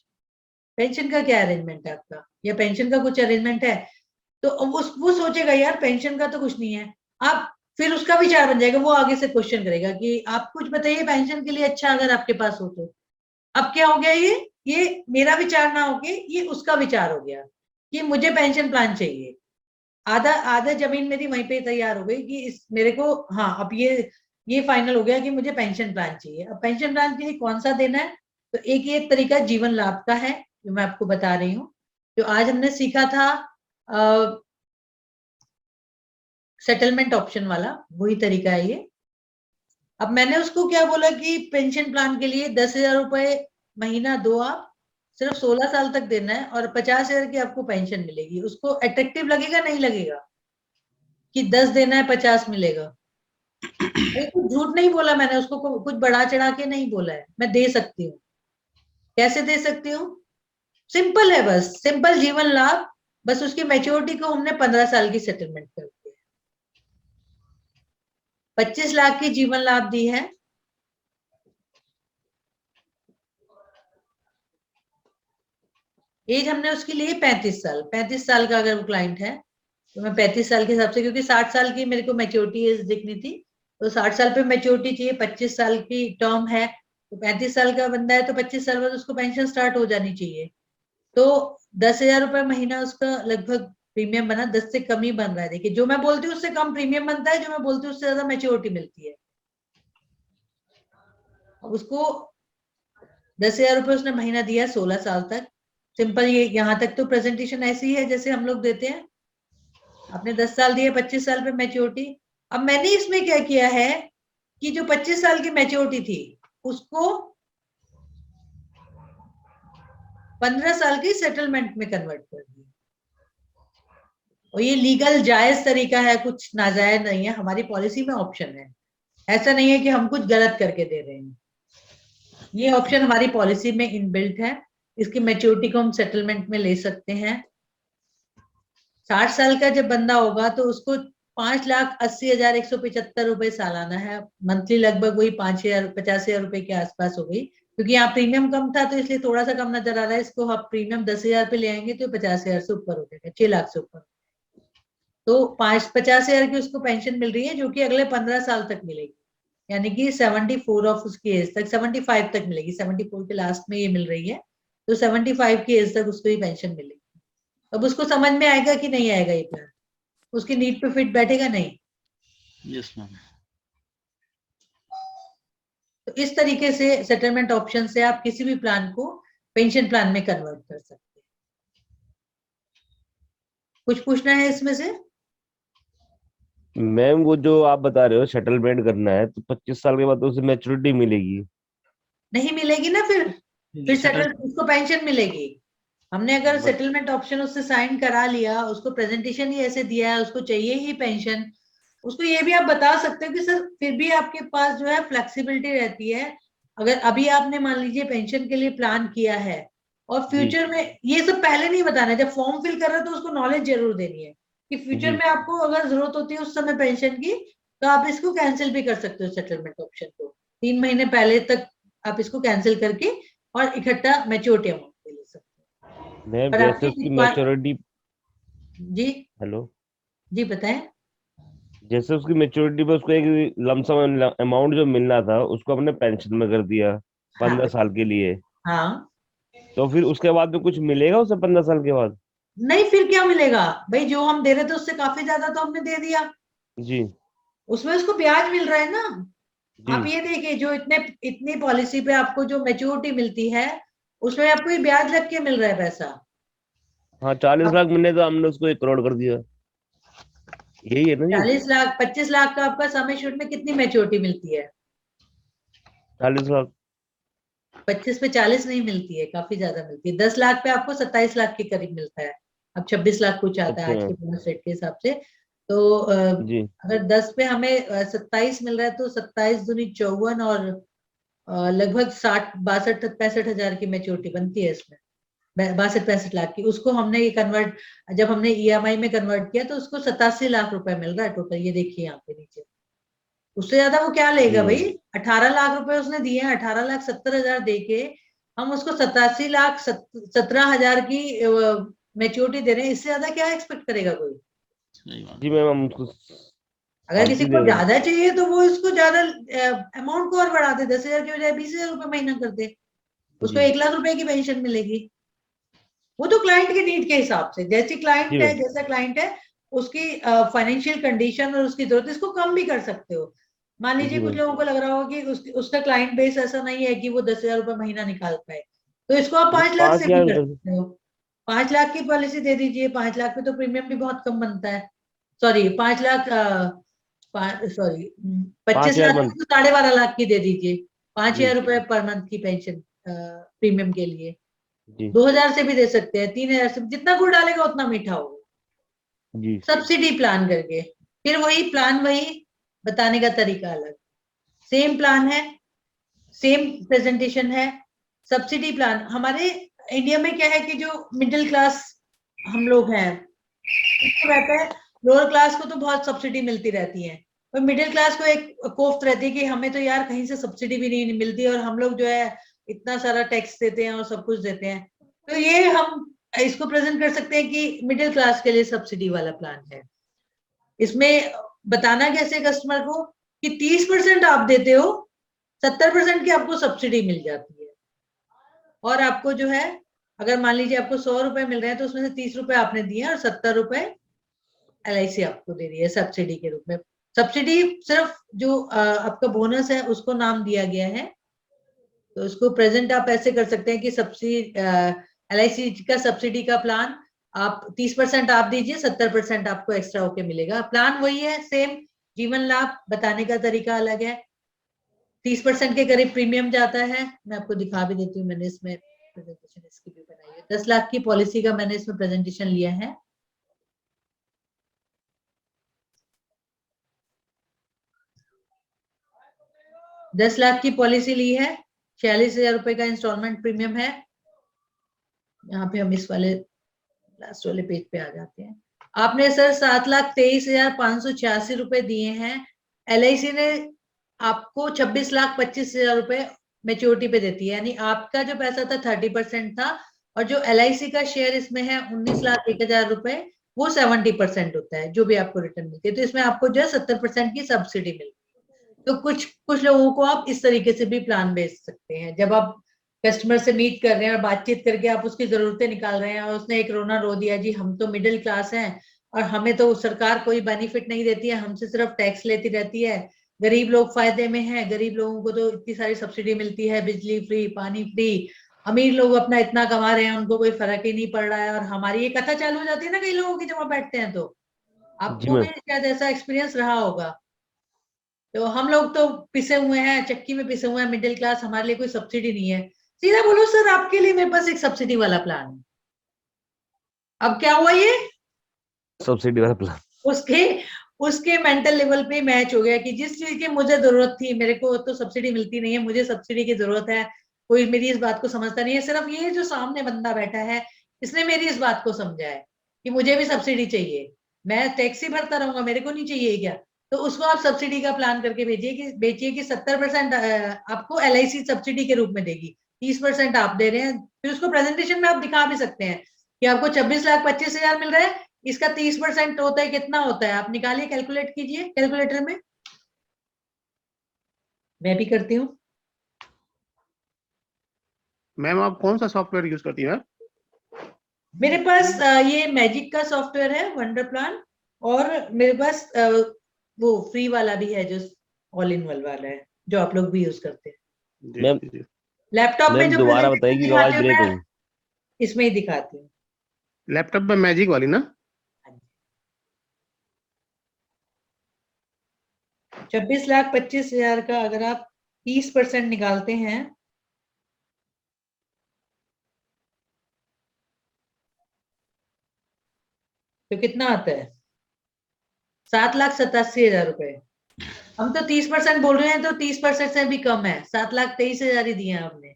पेंशन का क्या अरेंजमेंट है आपका, या पेंशन का कुछ अरेंजमेंट है? तो वो सोचेगा यार पेंशन का तो कुछ नहीं है। आप फिर उसका विचार बन जाएगा, वो आगे से क्वेश्चन करेगा कि आप कुछ बताइए पेंशन के लिए अच्छा अगर आपके पास हो तो। अब क्या हो गया, ये मेरा विचार ना होके ये उसका विचार हो गया कि मुझे पेंशन प्लान चाहिए। आधा आधा जमीन मेरी वहीं पे तैयार हो गई कि इस मेरे को, हाँ अब ये फाइनल हो गया कि मुझे पेंशन प्लान चाहिए। अब पेंशन प्लान के लिए कौन सा देना है, तो एक ये तरीका जीवन लाभ का है जो मैं आपको बता रही हूँ, जो आज हमने सीखा था सेटलमेंट ऑप्शन वाला, वही तरीका है ये। अब मैंने उसको क्या बोला कि पेंशन प्लान के लिए 10,000 रुपए महीना दो आप, सिर्फ 16 साल तक देना है और 50,000 की आपको पेंशन मिलेगी। उसको अट्रैक्टिव लगेगा नहीं लगेगा कि 10 देना है 50 मिलेगा? कुछ झूठ नहीं बोला मैंने, उसको कुछ बढ़ा चढ़ा के नहीं बोला है, मैं दे सकती हूँ। कैसे दे सकती हूँ? सिंपल है, बस सिंपल जीवन लाभ, बस उसकी मैच्योरिटी को हमने 15 साल की सेटलमेंट कर दी है। 25 लाख की जीवन लाभ दी है, एज हमने उसके लिए 35 साल, 35 साल का अगर वो क्लाइंट है तो मैं 35 साल के हिसाब से, क्योंकि 60 साल की मेरे को मैच्योरिटी एज दिखनी थी, तो 60 साल पे मैच्योरिटी चाहिए, 25 साल की टर्म है, तो 35 साल का बंदा है तो 25 साल बाद उसको पेंशन स्टार्ट हो जानी चाहिए। तो 10,000 रुपए महीना उसका लगभग प्रीमियम बना, 10 से कम ही बन रहा है। देखिए जो मैं बोलती हूँ उससे कम प्रीमियम बनता है, जो मैं बोलती हूँ उससे ज्यादा मैच्योरिटी मिलती है। उसको 10,000 रुपए उसने महीना दिया 16 साल तक। सिंपल, ये यहाँ तक तो प्रेजेंटेशन ऐसी है जैसे हम लोग देते हैं। आपने 10 साल दिए, 25 साल पे मैच्योरिटी। अब मैंने इसमें क्या किया है कि जो 25 साल की मैच्योरिटी थी उसको 15 साल की सेटलमेंट में कन्वर्ट कर दिया। और ये लीगल जायज तरीका है, कुछ नाजायज नहीं है, हमारी पॉलिसी में ऑप्शन है। ऐसा नहीं है कि हम कुछ गलत करके दे रहे हैं, ये ऑप्शन हमारी पॉलिसी में इनबिल्ट है। इसकी मैच्योरिटी को हम सेटलमेंट में ले सकते हैं। 60 साल का जब बंदा होगा तो उसको 5,80,175 रुपए सालाना है, मंथली लगभग वही 50,000 रुपए के आसपास हो गई, क्योंकि यहाँ प्रीमियम कम था तो इसलिए थोड़ा सा कम नजर आ रहा है। इसको हम प्रीमियम 10,000 पे ले आएंगे तो 50,000 से ऊपर हो जाएगा, 6 लाख से ऊपर। तो 50,000 की उसको पेंशन मिल रही है, जो कि अगले 15 साल तक मिलेगी, यानी कि 74 ऑफ उसकी एज तक, 75 तक मिलेगी। 74 के लास्ट में ये मिल रही है, तो 75 की एज तक उसको ये पेंशन मिलेगी। अब उसको समझ में आएगा कि नहीं आएगा ये प्लान, उसकी नीड पे फिट बैठेगा नहीं? Yes ma'am. तो इस तरीके से सेटलमेंट ऑप्शन से आप किसी भी प्लान को पेंशन प्लान में कन्वर्ट कर सकते हैं। कुछ पूछना है इसमें से? मैम वो जो आप बता रहे हो सेटलमेंट करना है तो 25 साल के बाद तो उसे मैच्योरिटी मिलेगी? नहीं मिलेगी ना, फिर सेटल उसको पेंशन मिलेगी। हमने अगर सेटलमेंट ऑप्शन उससे साइन करा लिया, उसको प्रेजेंटेशन ही ऐसे दिया है, उसको चाहिए ही पेंशन, उसको ये भी आप बता सकते हो कि सर फिर भी आपके पास जो है फ्लेक्सिबिलिटी रहती है। अगर अभी आपने मान लीजिए पेंशन के लिए प्लान किया है और फ्यूचर में, ये सब पहले नहीं बताना है, जब फॉर्म फिल कर रहे हो तो उसको नॉलेज जरूर देनी है कि फ्यूचर में आपको अगर जरूरत होती है उस समय पेंशन की, तो आप इसको कैंसिल भी कर सकते हो। सेटलमेंट ऑप्शन को 3 महीने पहले तक आप इसको कैंसिल करके और इकट्ठा मैच्योरिटी अमाउंट पे ले सकते हो। मैम और जैसे आपकी उसकी मैच्योरिटी, जी हेलो, जी बताएं। जैसे उसकी मैच्योरिटी पे उसको एक लमसम अमाउंट जो मिलना था उसको हमने पेंशन में कर दिया 15 हाँ साल के लिए, हाँ, तो फिर उसके बाद में कुछ मिलेगा उसे 15 साल के बाद? नहीं फिर क्या मिलेगा भाई, जो हम दे रहे थे उससे काफी ज्यादा तो हमने दे दिया, जी उसमें उसको ब्याज मिल रहा है ना। जी। आप ये देखिए, जो इतनी पॉलिसी पे आपको जो मैच्योरिटी मिलती है उसमें आपको ये ब्याज लग के मिल रहा है पैसा। हाँ 40 अब लाख मिलने तो हमने उसको 1 करोड़ कर दिया, यही है ना जी? 40 लाख 25 लाख का आपका सम एश्योर्ड में कितनी मैच्योरिटी मिलती है? 40 लाख। 25 पे 40 नहीं मिलती है, काफी ज्यादा मिलती है। 10 लाख पे आपको 27 लाख के करीब मिलता है। अब 26 लाख कुछ आता है आज अच्छा के बोनस रेट के हिसाब से। तो जी। अगर 10 पे हमें 27 मिल रहा है तो 27 दूनी 54 और लगभग 62-63 हजार की मैच्योरिटी बनती है इसमें, 62-65 लाख की। उसको हमने ये कन्वर्ट, जब हमने ईएमआई में कन्वर्ट किया तो उसको 87 लाख रुपए मिल रहा है टोटल। ये देखिए यहाँ पे नीचे, उससे ज्यादा वो क्या लेगा भाई? 18 लाख रुपए उसने दिए हैं, 18,70,000 दे के हम उसको 87,17,000 की मैच्योरिटी दे रहे हैं। इससे ज्यादा क्या एक्सपेक्ट करेगा कोई? सही बात। जी मैम, हम उसको अगर किसी फालतू को दे रहे हैं। ज्यादा चाहिए तो वो इसको ज्यादा अमाउंट को और बढ़ा दे, 10,000 की बजाय 20,000 रुपए महीना कर दे, उसको जी 1 लाख रुपए की पेंशन मिलेगी। वो तो क्लाइंट के नीड के हिसाब से, जैसी क्लाइंट जी है मैम। जैसा क्लाइंट है उसकी फाइनेंशियल कंडीशन और उसकी जरूरत, इसको कम भी कर सकते हो। मान लीजिए जी कुछ मैम। लोगों को लग रहा होगा कि उसका क्लाइंट बेस ऐसा नहीं है कि वो 10,000 रुपये महीना निकाल पाए, तो इसको आप 5 लाख से भी 5,000 कर कर। सकते हो। 5 लाख की पॉलिसी दे दीजिए, 5 लाख पे तो प्रीमियम भी बहुत कम बनता है। Sorry 5 lakh, sorry 25 5,000 lakh month. की तो 12.5 लाख की दे दीजिए, 5,000 जी रुपए पर मंथ की पेंशन प्रीमियम के लिए। जी 2,000 से भी दे सकते हैं, 3,000 से, जितना गुड़ डालेगा उतना मीठा होगा। जी। सब्सिडी प्लान करके, फिर वही प्लान, वही बताने का तरीका अलग, सेम प्लान है, सेम प्रेजेंटेशन है। सब्सिडी प्लान हमारे इंडिया में क्या है कि जो मिडिल क्लास हम लोग हैं उसको रहता है, लोअर क्लास को तो बहुत सब्सिडी मिलती रहती है, और मिडिल क्लास को एक कोफ्त रहती है कि हमें तो यार कहीं से सब्सिडी भी नहीं मिलती, और हम लोग जो है इतना सारा टैक्स देते हैं और सब कुछ देते हैं। तो ये हम इसको प्रेजेंट कर सकते हैं कि मिडिल क्लास के लिए सब्सिडी वाला प्लान है। इसमें बताना कैसे कस्टमर को कि 30% आप देते हो, 70% की आपको सब्सिडी मिल जाती है। और आपको जो है, अगर मान लीजिए आपको 100 रुपए मिल रहे हैं तो उसमें से 30 रुपए आपने दिए और 70 रुपए LIC आपको दे रही है सब्सिडी के रूप में। सब्सिडी सिर्फ जो आपका बोनस है उसको नाम दिया गया है, तो उसको प्रेजेंट आप ऐसे कर सकते हैं कि सब्सिडी, LIC का सब्सिडी का प्लान आप 30% आप दीजिए, 70% आपको एक्स्ट्रा होके मिलेगा। प्लान वही है सेम, जीवन लाभ, बताने का तरीका अलग है। 30% के करीब प्रीमियम जाता है, मैं आपको दिखा भी देती हूँ, मैंने इसमें प्रेजेंटेशन इसकी भी बनाई है। 10 लाख की पॉलिसी का मैंने इसमें प्रेजेंटेशन लिया है। दस लाख की पॉलिसी ली है, 46,000 रुपए का इंस्टॉलमेंट प्रीमियम है। यहाँ पे हम इस वाले लास्ट वाले पेज पे आ जाते हैं। आपने सर 7,23,586 रुपए दिए हैं, LIC ने आपको 26,25,000 रुपए मेच्योरिटी पे देती है, यानी आपका जो पैसा था 30% था, और जो LIC का शेयर इसमें है 19,01,000 रुपए, वो 70% होता है जो भी आपको रिटर्न मिलती है। तो इसमें आपको जो है 70% की सब्सिडी मिलती है। तो कुछ कुछ लोगों को आप इस तरीके से भी प्लान बेच सकते हैं, जब आप कस्टमर से मीट कर रहे हैं और बातचीत करके आप उसकी जरूरतें निकाल रहे हैं, और उसने एक रोना रो दिया जी हम तो मिडिल क्लास हैं और हमें तो सरकार कोई बेनिफिट नहीं देती है, हमसे सिर्फ टैक्स लेती रहती है, गरीब लोग फायदे में हैं, गरीब लोगों को तो इतनी सारी सब्सिडी मिलती है, बिजली फ्री, पानी फ्री, अमीर लोग अपना इतना कमा रहे हैं उनको कोई फर्क ही नहीं पड़ रहा है। और हमारी ये कथा चालू हो जाती है ना कई लोगों की जब आप बैठते हैं, तो जी आपको भी मैम। शायद ऐसा एक्सपीरियंस रहा होगा। तो हम लोग तो पिसे हुए हैं, चक्की में पिसे हुए हैं, मिडिल क्लास, हमारे लिए कोई सब्सिडी नहीं है। सीधा बोलो सर आपके लिए मेरे पास एक सब्सिडी वाला प्लान है। अब क्या हुआ, ये सब्सिडी वाला प्लान। उसके उसके मेंटल लेवल पे मैच हो गया कि जिस चीज की मुझे जरूरत थी, मेरे को तो सब्सिडी मिलती नहीं है, मुझे सब्सिडी की जरूरत है, कोई मेरी इस बात को समझता नहीं है। सिर्फ ये जो सामने बंदा बैठा है इसने मेरी इस बात को समझा है कि मुझे भी सब्सिडी चाहिए, मैं टैक्स ही भरता रहूंगा, मेरे को नहीं चाहिए क्या। तो उसको आप सब्सिडी का प्लान करके भेजिए कि बेचिए कि 70% आपको LIC सब्सिडी के रूप में देगी, 30% आप दे रहे हैं। फिर उसको प्रेजेंटेशन में आप दिखा भी सकते हैं कि आपको 26,25,000 मिल रहा है, इसका 30% होता है, कितना होता है आप निकालिए, कैलकुलेट कीजिए कैलकुलेटर में, मैं भी करती हूँ। मैम आप कौन सा सॉफ्टवेयर यूज करती है? मेरे पास ये मैजिक का सॉफ्टवेयर है, वंडर प्लान, और मेरे पास वो फ्री वाला भी है जो ऑल इन वन वाला है, जो आप लोग भी यूज करते हैं। जी मैम जी। लैपटॉप में मैम जो दोबारा प्रेजेंटेशन बताइए कि दिखाती आवाज हूँ ब्रेक मैं हुई। इसमें ही दिखाती हूँ। लैपटॉप में मैजिक वाली ना? 26,25,000 का अगर आप 30% निकालते हैं तो कितना आता है, 7,87,000 रुपए। हम तो 30% बोल रहे हैं, तो 30% से भी कम है, 7,23,000 ही दिए हैं हमने।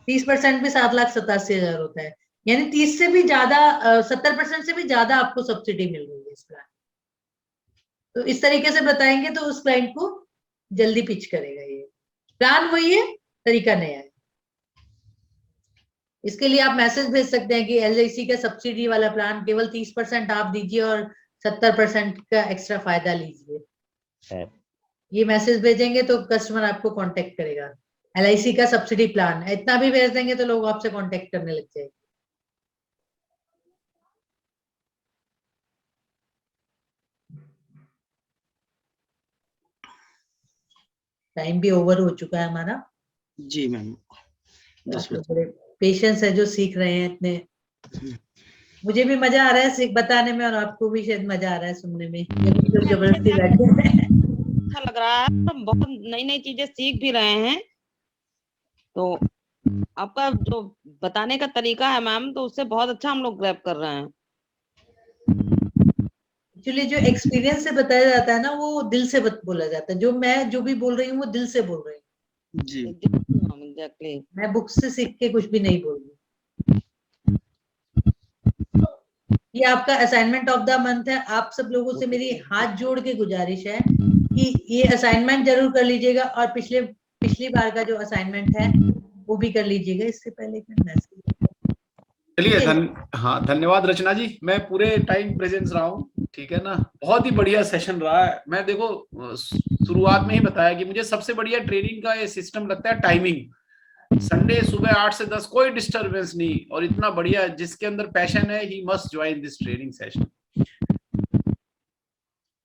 30% भी 7,87,000 होता है, यानी 30 से भी ज्यादा, 70% से भी ज्यादा आपको सब्सिडी मिल रही है इस प्लान। तो इस तरीके से बताएंगे तो उस क्लाइंट को जल्दी पिच करेगा। ये प्लान वही है, तरीका नया है। इसके लिए आप मैसेज भेज सकते हैं कि LIC का सब्सिडी वाला प्लान केवल 30% आप दीजिए और 70% का एक्स्ट्रा फायदा लीजिए। ये मैसेज भेजेंगे तो कस्टमर आपको कांटेक्ट करेगा, LIC का सब्सिडी प्लान है, इतना भी भेज देंगे तो लोग आपसे कांटेक्ट करने लग जाएंगे। टाइम भी ओवर हो चुका है हमारा। जी मैम, आप 10 लोग मिनट। बड़े पेशेंस है जो सीख रहे हैं इतने। मुझे भी मजा आ रहा है बताने में, और आपको भी शायद मजा आ रहा है सुनने में। ये भी लोग जबरदस्ती बैठे हैं। अच्छा लग रहा है, हम बहुत नई नई चीजें सीख भी रहे हैं। तो आपका जो बताने का तरीका है मैम, तो उससे बहुत अच्छा हम लोग ग्रैब कर रहे हैं। एक्चुअली जो एक्सपीरियंस से बताया जाता है ना, वो दिल से बोला जाता है। मैं जो भी बोल रही हूँ वो दिल से बोल रही हूँ। जी एग्जैक्टली। मैं बुक से सीख के कुछ भी नहीं बोल रही। ये आपका असाइनमेंट ऑफ द मंथ है। आप सब लोगों से मेरी हाथ जोड़ के गुजारिश है कि ये असाइनमेंट जरूर कर लीजिएगा, और पिछली बार का जो असाइनमेंट है वो भी कर लीजिएगा। इससे पहले चलिए हाँ, धन्यवाद रचना जी। मैं पूरे टाइम प्रेजेंस रहा हूँ, ठीक है ना। बहुत ही बढ़िया सेशन रहा है। मैं देखो शुरुआत में ही बताया कि मुझे सबसे बढ़िया ट्रेनिंग का ये सिस्टम लगता है टाइमिंग। संडे सुबह 8 से 10 कोई डिस्टरबेंस नहीं, और इतना बढ़िया। जिसके अंदर पैशन है ही must join this training session.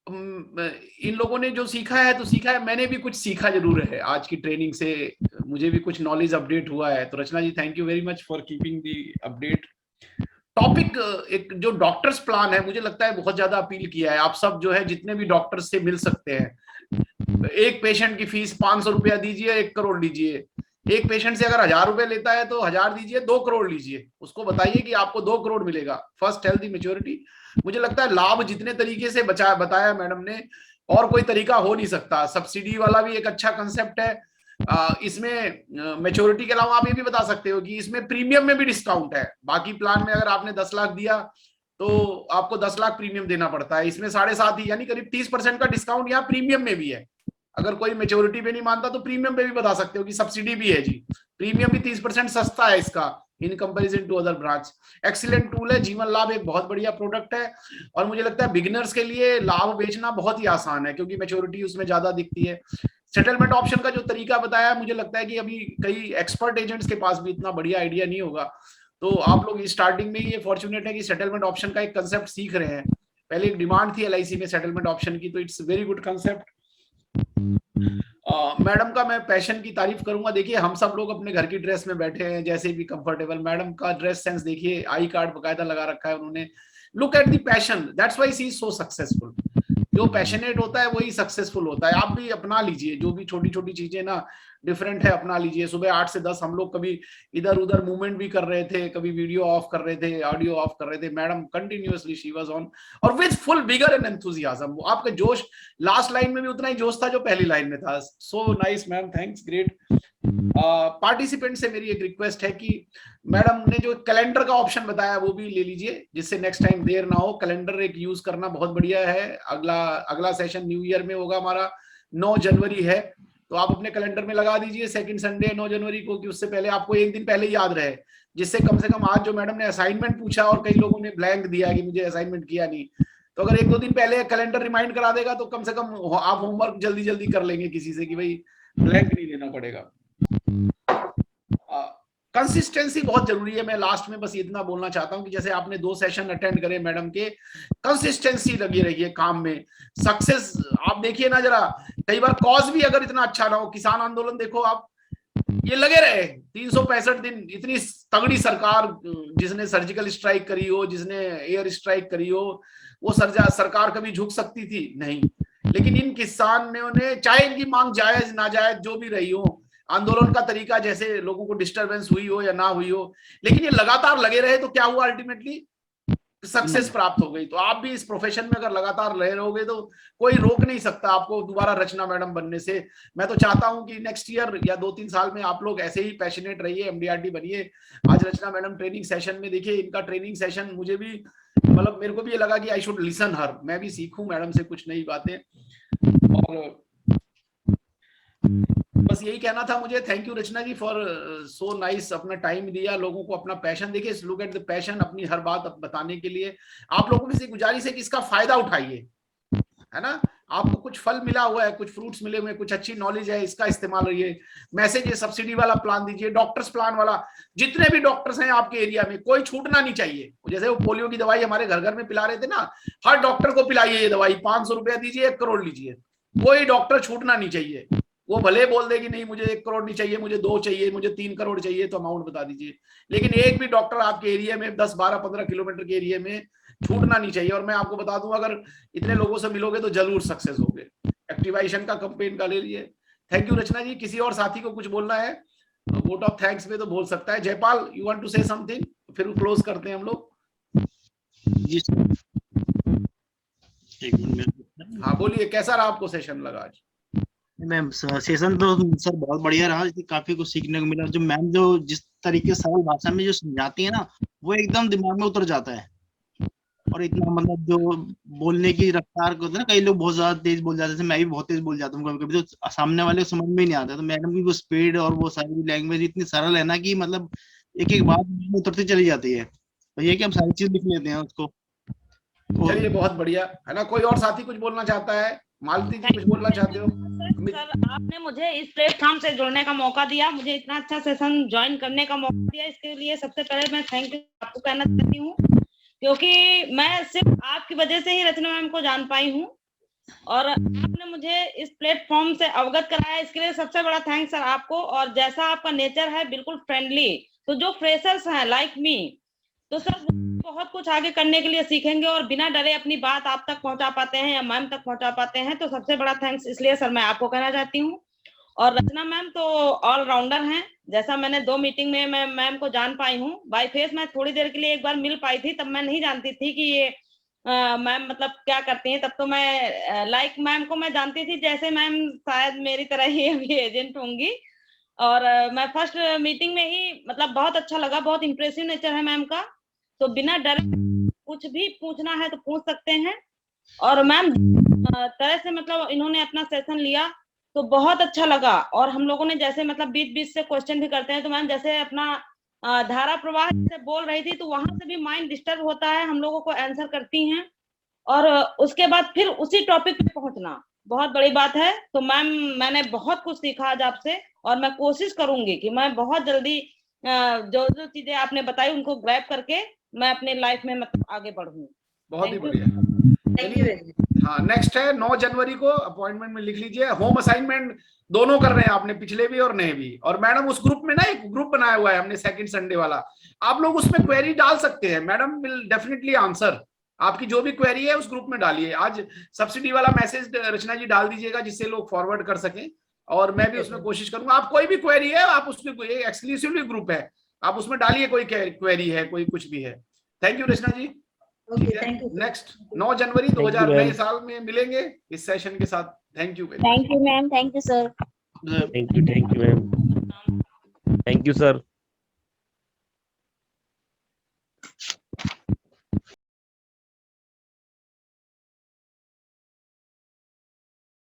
इन लोगों ने जो सीखा है तो सीखा है, मैंने भी कुछ सीखा जरूर है आज की ट्रेनिंग से। मुझे भी कुछ नॉलेज अपडेट हुआ है। तो Rachna ji, thank you very much for keeping the update. Topic एक जो डॉक्टर्स प्लान है, मुझे लगता है बहुत ज्यादा अपील किया है। आप सब जो है जितने भी डॉक्टर्स से मिल सकते हैं, एक पेशेंट की फीस 500 रुपया दीजिए, 1 करोड़ लीजिए। एक पेशेंट से अगर 1000 रुपए लेता है तो 1000 दीजिए, 2 करोड़ लीजिए। उसको बताइए कि आपको 2 करोड़ मिलेगा। First healthy maturity. मुझे लगता है लाभ जितने तरीके से बताया मैडम ने, और कोई तरीका हो नहीं सकता। सब्सिडी वाला भी एक अच्छा कंसेप्ट है। इसमें मेच्योरिटी के अलावा आप ये भी बता सकते हो कि इसमें प्रीमियम में भी डिस्काउंट है। बाकी प्लान में अगर आपने 10 लाख दिया तो आपको 10 लाख प्रीमियम देना पड़ता है। इसमें 7.5 ही, यानी करीब 30% का डिस्काउंट यहाँ प्रीमियम में भी है। अगर कोई मेच्योरिटी पे नहीं मानता तो प्रीमियम पे भी बता सकते हो कि सब्सिडी भी है जी। प्रीमियम भी 30% सस्ता है इसका in comparison to other branch. Excellent tool है। जीवन लाभ एक बहुत बढ़िया प्रोडक्ट है, और मुझे लगता है बिगिनर्स के लिए लाभ बेचना बहुत ही आसान है, क्योंकि मेच्योरिटी उसमें ज्यादा दिखती है। सेटलमेंट ऑप्शन का जो तरीका बताया, मुझे लगता है कि अभी कई एक्सपर्ट एजेंट्स के पास भी इतना बढ़िया आइडिया नहीं होगा। तो आप लोग स्टार्टिंग में ये फॉर्चुनेट है कि सेटलमेंट ऑप्शन का एक कंसेप्ट सीख रहे हैं। पहले एक डिमांड थी LIC में सेटलमेंट ऑप्शन की, तो it's very good concept. Madam का मैं पैशन की तारीफ करूंगा। देखिए, हम सब लोग अपने घर की ड्रेस में बैठे हैं, जैसे भी कंफर्टेबल। मैडम का ड्रेस सेंस देखिए, आई कार्ड बकायदा लगा रखा है उन्होंने। Look at the passion, that's why she is so successful. जो पैशनेट होता है वही सक्सेसफुल होता है। आप भी अपना लीजिए, जो भी छोटी छोटी चीजें ना डिफरेंट है अपना लीजिए। सुबह 8 से 10 हम लोग कभी इधर उधर मूवमेंट भी कर रहे थे, कभी वीडियो ऑफ कर रहे थे, ऑडियो ऑफ कर रहे थे। Madam continuously she was on, और with full vigour and enthusiasm. आपका जोश लास्ट लाइन में भी उतना ही जोश था जो पहली लाइन में था। So nice ma'am, thanks, great. Participant से मेरी एक रिक्वेस्ट है कि मैडम ने जो कैलेंडर का ऑप्शन बताया वो भी ले लीजिए, जिससे नेक्स्ट टाइम देर ना हो। कैलेंडर एक यूज करना बहुत बढ़िया है। अगला सेशन न्यू ईयर में होगा हमारा, 9 जनवरी है। तो आप अपने कैलेंडर में लगा दीजिए सेकंड संडे 9 जनवरी को, कि उससे पहले आपको एक दिन पहले याद रहे, जिससे कम से कम आज जो मैडम ने असाइनमेंट पूछा और कई लोगों ने ब्लैंक दिया कि मुझे असाइनमेंट किया नहीं, तो अगर 1-2 दिन पहले कैलेंडर रिमाइंड करा देगा तो कम से कम आप होमवर्क जल्दी जल्दी कर लेंगे किसी से, कि भाई ब्लैंक नहीं लेना पड़ेगा। कंसिस्टेंसी बहुत जरूरी है। मैं लास्ट में बस इतना बोलना चाहता हूं कि जैसे आपने 2 सेशन अटेंड करे मैडम के, कंसिस्टेंसी लगी रही है काम में। सक्सेस आप देखिए ना जरा, कई बार कॉज भी अगर इतना अच्छा ना हो, किसान आंदोलन देखो आप, ये लगे रहे 365 दिन। इतनी तगड़ी सरकार, जिसने सर्जिकल स्ट्राइक करी हो, जिसने एयर स्ट्राइक करी हो, वो सरकार कभी झुक सकती थी? नहीं। लेकिन इन किसानों ने, चाहे इनकी मांग जायज नाजायज जो भी रही हो, आंदोलन का तरीका जैसे लोगों को डिस्टरबेंस हुई हो या ना हुई हो, लेकिन ये लगातार लगे रहे, तो क्या हुआ? अल्टीमेटली सक्सेस प्राप्त हो गई। तो आप भी इस प्रोफेशन में अगर लगातार रहे रहोगे तो कोई रोक नहीं सकता आपको दोबारा रचना मैडम बनने से। मैं तो चाहता हूं कि नेक्स्ट ईयर या 2-3 साल में आप लोग ऐसे ही पैशनेट रहिए, MDRT बनिए। आज रचना मैडम ट्रेनिंग सेशन में देखिए, इनका ट्रेनिंग सेशन मुझे भी, मतलब मेरे को भी ये लगा कि आई शुड लिसन हर, मैं भी सीखूं मैडम से कुछ नई बातें। और बस यही कहना था मुझे। Thank you Rachna ji for so nice, अपना टाइम दिया, लोगों को अपना पैशन। देखिए, लुक एट द पैशन, अपनी हर बात बताने के लिए। आप लोगों में से गुजारिश है कि इसका फायदा उठाइए, है ना। आपको कुछ फल मिला हुआ है, कुछ फ्रूट्स मिले हुए हैं, कुछ अच्छी नॉलेज है, इसका इस्तेमाल रहिए। मैसेज है, सब्सिडी वाला प्लान दीजिए, डॉक्टर्स प्लान वाला। जितने भी डॉक्टर्स हैं आपके एरिया में, कोई छूटना नहीं चाहिए। जैसे वो पोलियो की दवाई हमारे घर घर में पिला रहे थे ना, हर डॉक्टर को पिलाइए ये दवाई। 500 रुपया दीजिए, 1 करोड़ लीजिए, कोई डॉक्टर छूटना नहीं चाहिए। वो भले बोल दे कि नहीं मुझे 1 करोड़ नहीं चाहिए, मुझे 2 चाहिए, मुझे 3 करोड़ चाहिए, तो अमाउंट बता दीजिए। लेकिन एक भी डॉक्टर आपके एरिया में 10, 12, 15 किलोमीटर के एरिया में छूटना नहीं चाहिए। और मैं आपको बता दूं, अगर इतने लोगों से मिलोगे तो जरूर सक्सेस होगे। एक्टिवाइजेशन का कैंपेन का ले लिए। थैंक यू रचना जी। किसी और साथी को कुछ बोलना है वोट ऑफ थैंक्स में तो बोल सकता है। Jaipal, you want to say something, फिर क्लोज करते हैं हम लोग। जी सर, एक मिनट। हाँ बोलिए, कैसा रहा आपको सेशन लगा आज? मैम सेशन तो सर बहुत बढ़िया रहा, काफी कुछ सीखने को मिला। जो मैम जो जिस तरीके से सरल भाषा में जो समझाती है ना, वो एकदम दिमाग में उतर जाता है। और इतना मतलब जो बोलने की रफ्तार को होता है ना, कई लोग बहुत ज्यादा तेज बोल जाते हैं, मैं भी बहुत तेज बोल जाता हूँ कभी कभी, तो सामने वाले को समझ में ही नहीं आता। तो मैडम की वो स्पीड और वो सारी लैंग्वेज इतनी सरल है ना कि मतलब एक एक बात उतरती चली जाती है। तो ये कि हम सारी चीज लिख लेते हैं उसको। चलिए बहुत बढ़िया है ना। कोई और साथी कुछ बोलना चाहता है? मालती जी कुछ बोलना चाहते हो? सर आपने मुझे इस प्लेटफॉर्म से जुड़ने का मौका दिया, मुझे इतना अच्छा सेशन ज्वाइन करने का मौका दिया, इसके लिए सबसे पहले मैं थैंक यू आपको कहना चाहती हूँ, क्योंकि मैं सिर्फ आपकी वजह से ही रचना मैम को जान पाई हूँ और आपने मुझे इस प्लेटफॉर्म से अवगत कराया, इसके लिए सबसे बड़ा थैंक्स सर आपको। और जैसा आपका नेचर है बिल्कुल फ्रेंडली, तो जो फ्रेशर्स हैं लाइक मी, तो सर बहुत कुछ आगे करने के लिए सीखेंगे और बिना डरे अपनी बात आप तक पहुंचा पाते हैं या मैम तक पहुंचा पाते हैं, तो सबसे बड़ा थैंक्स इसलिए सर मैं आपको कहना चाहती हूँ। और रचना मैम तो ऑलराउंडर हैं, जैसा मैंने 2 मीटिंग में मैं मैम को जान पाई हूँ। बाय फेस मैं थोड़ी देर के लिए एक बार मिल पाई थी, तब मैं नहीं जानती थी कि ये मैम मतलब क्या करती हैं। तब तो मैं लाइक मैम को मैं जानती थी जैसे मैम शायद मेरी तरह ही अभी एजेंट होंगी। और मैं फर्स्ट मीटिंग में ही मतलब बहुत अच्छा लगा, बहुत इंप्रेसिव नेचर है मैम का, तो बिना डरे कुछ भी पूछना है तो पूछ सकते हैं। और मैम तरह से मतलब इन्होंने अपना सेशन लिया तो बहुत अच्छा लगा। और हम लोगों ने जैसे मतलब बीच बीच से क्वेश्चन भी करते हैं, तो मैम जैसे अपना धारा प्रवाह से बोल रही थी, तो वहां से भी माइंड डिस्टर्ब होता है, हम लोगों को आंसर करती हैं और उसके बाद फिर उसी टॉपिक पे पहुंचना बहुत बड़ी बात है। तो मैम मैंने बहुत कुछ सीखा आज आपसे और मैं कोशिश करूंगी कि मैं बहुत जल्दी जो जो चीजें आपने बताई उनको ग्रैब करके मैं अपने लाइफ में मतलब आगे बढ़ूं। बहुत ही Thank you. बढ़िया। Thank you very much. हाँ नेक्स्ट है 9 जनवरी को, अपॉइंटमेंट में लिख लीजिए। होम असाइनमेंट दोनों कर रहे हैं आपने, पिछले भी और नए भी। और मैडम उस ग्रुप में ना एक ग्रुप बनाया हुआ है हमने, सेकंड संडे वाला, आप लोग उसमें क्वेरी डाल सकते हैं, मैडम विल डेफिनेटली आंसर। आपकी जो भी क्वेरी है उस ग्रुप में डालिए। आज सब्सिडी वाला मैसेज रचना जी डाल दीजिएगा जिससे लोग फॉरवर्ड कर सकें, और मैं भी उसमें कोशिश करूंगा। आप कोई भी क्वेरी है आप उसमें, एक्सक्लूसिवली ग्रुप है, आप उसमें डालिए कोई क्वेरी है, कोई कुछ भी है। Thank you Rachna ji. Okay thank you. Next 9 जनवरी 2000 नए साल में मिलेंगे इस सेशन के साथ। Thank you thank you ma'am, thank you sir. Thank you ma'am, thank you sir.